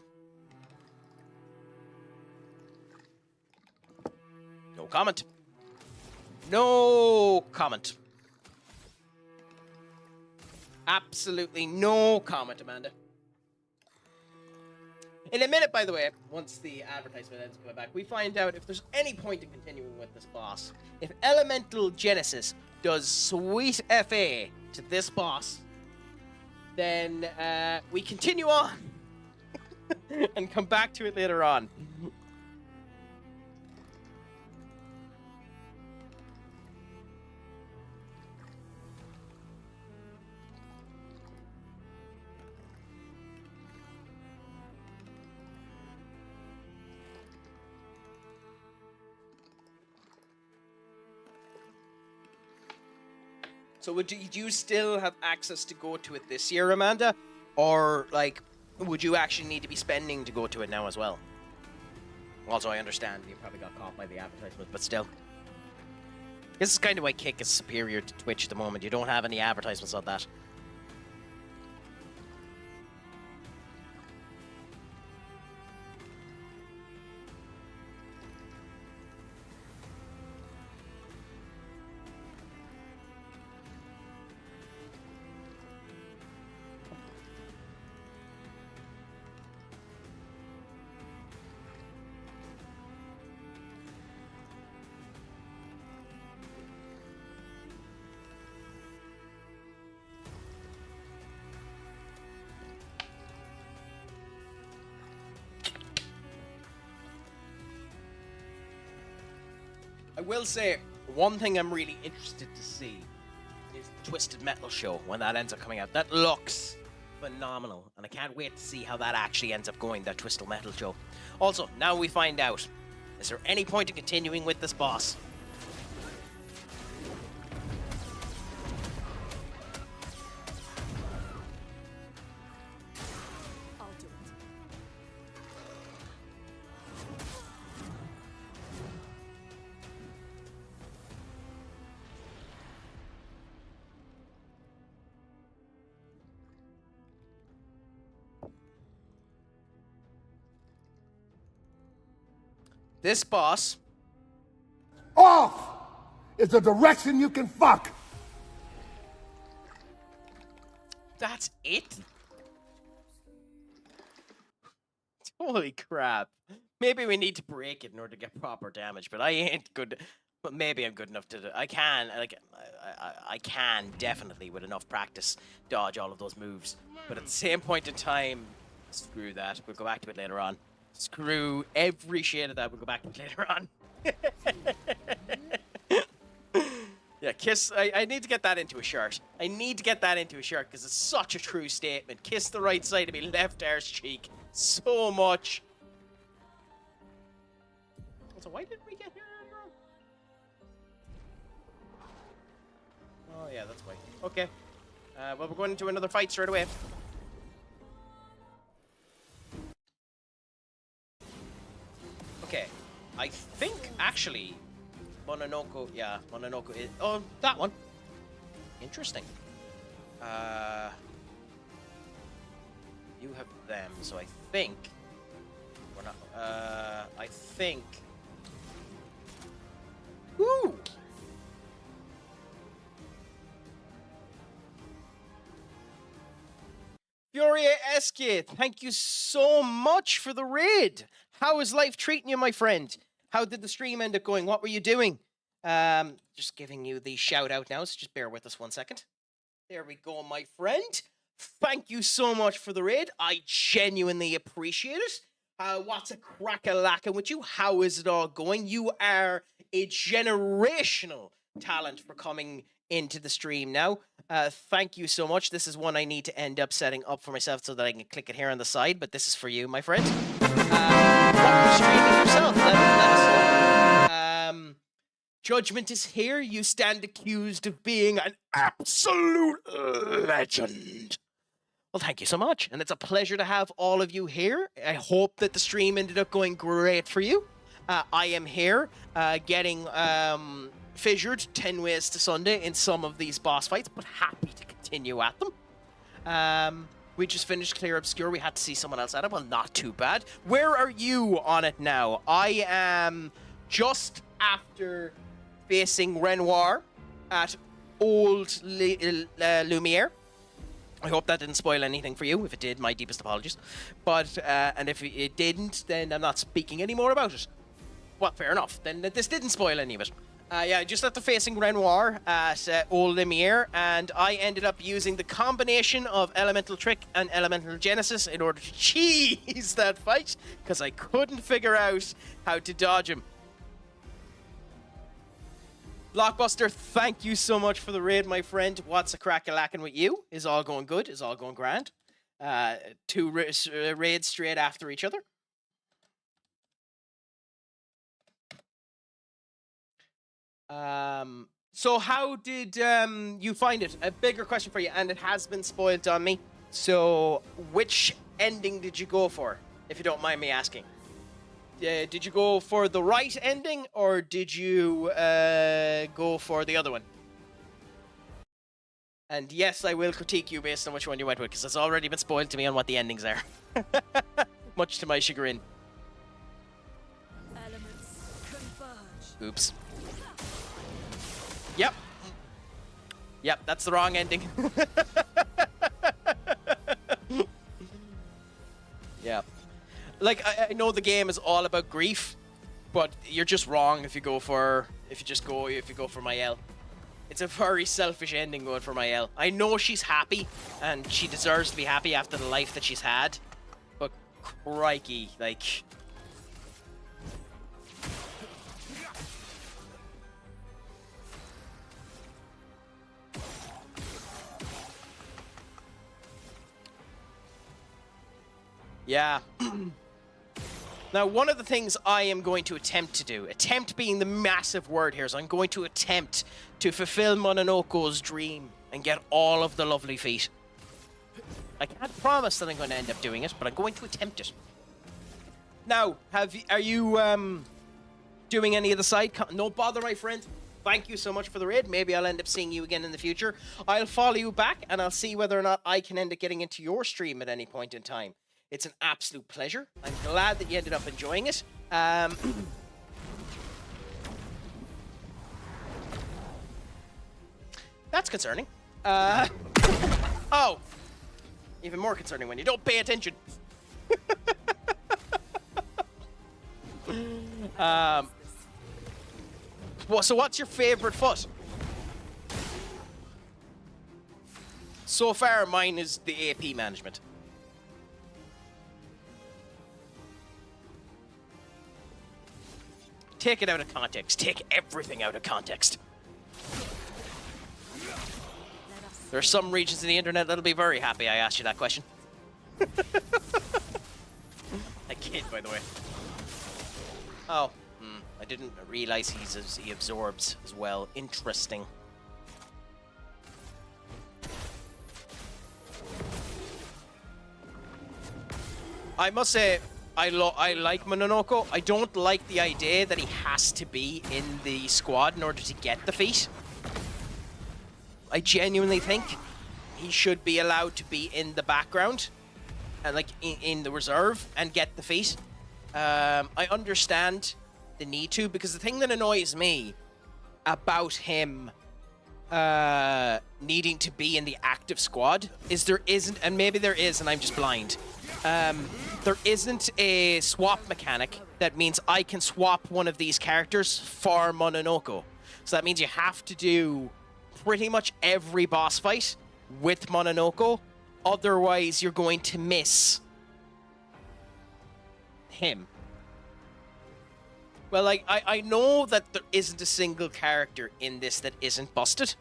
No comment. No comment. Absolutely no comment, Amanda. In a minute, by the way, once the advertisement ends coming back, we find out if there's any point in continuing with this boss. If Elemental Genesis does sweet FA to this boss, then we continue on and come back to it later on. So would you still have access to go to it this year, Amanda? Or, like, would you actually need to be spending to go to it now as well? Also, I understand you probably got caught by the advertisement, but still. This is kind of why Kick is superior to Twitch at the moment. You don't have any advertisements on that. I will say, one thing I'm really interested to see is the Twisted Metal show when that ends up coming out. That looks phenomenal, and I can't wait to see how that actually ends up going, that Twisted Metal show. Also, now we find out, is there any point in continuing with this boss? I'll do it. This boss... Off is the direction you can fuck. That's it? Holy crap. Maybe we need to break it in order to get proper damage, but I ain't good. But maybe I'm good enough to do. I can, like, I can definitely, with enough practice, dodge all of those moves. But at the same point in time, screw that. We'll go back to it later on. Screw every shade of that. We'll go back to it later on. Yeah, kiss. I need to get that into a shirt. I need to get that into a shirt because it's such a true statement. Kiss the right side of me left arse cheek so much. So why didn't we get here earlier on? Oh yeah, that's why. Okay. Well, we're going into another fight straight away. I think, actually, Mononoke, yeah, Mononoke is... Oh, that one. Interesting. You have them, so I think... We're not... I think... Woo! Furia Esque, thank you so much for the raid. How is life treating you, my friend? How did the stream end up going? What were you doing? Just giving you the shout out now, so just bear with us 1 second. There we go, my friend. Thank you so much for the raid. I genuinely appreciate it. What's a crack-a-lackin' with you? How is it all going? You are a generational talent for coming into the stream now. Thank you so much. This is one I need to end up setting up for myself so that I can click it here on the side, but this is for you, my friend. What were you streaming yourself? Let us know. Judgment is here. You stand accused of being an absolute legend. Well, thank you so much. And it's a pleasure to have all of you here. I hope that the stream ended up going great for you. I am here getting fissured 10 ways to Sunday in some of these boss fights, but happy to continue at them. We just finished Clair Obscur. We had to see someone else at it. Well, not too bad. Where are you on it now? I am just after facing Renoir at Old Lumiere. I hope that didn't spoil anything for you. If it did, my deepest apologies. But, and if it didn't, then I'm not speaking any more about it. Well, fair enough. Then this didn't spoil any of it. Yeah, just after facing Renoir at Old Lumiere, and I ended up using the combination of Elemental Trick and Elemental Genesis in order to cheese that fight, because I couldn't figure out how to dodge him. Blockbuster, thank you so much for the raid, my friend. What's a crack-a-lackin' with you? Is all going good? Is all going grand? 2 raids straight after each other. So how did you find it? A bigger question for you, and it has been spoiled on me. So which ending did you go for, if you don't mind me asking? Did you go for the right ending, or did you go for the other one? And yes, I will critique you based on which one you went with, because it's already been spoiled to me on what the endings are. Much to my chagrin. Elements converge. Oops. Yep. Yep, that's the wrong ending. Yeah. Like, I know the game is all about grief, but you're just wrong if you go for Mael. It's a very selfish ending going for Mael. I know she's happy, and she deserves to be happy after the life that she's had, but crikey, like... Yeah. Now, one of the things I am going to attempt to do, attempt being the massive word here, is I'm going to attempt to fulfill Mononoko's dream and get all of the lovely feet. I can't promise that I'm going to end up doing it, but I'm going to attempt it. Now, are you doing any of the side? No bother, my friend. Thank you so much for the raid. Maybe I'll end up seeing you again in the future. I'll follow you back, and I'll see whether or not I can end up getting into your stream at any point in time. It's an absolute pleasure. I'm glad that you ended up enjoying it. That's concerning. Oh! Even more concerning when you don't pay attention. So what's your favorite foot? So far, mine is the AP management. Take it out of context. Take everything out of context. There are some regions of the internet that'll be very happy I asked you that question. I kid, by the way. Oh, I didn't realize he absorbs as well. Interesting. I must say, I like Mononoko. I don't like the idea that he has to be in the squad in order to get the feat. I genuinely think he should be allowed to be in the background and like in the reserve and get the feat. I understand the need to, because the thing that annoys me about him needing to be in the active squad is there isn't, and maybe there is and I'm just blind, there isn't a swap mechanic that means I can swap one of these characters for Mononoko. So that means you have to do pretty much every boss fight with Mononoko, otherwise you're going to miss him. Well, like, I know that there isn't a single character in this that isn't busted.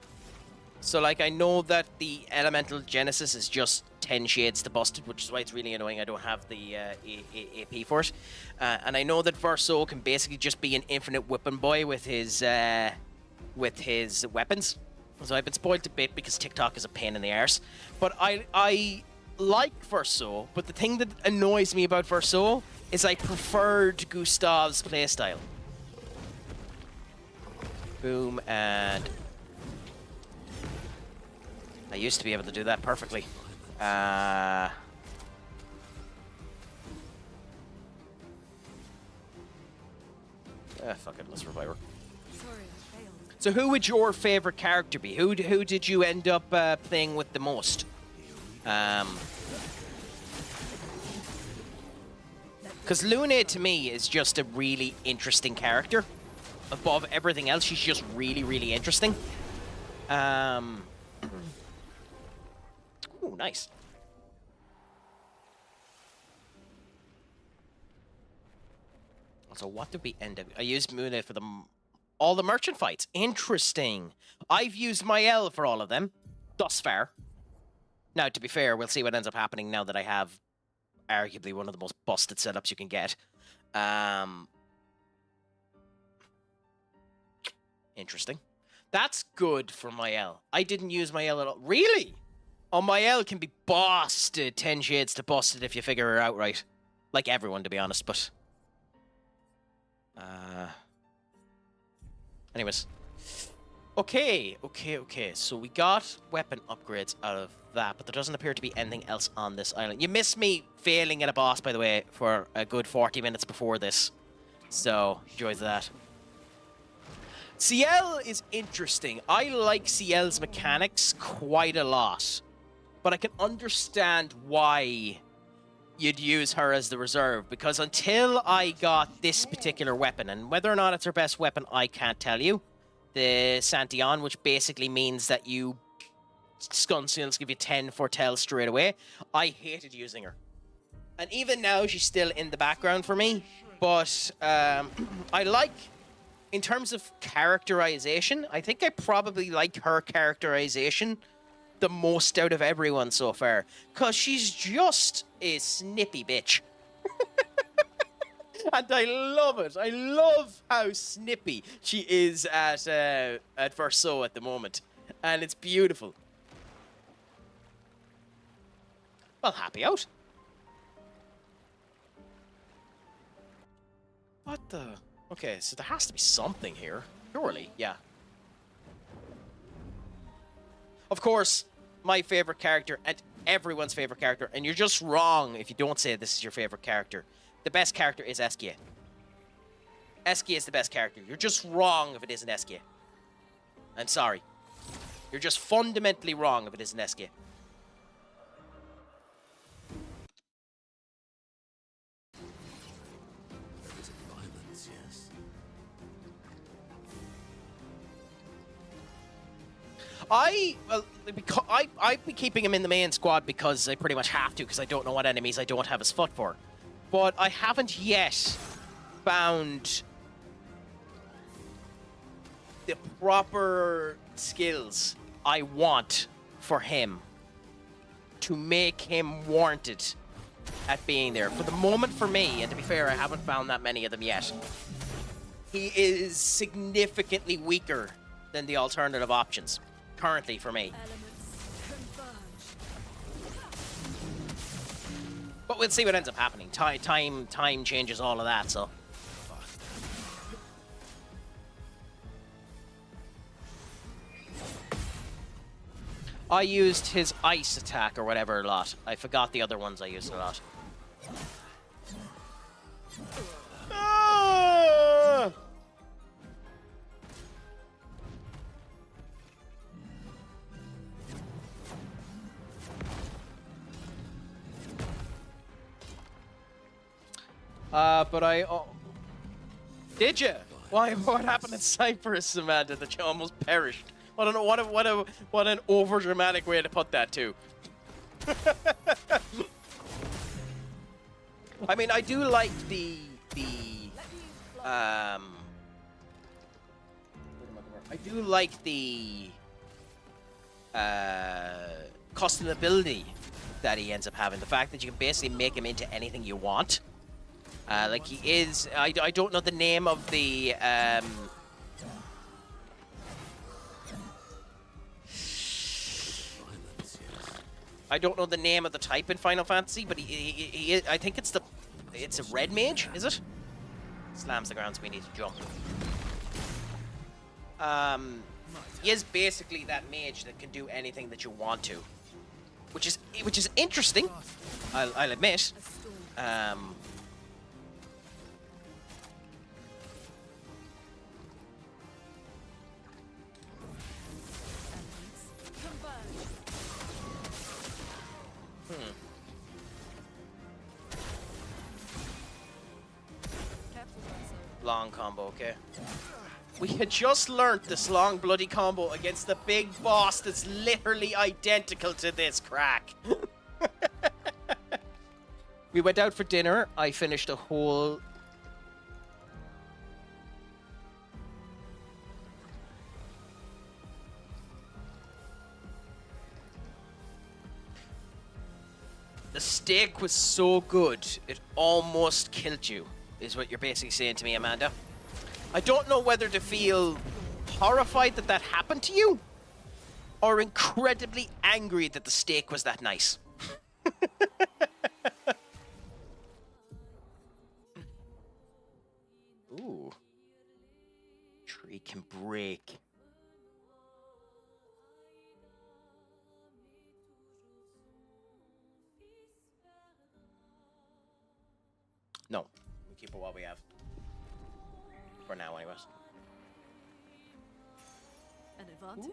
So, like, I know that the Elemental Genesis is just 10 shades to busted, which is why it's really annoying I don't have the AP for it. And I know that Verso can basically just be an infinite weapon boy with his weapons. So I've been spoiled a bit because TikTok is a pain in the arse. But I like Verso, but the thing that annoys me about Verso is I preferred Gustav's playstyle. Boom, and I used to be able to do that perfectly. Fuck it, let's revive her. Sorry, I failed. So who would your favorite character be? Who did you end up playing with the most? Because Lune, to me, is just a really interesting character. Above everything else, she's just really, really interesting. Ooh, nice. So what did we end up... I used Lune for all the merchant fights. Interesting. I've used Mael for all of them, thus far. Now, to be fair, we'll see what ends up happening now that I have arguably one of the most busted setups you can get. Interesting. That's good for Mael. I didn't use Mael at all. Really? Oh, Mael can be busted 10 shades to busted if you figure her out right. Like everyone, to be honest, but... Anyways. Okay. So we got weapon upgrades out of that, but there doesn't appear to be anything else on this island. You missed me failing at a boss, by the way, for a good 40 minutes before this. So, enjoy that. CL is interesting. I like CL's mechanics quite a lot, but I can understand why you'd use her as the reserve, because until I got this particular weapon, and whether or not it's her best weapon, I can't tell you, the Santillon, which basically means that you Scun Seals give you 10 foretell straight away. I hated using her. And even now, she's still in the background for me. But I like, in terms of characterization, I think I probably like her characterization the most out of everyone so far. Because she's just a snippy bitch. And I love it. I love how snippy she is at Verso at the moment. And it's beautiful. Well, happy out. What the? Okay, so there has to be something here. Surely, yeah. Of course, my favorite character and everyone's favorite character, and you're just wrong if you don't say this is your favorite character. The best character is Eskia. Eskia is the best character. You're just wrong if it isn't Eskia. I'm sorry. You're just fundamentally wrong if it isn't Eskia. I've been keeping him in the main squad because I pretty much have to, because I don't know what enemies I don't have his foot for. But I haven't yet found the proper skills I want for him to make him warranted at being there. For the moment, for me, and to be fair, I haven't found that many of them yet, he is significantly weaker than the alternative options. Currently, for me. But we'll see what ends up happening. Time changes all of that, so. I used his ice attack or whatever a lot. I forgot the other ones I used a lot. Ah! But I... Oh. Did you? Why? What happened in Cyprus, Samantha, that you almost perished? I don't know what an over-dramatic way to put that, too. I mean, I do like I do like the customability that he ends up having. The fact that you can basically make him into anything you want. Like he is, I don't know the name of the I don't know the name of the type in Final Fantasy, but he I think it's a red mage, is it? Slams the ground, so we need to jump. He is basically that mage that can do anything that you want to, which is interesting. I'll admit. Long combo, okay. We had just learnt this long bloody combo against the big boss that's literally identical to this crack. We went out for dinner. I finished a whole... The steak was so good, it almost killed you, is what you're basically saying to me, Amanda. I don't know whether to feel horrified that that happened to you, or incredibly angry that the steak was that nice. Ooh. Tree can break. No, we keep it what we have. For now, anyways. An advantage.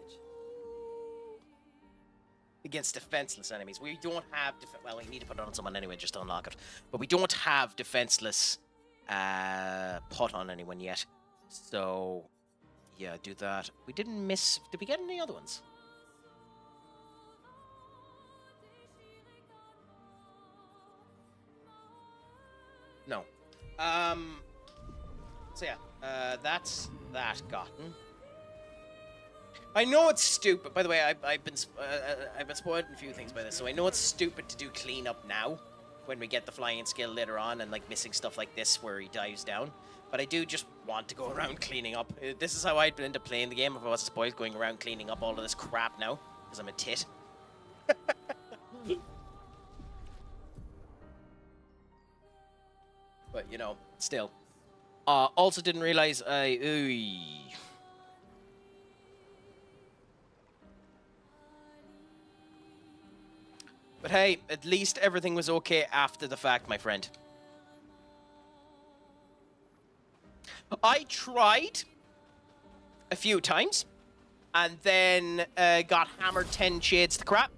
Against defenseless enemies. We don't have... well, we need to put it on someone anyway just to unlock it. But we don't have defenseless put on anyone yet. So, yeah, do that. We didn't miss... Did we get any other ones? No. So yeah, that's that gotten. I know it's stupid. By the way, I've been spoiled in a few things by this, so I know it's stupid to do cleanup now, when we get the flying skill later on, and like missing stuff like this where he dives down. But I do just want to go around cleaning up. This is how I'd end up playing the game if I was spoiled, going around cleaning up all of this crap now, because I'm a tit. But you know, still. Also didn't realize But hey, at least everything was okay after the fact, my friend. I tried a few times and then got hammered 10 shades to crap.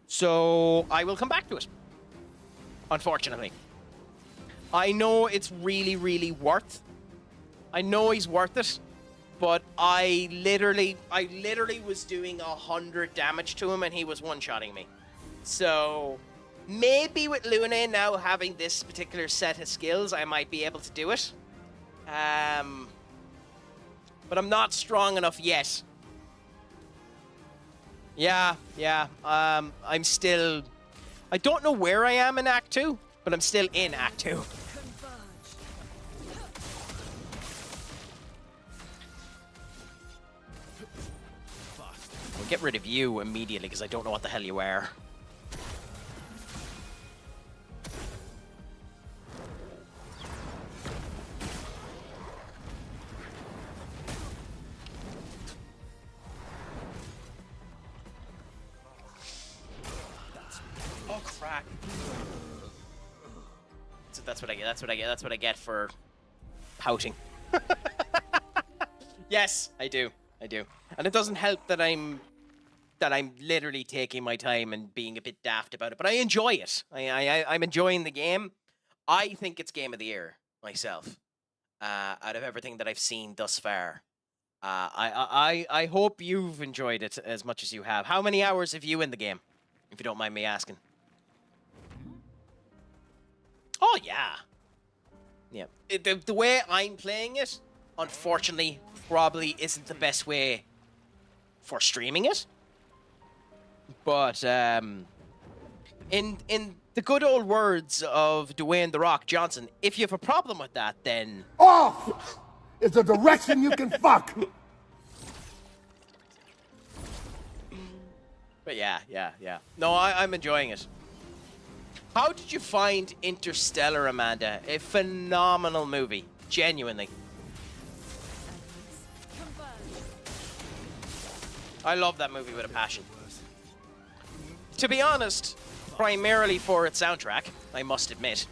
So I will come back to it. Unfortunately. I know it's really, really worth. I know he's worth it, but I literally was doing 100 damage to him and he was one-shotting me. So maybe with Luna now having this particular set of skills, I might be able to do it. But I'm not strong enough yet. Yeah. I'm still... I don't know where I am in Act 2, but I'm still in Act 2. We'll get rid of you immediately because I don't know what the hell you are. So that's what I get. That's what I get. That's what I get for pouting. Yes, I do. I do. And it doesn't help that I'm literally taking my time and being a bit daft about it, but I enjoy it. I'm enjoying the game. I think it's game of the year myself. Out of everything that I've seen thus far, I hope you've enjoyed it as much as you have. How many hours have you in the game, if you don't mind me asking? Oh yeah, yeah. The way I'm playing it, unfortunately, probably isn't the best way for streaming it. But in the good old words of Dwayne "The Rock" Johnson, if you have a problem with that, then Off is a direction you can fuck. But yeah. No, I'm enjoying it. How did you find Interstellar, Amanda? A phenomenal movie, genuinely. I love that movie with a passion. To be honest, primarily for its soundtrack, I must admit.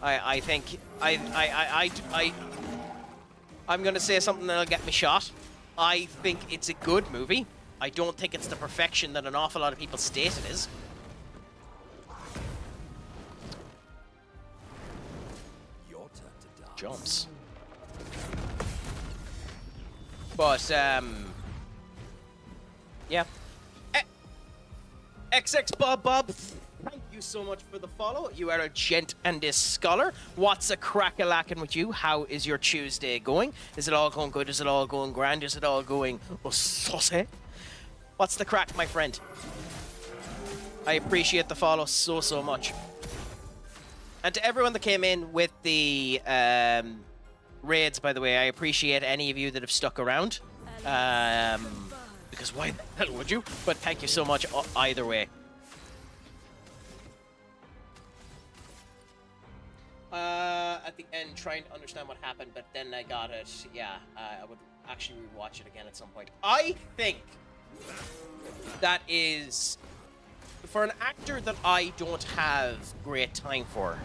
I think I'm gonna say something that'll get me shot. I think it's a good movie. I don't think it's the perfection that an awful lot of people state it is. Your turn to die. Jumps. But yeah. XX Bob, thank you so much for the follow. You are a gent and a scholar. What's a crack-a-lackin' with you? How is your Tuesday going? Is it all going good? Is it all going grand? Is it all going saucy? What's the crack, my friend? I appreciate the follow so much. And to everyone that came in with the raids, by the way, I appreciate any of you that have stuck around. Because why the hell would you? But thank you so much either way. At the end, trying to understand what happened, but then I got it. Yeah, I would actually rewatch it again at some point. I think that is, for an actor that I don't have great time for,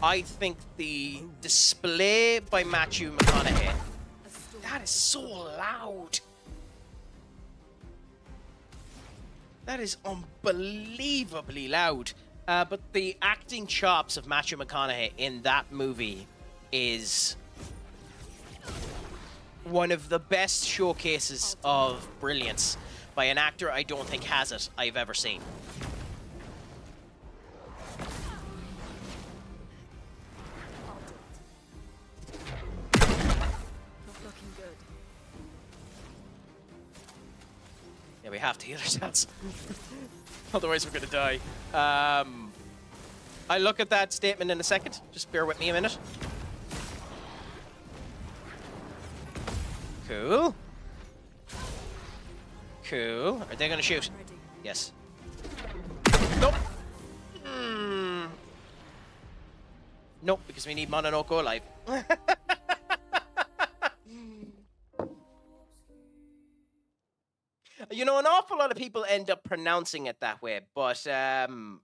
I think the display by Matthew McConaughey, that is so loud. That is unbelievably loud. But the acting chops of Matthew McConaughey in that movie is one of the best showcases of brilliance by an actor I don't think has it I've ever seen. Not looking good. Yeah, we have to heal ourselves. Otherwise we're gonna die. I'll look at that statement in a second. Just bear with me a minute. Cool. Cool. Are they gonna shoot? Yes. Nope. Nope, because we need Mononoko alive. You know, an awful lot of people end up pronouncing it that way, but I'll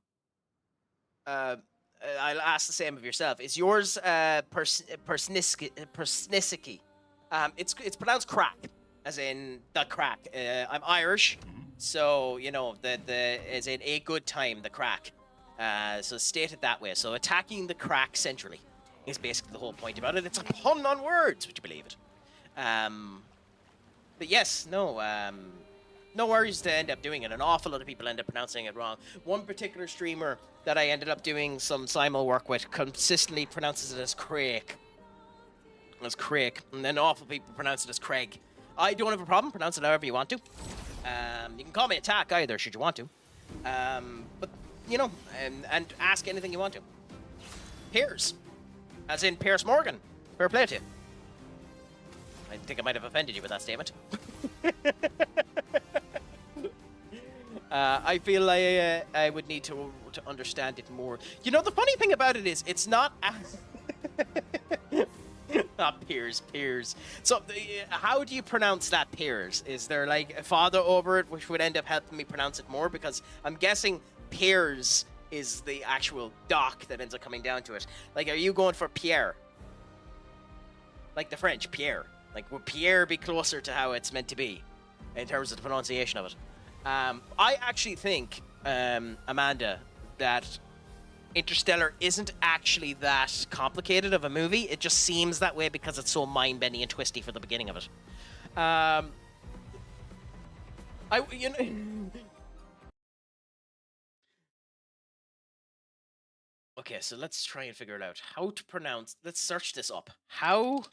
ask the same of yourself. Is yours Persniski? It's pronounced crack, as in the crack. I'm Irish, so you know the as in a good time, the crack. So stated that way. So attacking the crack centrally is basically the whole point about it. It's a pun on words. Would you believe it? But yes, no. No worries to end up doing it. An awful lot of people end up pronouncing it wrong. One particular streamer that I ended up doing some simul work with consistently pronounces it as craic. As craic. And then awful people pronounce it as Craig. I don't have a problem. Pronounce it however you want to. You can call me Attack either, should you want to. But, you know, and ask anything you want to. Piers. As in Piers Morgan. Fair play to you. I think I might have offended you with that statement. I feel I would need to understand it more. You know, the funny thing about it is, it's not... Not Piers. So, how do you pronounce that, Piers? Is there, like, a father over it, which would end up helping me pronounce it more? Because I'm guessing Piers is the actual dock that ends up coming down to it. Like, are you going for Pierre? Like the French, Pierre. Like, would Pierre be closer to how it's meant to be in terms of the pronunciation of it? I actually think, Amanda, that Interstellar isn't actually that complicated of a movie. It just seems that way because it's so mind-bending and twisty for the beginning of it. Okay, so let's try and figure it out. How to pronounce... Let's search this up. How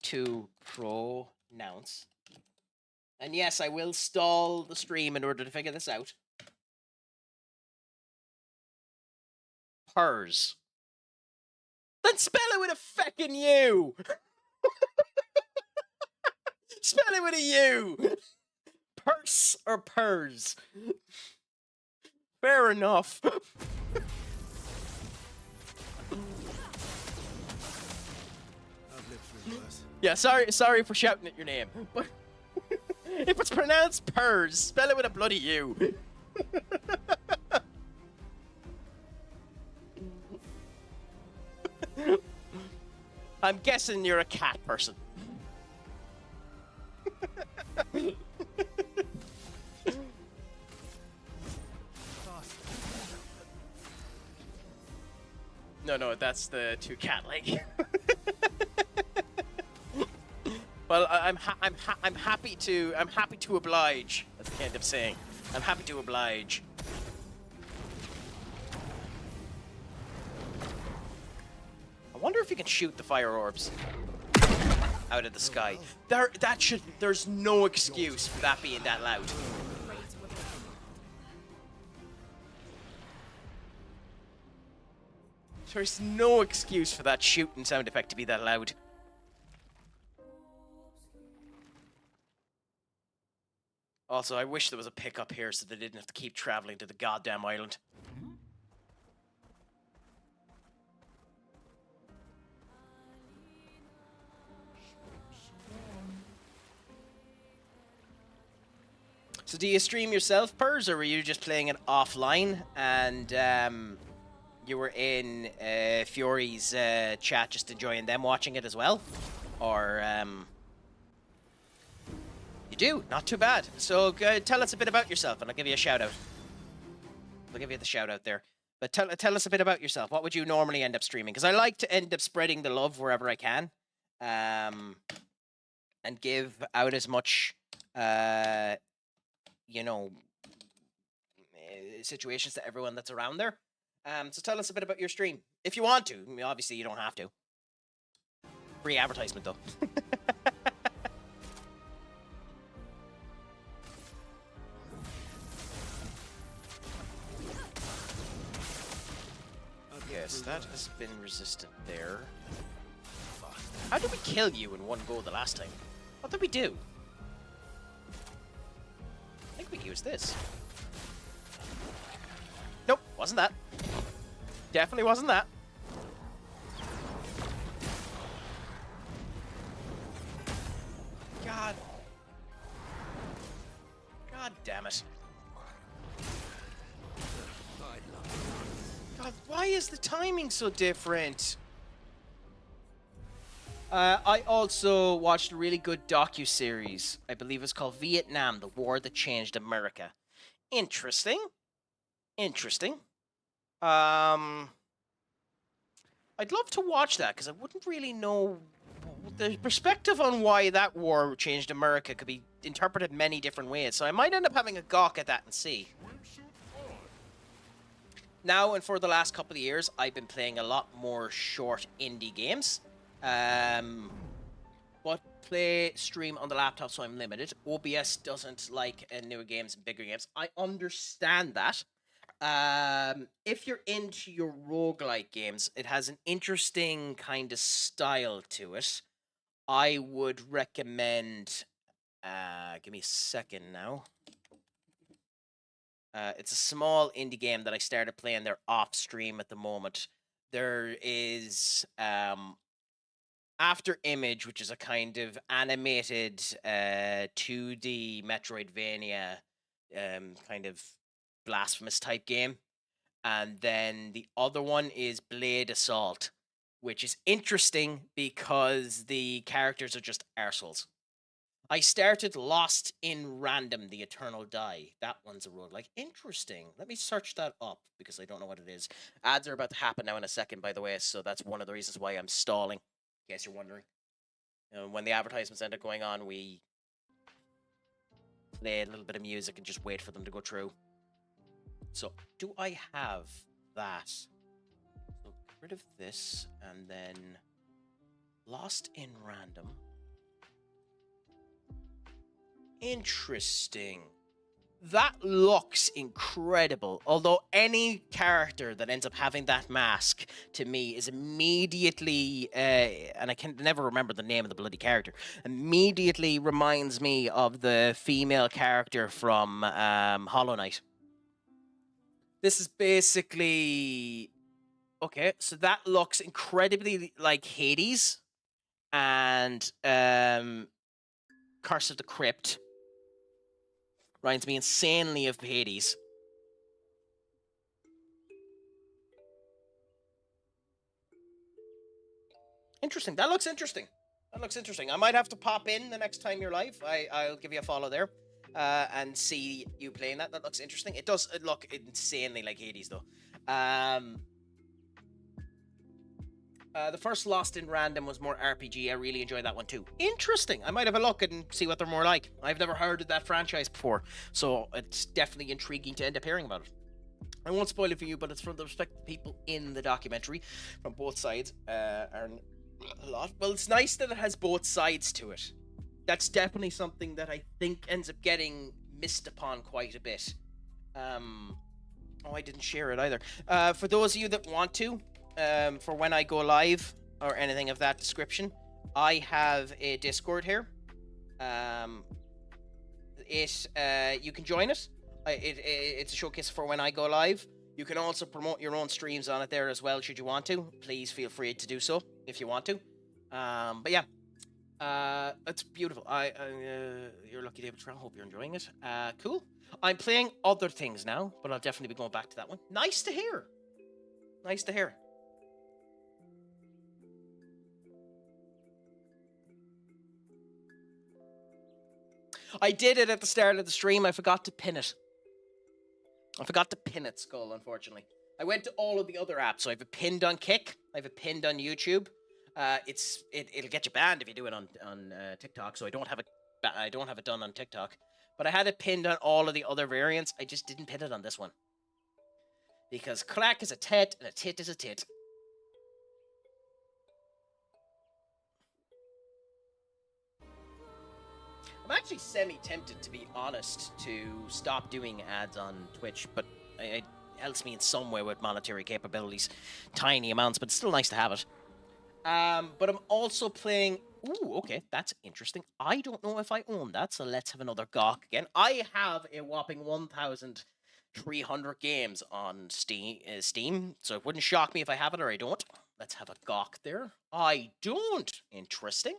to pronounce... And yes, I will stall the stream in order to figure this out. Purge. Then spell it with a feckin' U! Spell it with a U! Purse or purrs? Fair enough. Yeah, sorry for shouting at your name, but if it's pronounced purrs, spell it with a bloody U. I'm guessing you're a cat person. No, that's the two cat leg. Well, I'm happy to oblige. That's the kind of saying. I'm happy to oblige. I wonder if you can shoot the fire orbs out of the sky. There's no excuse for that being that loud. There's no excuse for that shooting sound effect to be that loud. Also, I wish there was a pickup here so they didn't have to keep traveling to the goddamn island. So do you stream yourself, Purrs, or were you just playing it offline and you were in Fury's chat just enjoying them watching it as well? Or you do? Not too bad. So tell us a bit about yourself and I'll give you a shout out. I'll give you the shout out there. But tell us a bit about yourself. What would you normally end up streaming? Because I like to end up spreading the love wherever I can. And give out as much you know, situations to everyone that's around there. So tell us a bit about your stream. If you want to. I mean, obviously, you don't have to. Free advertisement, though. Yes, that has been resistant there. How did we kill you in one go the last time? What did we do? I think we used this. Nope, wasn't that. Definitely wasn't that. God. God damn it. God, why is the timing so different? I also watched a really good docu-series. I believe it's called Vietnam, the War That Changed America. Interesting. Interesting. I'd love to watch that, because I wouldn't really know... The perspective on why that war changed America could be interpreted many different ways, so I might end up having a gawk at that and see. Now, and for the last couple of years, I've been playing a lot more short indie games. But stream on the laptop, so I'm limited. OBS doesn't like newer games and bigger games. I understand that. If you're into your roguelike games, it has an interesting kind of style to it. I would recommend... give me a second now. It's a small indie game that I started playing. They're off stream at the moment. There is After Image, which is a kind of animated 2D Metroidvania kind of blasphemous type game. And then the other one is Blade Assault, which is interesting because the characters are just arseholes. I started Lost in Random, The Eternal Die. That one's a roguelike. Interesting. Let me search that up because I don't know what it is. Ads are about to happen now in a second, by the way, so that's one of the reasons why I'm stalling, in case you're wondering. When the advertisements end up going on, we play a little bit of music and just wait for them to go through. So, do I have that? So, get rid of this, and then Lost in Random. Interesting. That looks incredible. Although any character that ends up having that mask, to me, is immediately, and I can never remember the name of the bloody character, immediately reminds me of the female character from Hollow Knight. This is basically... Okay, so that looks incredibly like Hades and Curse of the Crypt. Reminds me insanely of Hades. Interesting. That looks interesting. That looks interesting. I might have to pop in the next time you're live. I'll give you a follow there and see you playing that. That looks interesting. It does look insanely like Hades, though. The first Lost in Random was more RPG. I really enjoyed that one too. Interesting. I might have a look and see what they're more like. I've never heard of that franchise before, so it's definitely intriguing to end up hearing about it. I won't spoil it for you, but it's from the respective people in the documentary from both sides. Are a lot. Well, it's nice that it has both sides to it. That's definitely something that I think ends up getting missed upon quite a bit. Oh, I didn't share it either. For those of you that want to, for when I go live or anything of that description, I have a Discord here. You can join it. It's a showcase for when I go live. You can also promote your own streams on it there as well, should you want to. Please feel free to do so if you want to. But yeah, it's beautiful. You're lucky to be able to. Hope you're enjoying it. Cool. I'm playing other things now, but I'll definitely be going back to that one. Nice to hear. Nice to hear. I did it at the start of the stream. I forgot to pin it. Skull, unfortunately. I went to all of the other apps. So I have it pinned on Kick. I have it pinned on YouTube. It'll get you banned if you do it on TikTok. So I don't have it done on TikTok. But I had it pinned on all of the other variants. I just didn't pin it on this one. Because craic is a tit and a tit is a tit. I'm actually semi-tempted, to be honest, to stop doing ads on Twitch, but it helps me in some way with monetary capabilities. Tiny amounts, but it's still nice to have it. But I'm also playing... Ooh, okay, that's interesting. I don't know if I own that, so let's have another gawk again. I have a whopping 1,300 games on Steam, so it wouldn't shock me if I have it or I don't. Let's have a gawk there. I don't. Interesting.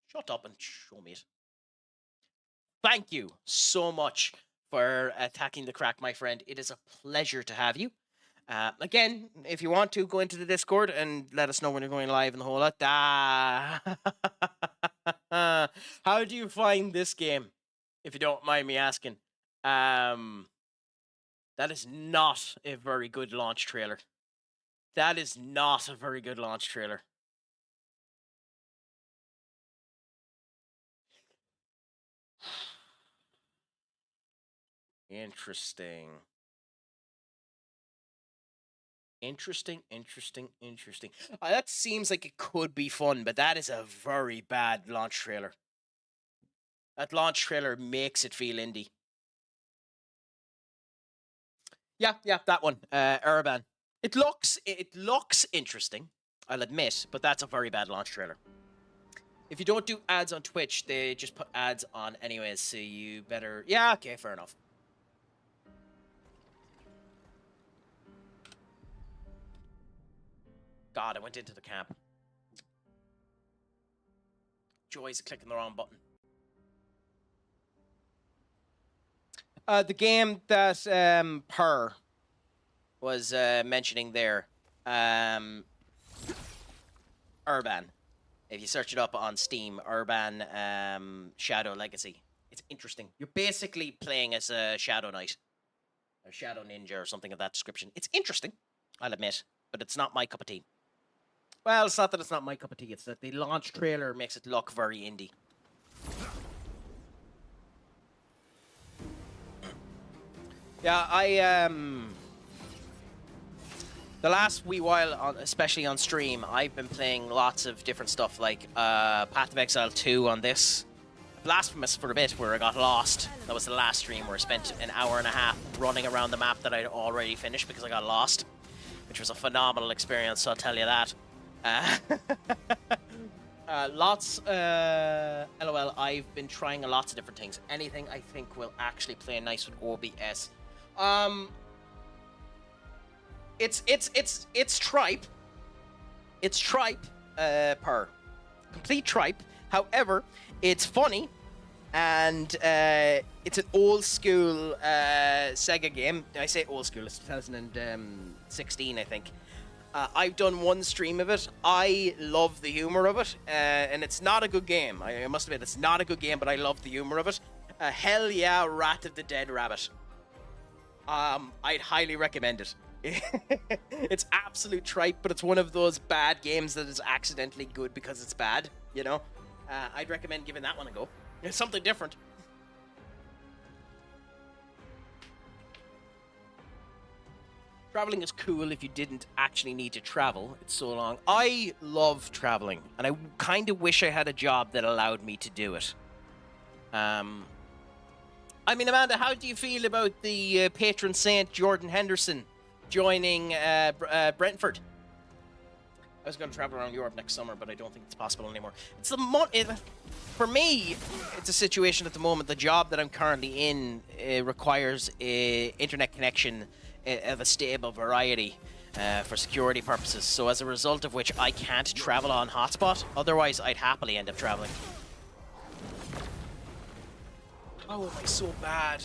Shut up and show me it. Thank you so much for attacking the crack, my friend. It is a pleasure to have you. Again, if you want to, go into the Discord and let us know when you're going live and the whole lot. How do you find this game, if you don't mind me asking? That is not a very good launch trailer. That is not a very good launch trailer. Interesting. That seems like it could be fun, but that is a very bad launch trailer. That launch trailer makes it feel indie. Yeah, that one. Urban. It looks interesting, I'll admit, but that's a very bad launch trailer. If you don't do ads on Twitch, they just put ads on anyways, so you better... Yeah, okay, fair enough. God, I went into the camp. Joys of clicking the wrong button. The game that, was mentioning there. Urban. If you search it up on Steam, Urban Shadow Legacy. It's interesting. You're basically playing as a Shadow Knight. A Shadow Ninja or something of that description. It's interesting, I'll admit. But it's not my cup of tea. Well, it's not that it's not my cup of tea. It's that the launch trailer makes it look very indie. Yeah, the last wee while, especially on stream, I've been playing lots of different stuff, like Path of Exile 2 on this. Blasphemous for a bit, where I got lost. That was the last stream where I spent an hour and a half running around the map that I'd already finished because I got lost, which was a phenomenal experience, so I'll tell you that. LOL, I've been trying lots of different things. Anything I think will actually play nice with OBS. It's tripe. It's tripe, complete tripe. However, it's funny, and it's an old school Sega game. I say old school, it's 2016, I think. I've done one stream of it. I love the humor of it, and it's not a good game. I must admit, it's not a good game, but I love the humor of it. Hell yeah, Rat of the Dead Rabbit. I'd highly recommend it. It's absolute tripe, but it's one of those bad games that is accidentally good because it's bad, you know? I'd recommend giving that one a go. It's something different. Traveling is cool if you didn't actually need to travel. It's so long. I love traveling, and I kind of wish I had a job that allowed me to do it. I mean, Amanda, how do you feel about the patron saint Jordan Henderson joining Brentford? I was going to travel around Europe next summer, but I don't think it's possible anymore. It's the for me, it's a situation at the moment. The job that I'm currently in requires a internet connection of a stable variety for security purposes. So as a result of which, I can't travel on hotspot. Otherwise, I'd happily end up traveling. How am I so bad?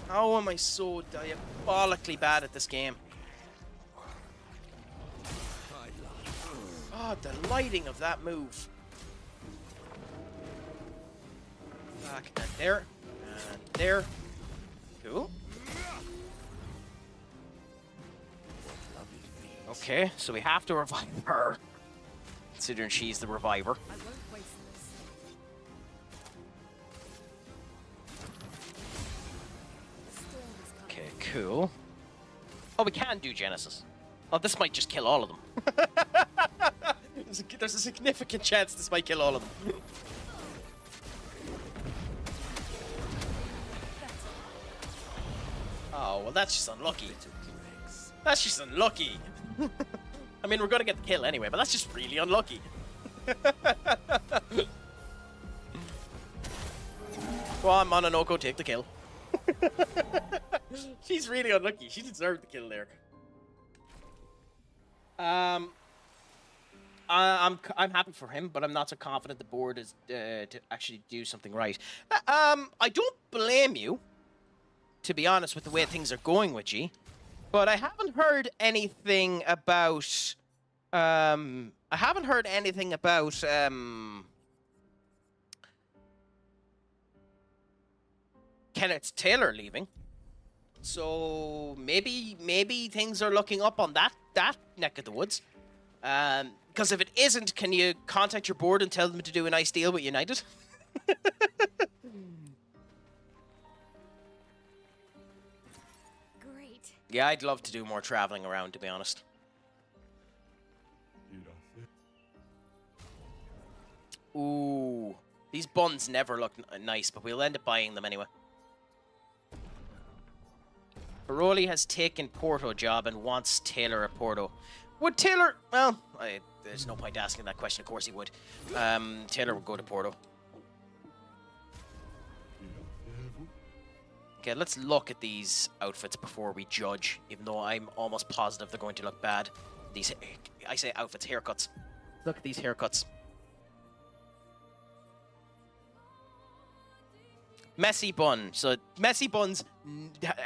How am I so diabolically bad at this game? Oh, the lighting of that move. Back and there. And there. Cool. Okay, so we have to revive her. Considering she's the reviver. I won't waste this. The storm is coming. Okay, cool. Oh, we can do Genesis. Oh, this might just kill all of them. There's a significant chance this might kill all of them. Oh, well, that's just unlucky. That's just unlucky. I mean, we're gonna get the kill anyway, but that's just really unlucky. Go on, Mononoko, take the kill. She's really unlucky. She deserved the kill there. I'm happy for him, but I'm not so confident the board is to actually do something right. I don't blame you, to be honest, with the way things are going with you, but I haven't heard anything about Kenneth Taylor leaving. So maybe things are looking up on that neck of the woods. Because if it isn't, can you contact your board and tell them to do a nice deal with United? Great. Yeah, I'd love to do more traveling around, to be honest. Ooh, these buns never look nice, but we'll end up buying them anyway. Baroli has taken Porto job and wants Taylor at Porto. Would Taylor... Well, there's no point asking that question. Of course he would. Taylor would go to Porto. Okay, let's look at these outfits before we judge, even though I'm almost positive they're going to look bad. These... I say outfits, haircuts. Look at these haircuts. Messy bun. So messy buns,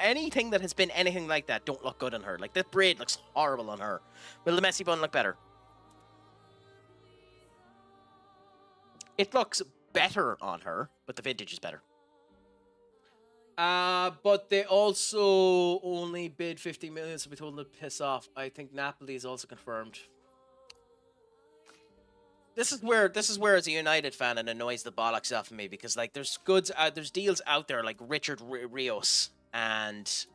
anything that has been anything like that don't look good on her. Like, the braid looks horrible on her. Will the messy bun look better? It looks better on her, but the vintage is better. But they also only bid 50 million, so we told them to piss off. I think Napoli is also confirmed. This is where as a United fan it annoys the bollocks off of me, because like there's deals out there like Richard Rios and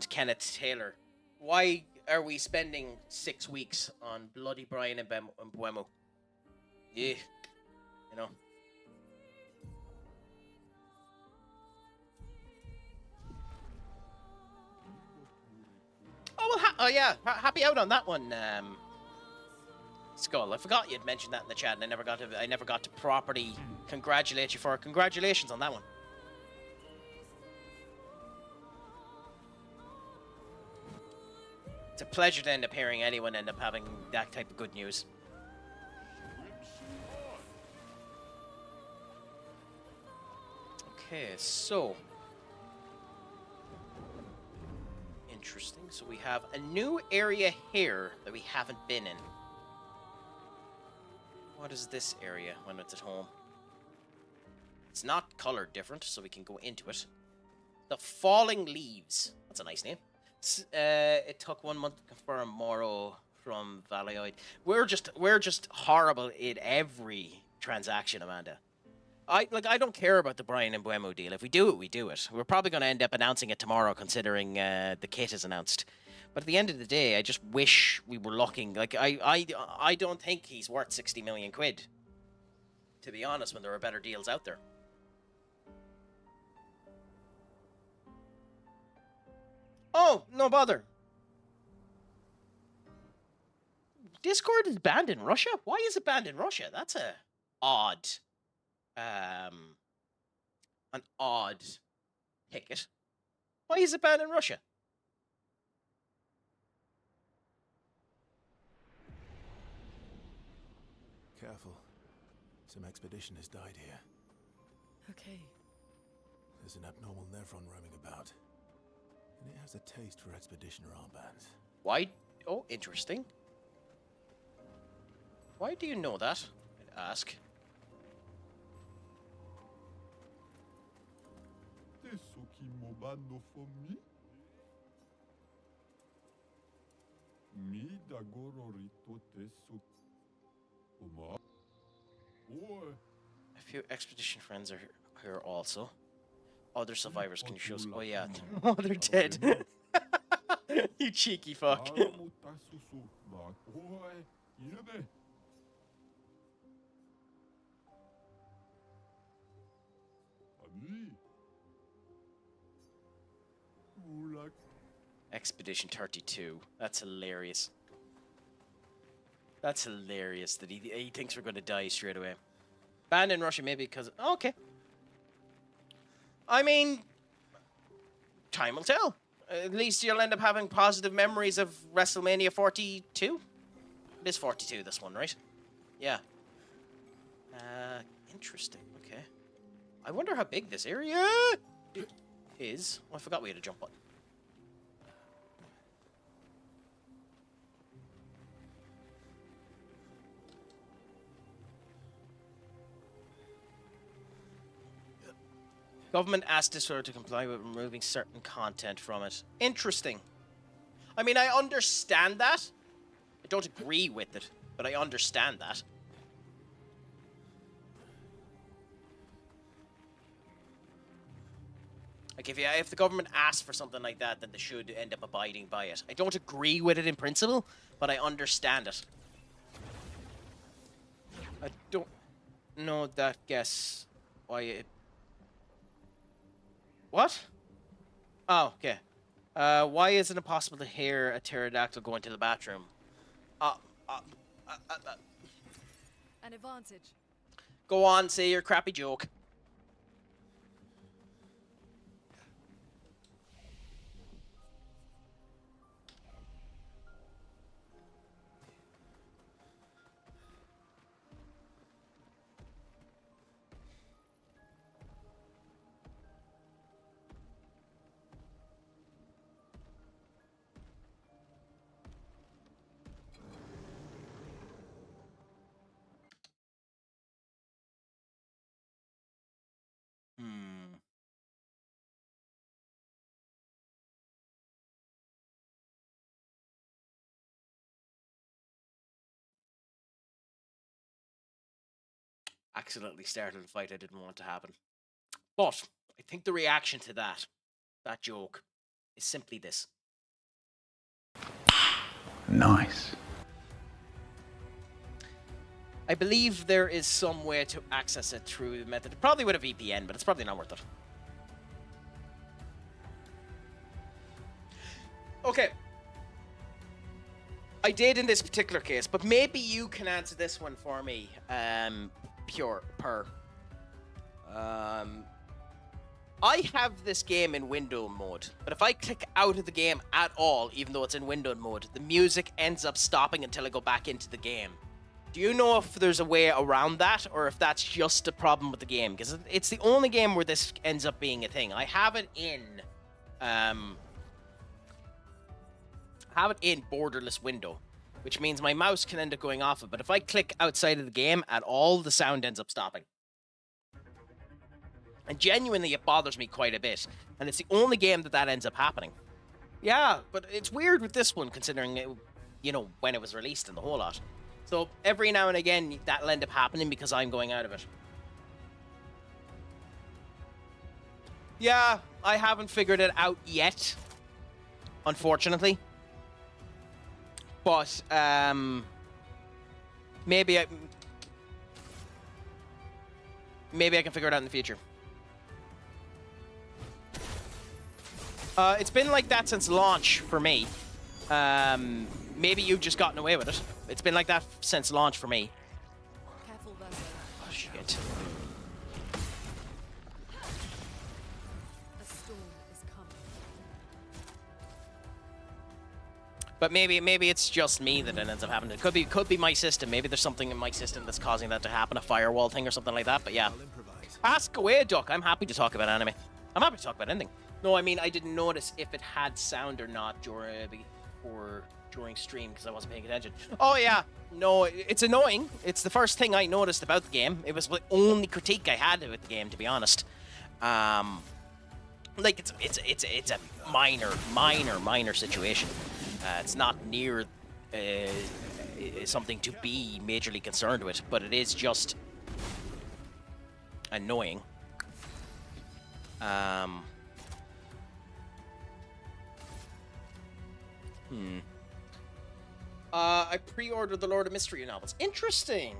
Kenneth Taylor. Why are we spending 6 weeks on bloody Brian and Mbeumo? Yeah, you know. Oh well, happy out on that one, Skull. I forgot you'd mentioned that in the chat, and I never got to properly congratulate you for it. Congratulations on that one. It's a pleasure to end up hearing anyone end up having that type of good news. Okay, so interesting. So we have a new area here that we haven't been in. What is this area when it's at home? It's not colored different, so we can go into it. The Falling Leaves. That's a nice name. It took 1 month to confirm. Moro from Valioid. We're just horrible in every transaction, Amanda. I don't care about the Brian and Mbeumo deal. If we do it, we do it. We're probably going to end up announcing it tomorrow, considering the kit is announced. But at the end of the day, I just wish we were looking. Like, I don't think he's worth 60 million quid, to be honest, when there are better deals out there. Oh, no bother. Discord is banned in Russia? Why is it banned in Russia? That's a odd... an odd ticket. Why is it banned in Russia? Careful. Some expedition has died here. Okay. There's an abnormal Nevron roaming about. And it has a taste for expeditioner armbands. Why? Oh, interesting. Why do you know that? I'd ask. A few expedition friends are here also. Other survivors can show us. Oh yeah. Oh, they're dead. You cheeky fuck. Expedition 32. That's hilarious. That's hilarious that he thinks we're going to die straight away. Banned in Russia maybe because... Oh, okay. I mean... Time will tell. At least you'll end up having positive memories of WrestleMania 42. It is 42, this one, right? Yeah. Interesting. Okay. I wonder how big this area is. Oh, I forgot we had a jump button. Government asked Discord to comply with removing certain content from it. Interesting. I mean, I understand that. I don't agree with it, but I understand that. Like, if the government asks for something like that, then they should end up abiding by it. I don't agree with it in principle, but I understand it. I don't know that guess why it... What? Oh, okay. Why isn't it possible to hear a pterodactyl going to the bathroom? An advantage. Go on, say your crappy joke. accidentally started a fight I didn't want to happen. But I think the reaction to that joke, is simply this. Nice. I believe there is some way to access it through the method. Probably with a VPN, but it's probably not worth it. Okay. I did in this particular case, but maybe you can answer this one for me, Per. I have this game in window mode, but if I click out of the game at all, even though it's in window mode, the music ends up stopping until I go back into the game. Do you know if there's a way around that, or if that's just a problem with the game? Because it's the only game where this ends up being a thing. I have it in, borderless window, which means my mouse can end up going off it. But if I click outside of the game at all, the sound ends up stopping. And genuinely, it bothers me quite a bit. And it's the only game that ends up happening. Yeah, but it's weird with this one, considering it, you know, when it was released and the whole lot. So every now and again, that'll end up happening because I'm going out of it. Yeah, I haven't figured it out yet, unfortunately. But maybe I can figure it out in the future. It's been like that since launch for me. Maybe you've just gotten away with it. It's been like that since launch for me. Careful, Verso. Oh, shit. A storm is coming. But maybe it's just me that it ends up happening. It could be my system. Maybe there's something in my system that's causing that to happen, a firewall thing or something like that. But yeah, ask away, Duck. I'm happy to talk about anime. I'm happy to talk about anything. No, I mean, I didn't notice if it had sound or not during stream because I wasn't paying attention. Oh yeah, no, it's annoying. It's the first thing I noticed about the game. It was the only critique I had with the game, to be honest. Like it's a minor situation. It's not near something to be majorly concerned with, but it is just annoying. I pre-ordered the Lord of Mystery novels. Interesting.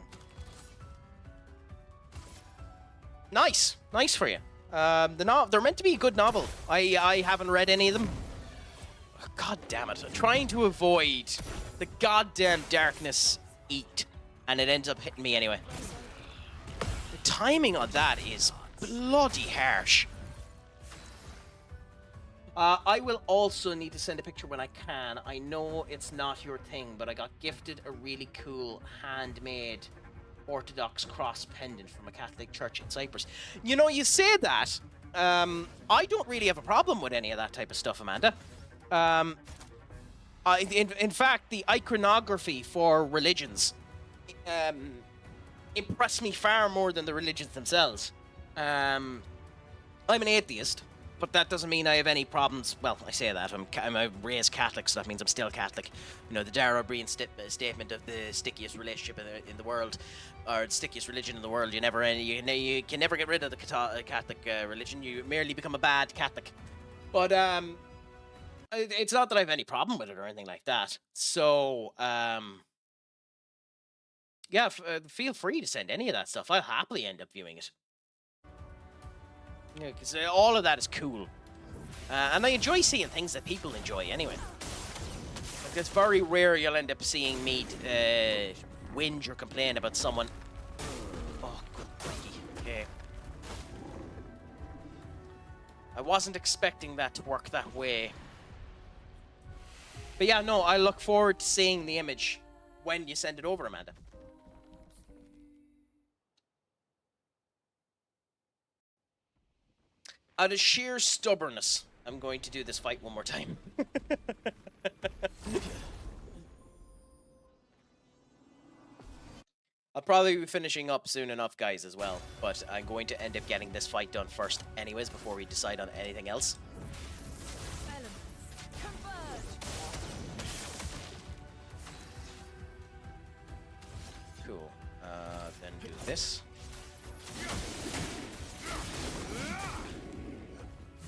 Nice for you. They're meant to be a good novel. I haven't read any of them. Oh, God damn it! I'm trying to avoid the goddamn darkness eat, and it ends up hitting me anyway. The timing on that is bloody harsh. I will also need to send a picture when I can. I know it's not your thing, but I got gifted a really cool handmade Orthodox cross pendant from a Catholic church in Cyprus. You know, you say that. I don't really have a problem with any of that type of stuff, Amanda. In fact, the iconography for religions impress me far more than the religions themselves. I'm an atheist. But that doesn't mean I have any problems. Well, I say that. I'm a raised Catholic, so that means I'm still Catholic. You know, the Dara O'Brien statement of the stickiest relationship in the world, or the stickiest religion in the world. You can never get rid of the Catholic religion. You merely become a bad Catholic. But it's not that I have any problem with it or anything like that. So, yeah, feel free to send any of that stuff. I'll happily end up viewing it. Yeah, because all of that is cool. And I enjoy seeing things that people enjoy anyway. Like, it's very rare you'll end up seeing me whinge or complain about someone. Oh, good crikey. Okay. I wasn't expecting that to work that way. But yeah, no, I look forward to seeing the image when you send it over, Amanda. Out of sheer stubbornness, I'm going to do this fight one more time. I'll probably be finishing up soon enough, guys, as well. But I'm going to end up getting this fight done first anyways, before we decide on anything else. Cool. Then do this.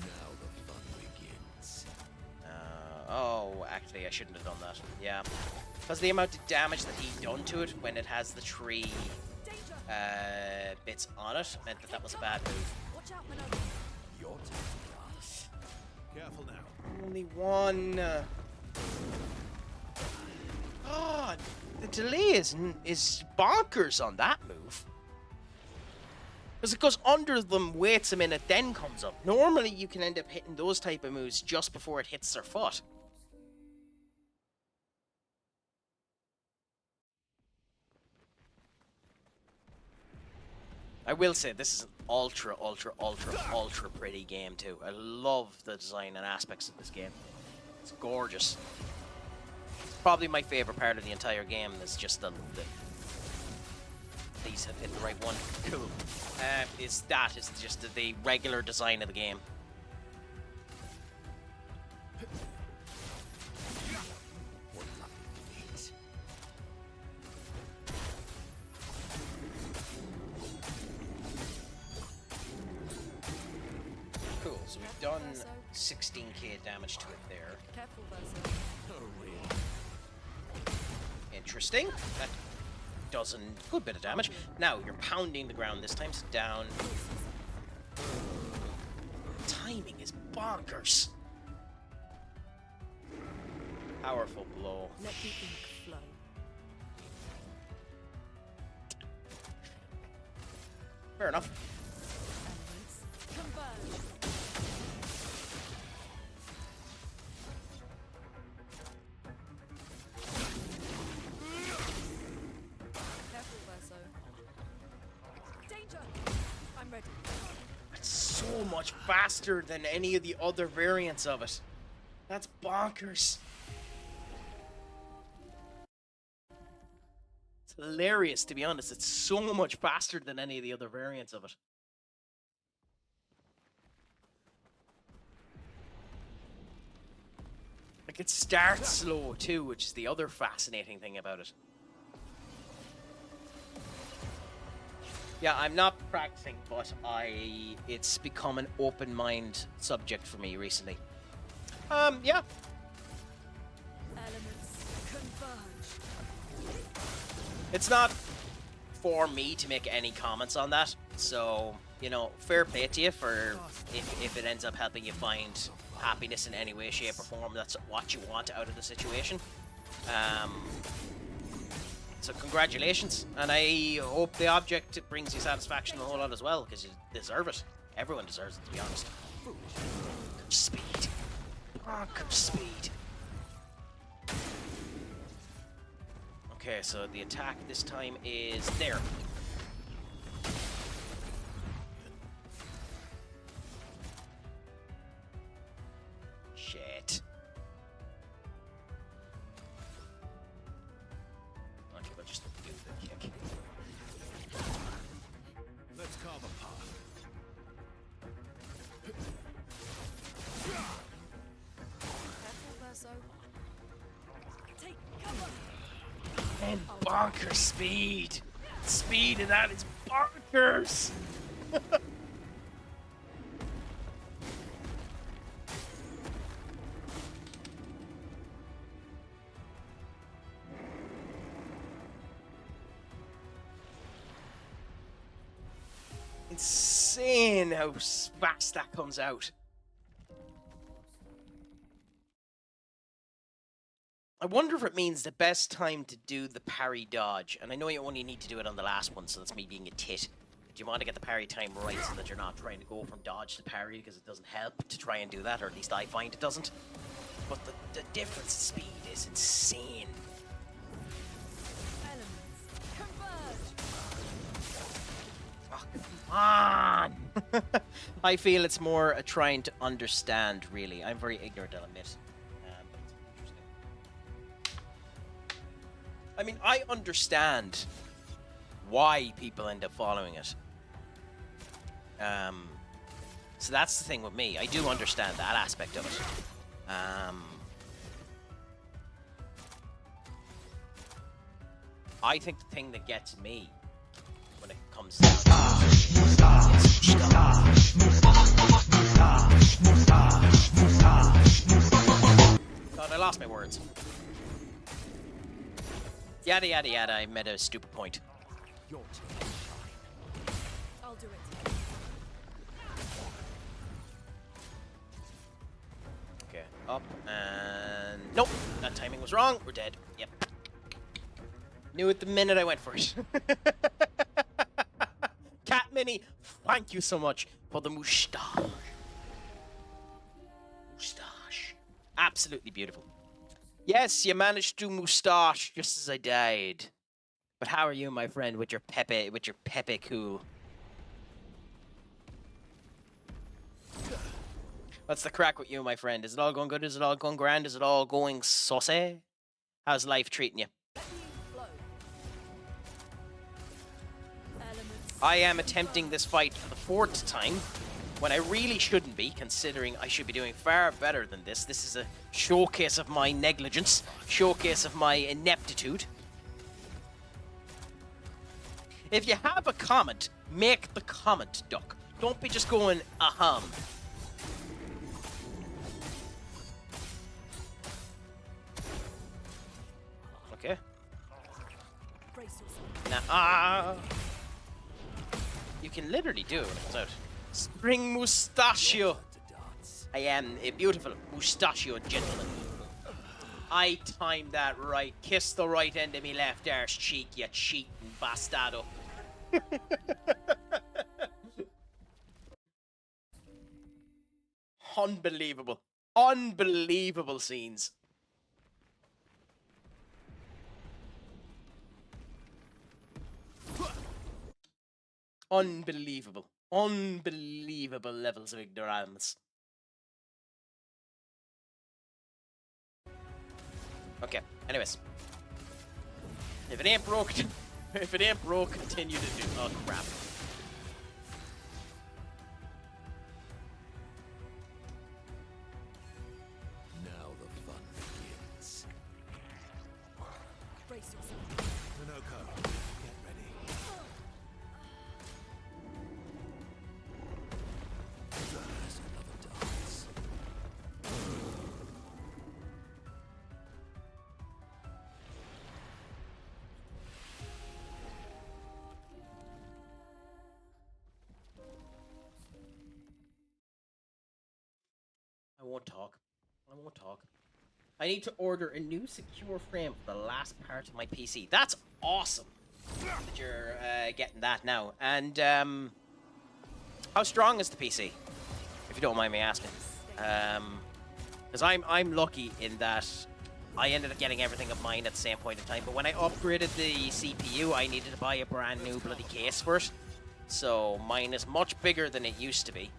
Now the fun begins. Oh, actually, I shouldn't have done that. Yeah. Because the amount of damage that he done to it when it has the three bits on it meant that that was a bad move. Watch out, Manolo. Your turn, class. Careful now. Only one. God, the delay is bonkers on that move. Because it goes under them, waits a minute, then comes up. Normally, you can end up hitting those type of moves just before it hits their foot. I will say this is an ultra pretty game too. I love the design and aspects of this game. It's gorgeous. It's probably my favorite part of the entire game. Is just these have hit the right one. Cool. Is just the regular design of the game. Cool, so we've done 16k damage to it there. Careful, Verso. Oh, really? Interesting. That does a good bit of damage. Now, you're pounding the ground this time, so down. Timing is bonkers. Powerful blow. Let the ink flow. Fair enough. Elements converge. Careful, Verso. Danger! I'm ready. It's so much faster than any of the other variants of it. That's bonkers. It's hilarious, to be honest. It's so much faster than any of the other variants of it. Like, it starts slow, too, which is the other fascinating thing about it. Yeah, I'm not practicing, but it's become an open mind subject for me recently. Yeah. Elements converge. It's not for me to make any comments on that, so, you know, fair play to you for if it ends up helping you find happiness in any way, shape, or form. That's what you want out of the situation. So congratulations, and I hope the object brings you satisfaction a whole lot as well, because you deserve it. Everyone deserves it, to be honest. Speed. Bonkers speed. Okay, so the attack this time is there. Shit. Okay, we'll just do the kick. Let's carve a path. Careful, Verso. Take cover. And bonkers speed. Speed of that is bonkers. Insane how fast that comes out. I wonder if it means the best time to do the parry dodge. And I know you only need to do it on the last one, so that's me being a tit. But you want to get the parry time right so that you're not trying to go from dodge to parry, because it doesn't help to try and do that, or at least I find it doesn't. But the difference in speed is insane. Elements converge. Oh, come on! I feel it's more a trying to understand, really. I'm very ignorant, I'll admit. But it's interesting. I mean, I understand why people end up following it. So that's the thing with me. I do understand that aspect of it. I think the thing that gets me when it comes down to God, I lost my words. Yada yada yada, I made a stupid point. I'll do it. Okay, up and... Nope, that timing was wrong. We're dead. Yep. Knew it the minute I went for it. Cat Mini, thank you so much for the moustache. Moustache. Absolutely beautiful. Yes, you managed to moustache just as I died. But how are you, my friend, with your Pepe cool? What's the crack with you, my friend? Is it all going good? Is it all going grand? Is it all going saucy? How's life treating you? I am attempting this fight for the 4th time, when I really shouldn't be, considering I should be doing far better than this. This is a showcase of my negligence, showcase of my ineptitude. If you have a comment, make the comment, Duck. Don't be just going, ahem. Okay. Now, you can literally do it when it comes out. Spring mustachio. I am a beautiful mustachio gentleman. I timed that right. Kiss the right end of me left arse cheek, you cheating bastardo. Unbelievable. Unbelievable scenes. Unbelievable. Unbelievable levels of ignorance. Okay, anyways. If it ain't broke, continue to do. Oh, crap. Now the fun begins. Brace yourself. Minoko, get ready. There's another dance. I won't talk. I won't talk. I need to order a new secure frame for the last part of my PC. That's awesome that you're getting that now. And how strong is the PC? If you don't mind me asking. Because I'm lucky in that I ended up getting everything of mine at the same point in time. But when I upgraded the CPU, I needed to buy a brand new bloody case for it. So mine is much bigger than it used to be.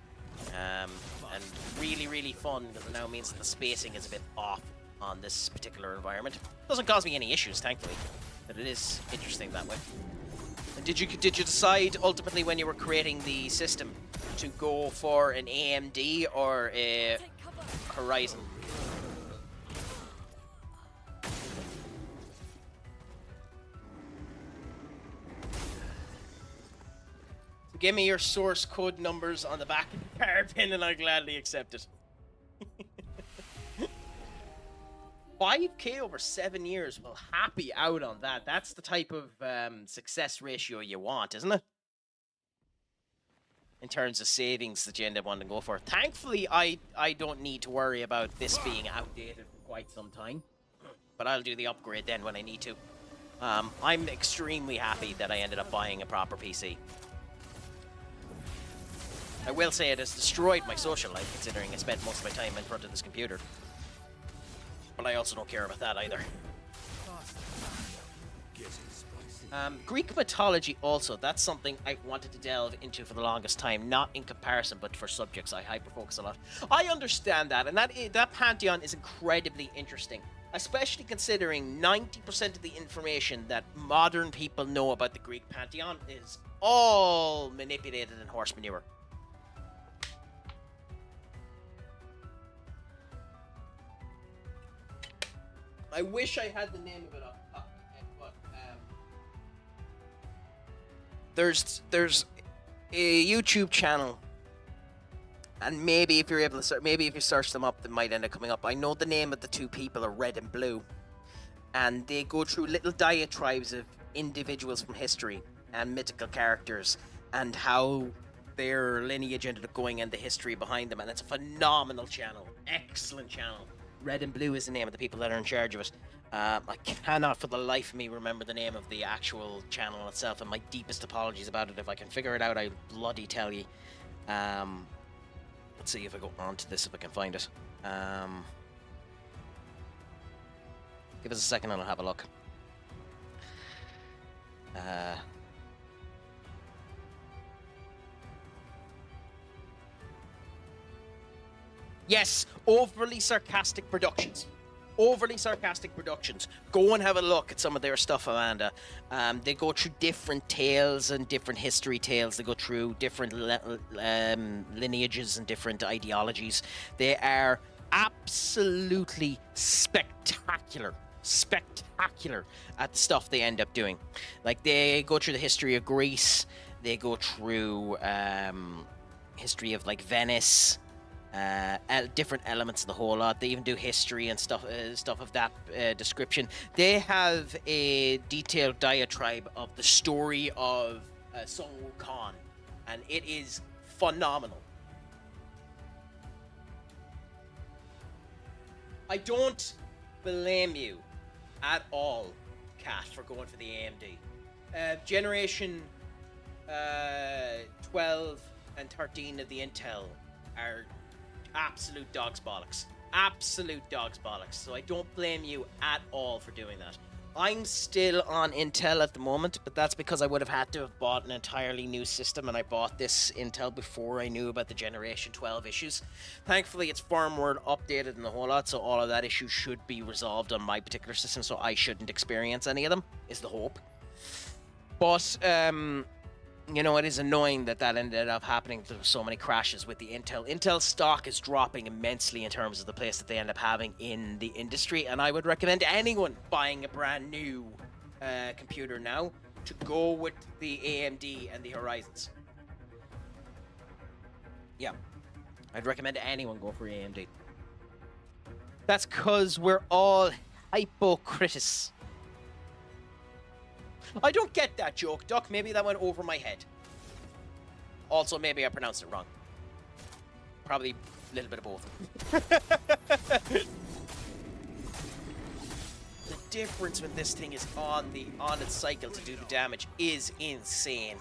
And really, really fun, because it now means that the spacing is a bit off on this particular environment. Doesn't cause me any issues, thankfully, but it is interesting that way. And did you decide ultimately when you were creating the system to go for an AMD or a Horizon? Give me your source code numbers on the back of the card pin and I'll gladly accept it. 5k over 7 years. Well, happy out on that. That's the type of success ratio you want, isn't it? In terms of savings that you end up wanting to go for. Thankfully, I don't need to worry about this being outdated for quite some time. But I'll do the upgrade then when I need to. I'm extremely happy that I ended up buying a proper PC. I will say it has destroyed my social life, considering I spent most of my time in front of this computer. But I also don't care about that either. Greek mythology also, that's something I wanted to delve into for the longest time, not in comparison, but for subjects I hyper-focus a lot. I understand that, and that pantheon is incredibly interesting, especially considering 90% of the information that modern people know about the Greek pantheon is all manipulated in horse manure. I wish I had the name of it up, but there's a YouTube channel, and maybe if you're able to, maybe if you search them up, they might end up coming up. I know the name of the two people are Red and Blue, and they go through little diatribes of individuals from history and mythical characters and how their lineage ended up going and the history behind them. And it's a phenomenal channel, excellent channel. Red and Blue is the name of the people that are in charge of it. I cannot for the life of me remember the name of the actual channel itself, and my deepest apologies about it. If I can figure it out, I'll bloody tell you. Let's see if I go on to this, if I can find it. Give us a second and I'll have a look. Yes, Overly Sarcastic Productions. Overly Sarcastic Productions. Go and have a look at some of their stuff, Amanda. They go through different tales and different history tales. They go through different lineages and different ideologies. They are absolutely spectacular at the stuff they end up doing. Like, they go through the history of Greece. They go through history of, like, Venice. Different elements of the whole lot. They even do history and stuff of that description. They have a detailed diatribe of the story of Sun Wukong, and it is phenomenal. I don't blame you at all, Kat, for going for the AMD. Generation 12 and 13 of the Intel are absolute dog's bollocks. Absolute dog's bollocks. So I don't blame you at all for doing that. I'm still on Intel at the moment, but that's because I would have had to have bought an entirely new system, and I bought this Intel before I knew about the Generation 12 issues. Thankfully, it's firmware updated and the whole lot, so all of that issue should be resolved on my particular system, so I shouldn't experience any of them, is the hope. But, you know, it is annoying that that ended up happening. There were so many crashes with the Intel. Intel stock is dropping immensely in terms of the place that they end up having in the industry, and I would recommend anyone buying a brand new computer now to go with the AMD and the Horizons. Yeah, I'd recommend anyone go for AMD. That's because we're all hypocrites. I don't get that joke, Duck. Maybe that went over my head. Also, maybe I pronounced it wrong. Probably a little bit of both. The difference when this thing is on its cycle to do the damage is insane.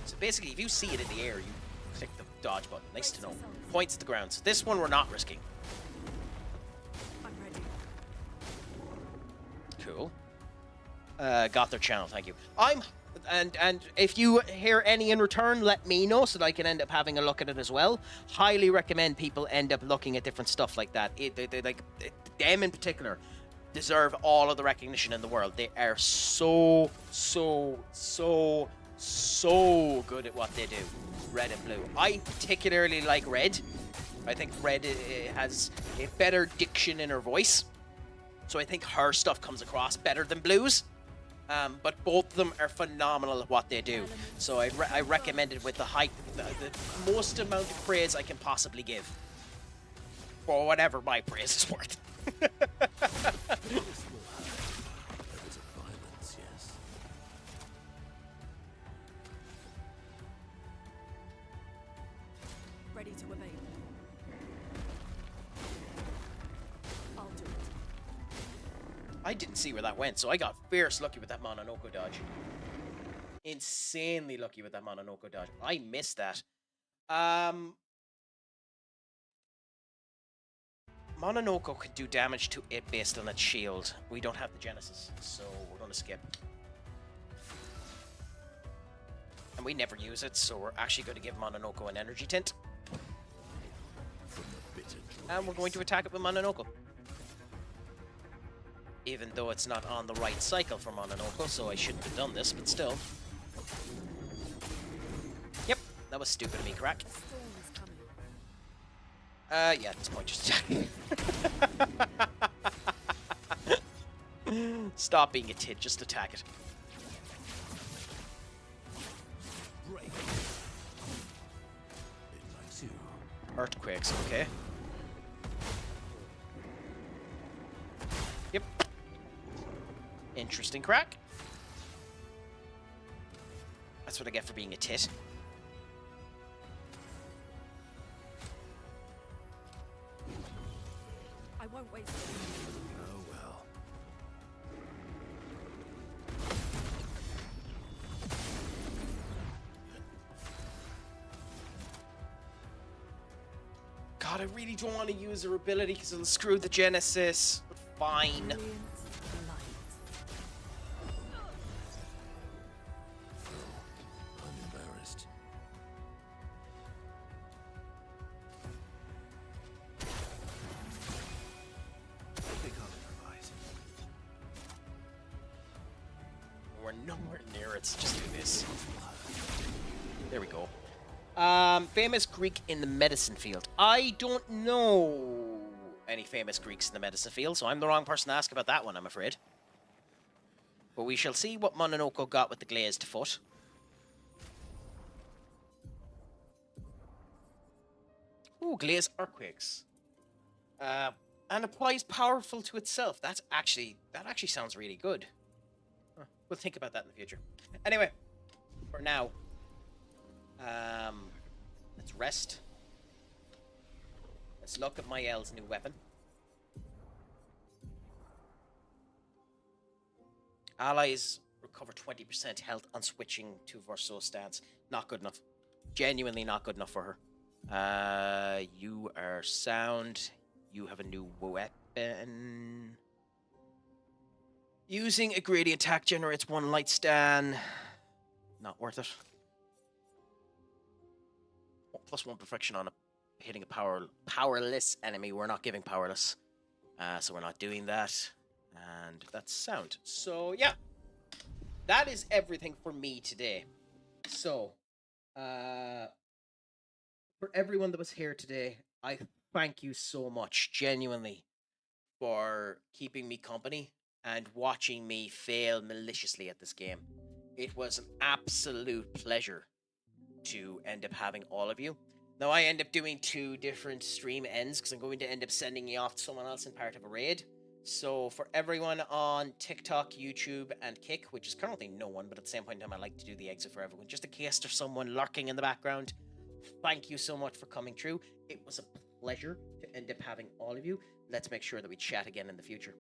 So basically, if you see it in the air, you click the dodge button. Nice to know. Points to the ground. So this one we're not risking. Cool. Got their channel, thank you. And if you hear any in return, let me know so that I can end up having a look at it as well. Highly recommend people end up looking at different stuff like that. Them in particular deserve all of the recognition in the world. They are so good at what they do. Red and Blue. I particularly like Red. I think Red has a better diction in her voice. So I think her stuff comes across better than Blue's. But both of them are phenomenal at what they do. So I recommend it with the most amount of praise I can possibly give. For whatever my praise is worth. Ready to evade. I'll do it. I didn't see where that went, so I got fierce lucky with that Mononoke dodge. Insanely lucky with that Mononoke dodge. I missed that. Mononoke could do damage to it based on its shield. We don't have the Genesis, so we're going to skip. And we never use it, so we're actually going to give Mononoke an energy tint. And we're going to attack it with Mononoke. Even though it's not on the right cycle for Mononoke, so I shouldn't have done this, but still. Yep, that was stupid of me, Crack. Yeah, at this point, just attack. Stop being a tit, just attack it. Earthquakes, okay. Yep. Interesting crack. That's what I get for being a tit. I won't waste it. Oh well. God, I really don't want to use her ability because it'll screw the Genesis. But fine. Brilliant light. I'm embarrassed. I think I'll improvise. We're nowhere near it, so just do this. There we go. Famous Greek in the medicine field. I don't know any famous Greeks in the medicine field, so I'm the wrong person to ask about that one, I'm afraid. But we shall see what Mononoke got with the glazed foot. Ooh, glazed earthquakes. And applies powerful to itself. That actually sounds really good. Huh, we'll think about that in the future. Anyway, for now, let's rest. Let's look at Mael's new weapon. Allies recover 20% health on switching to Verso stance. Not good enough. Genuinely not good enough for her. You are sound. You have a new weapon. Using a gradient attack generates 1 light stun. Not worth it. +1 perfection on hitting a powerless enemy. We're not giving powerless. So we're not doing that. And that's sound. So, yeah. That is everything for me today. So, for everyone that was here today, I thank you so much, genuinely, for keeping me company and watching me fail maliciously at this game. It was an absolute pleasure to end up having all of you. Now, I end up doing 2 different stream ends because I'm going to end up sending you off to someone else in part of a raid. So for everyone on TikTok, YouTube, and Kick, which is currently no one, but at the same point in time, I like to do the exit for everyone, just in case there's someone lurking in the background. Thank you so much for coming through. It was a pleasure to end up having all of you. Let's make sure that we chat again in the future.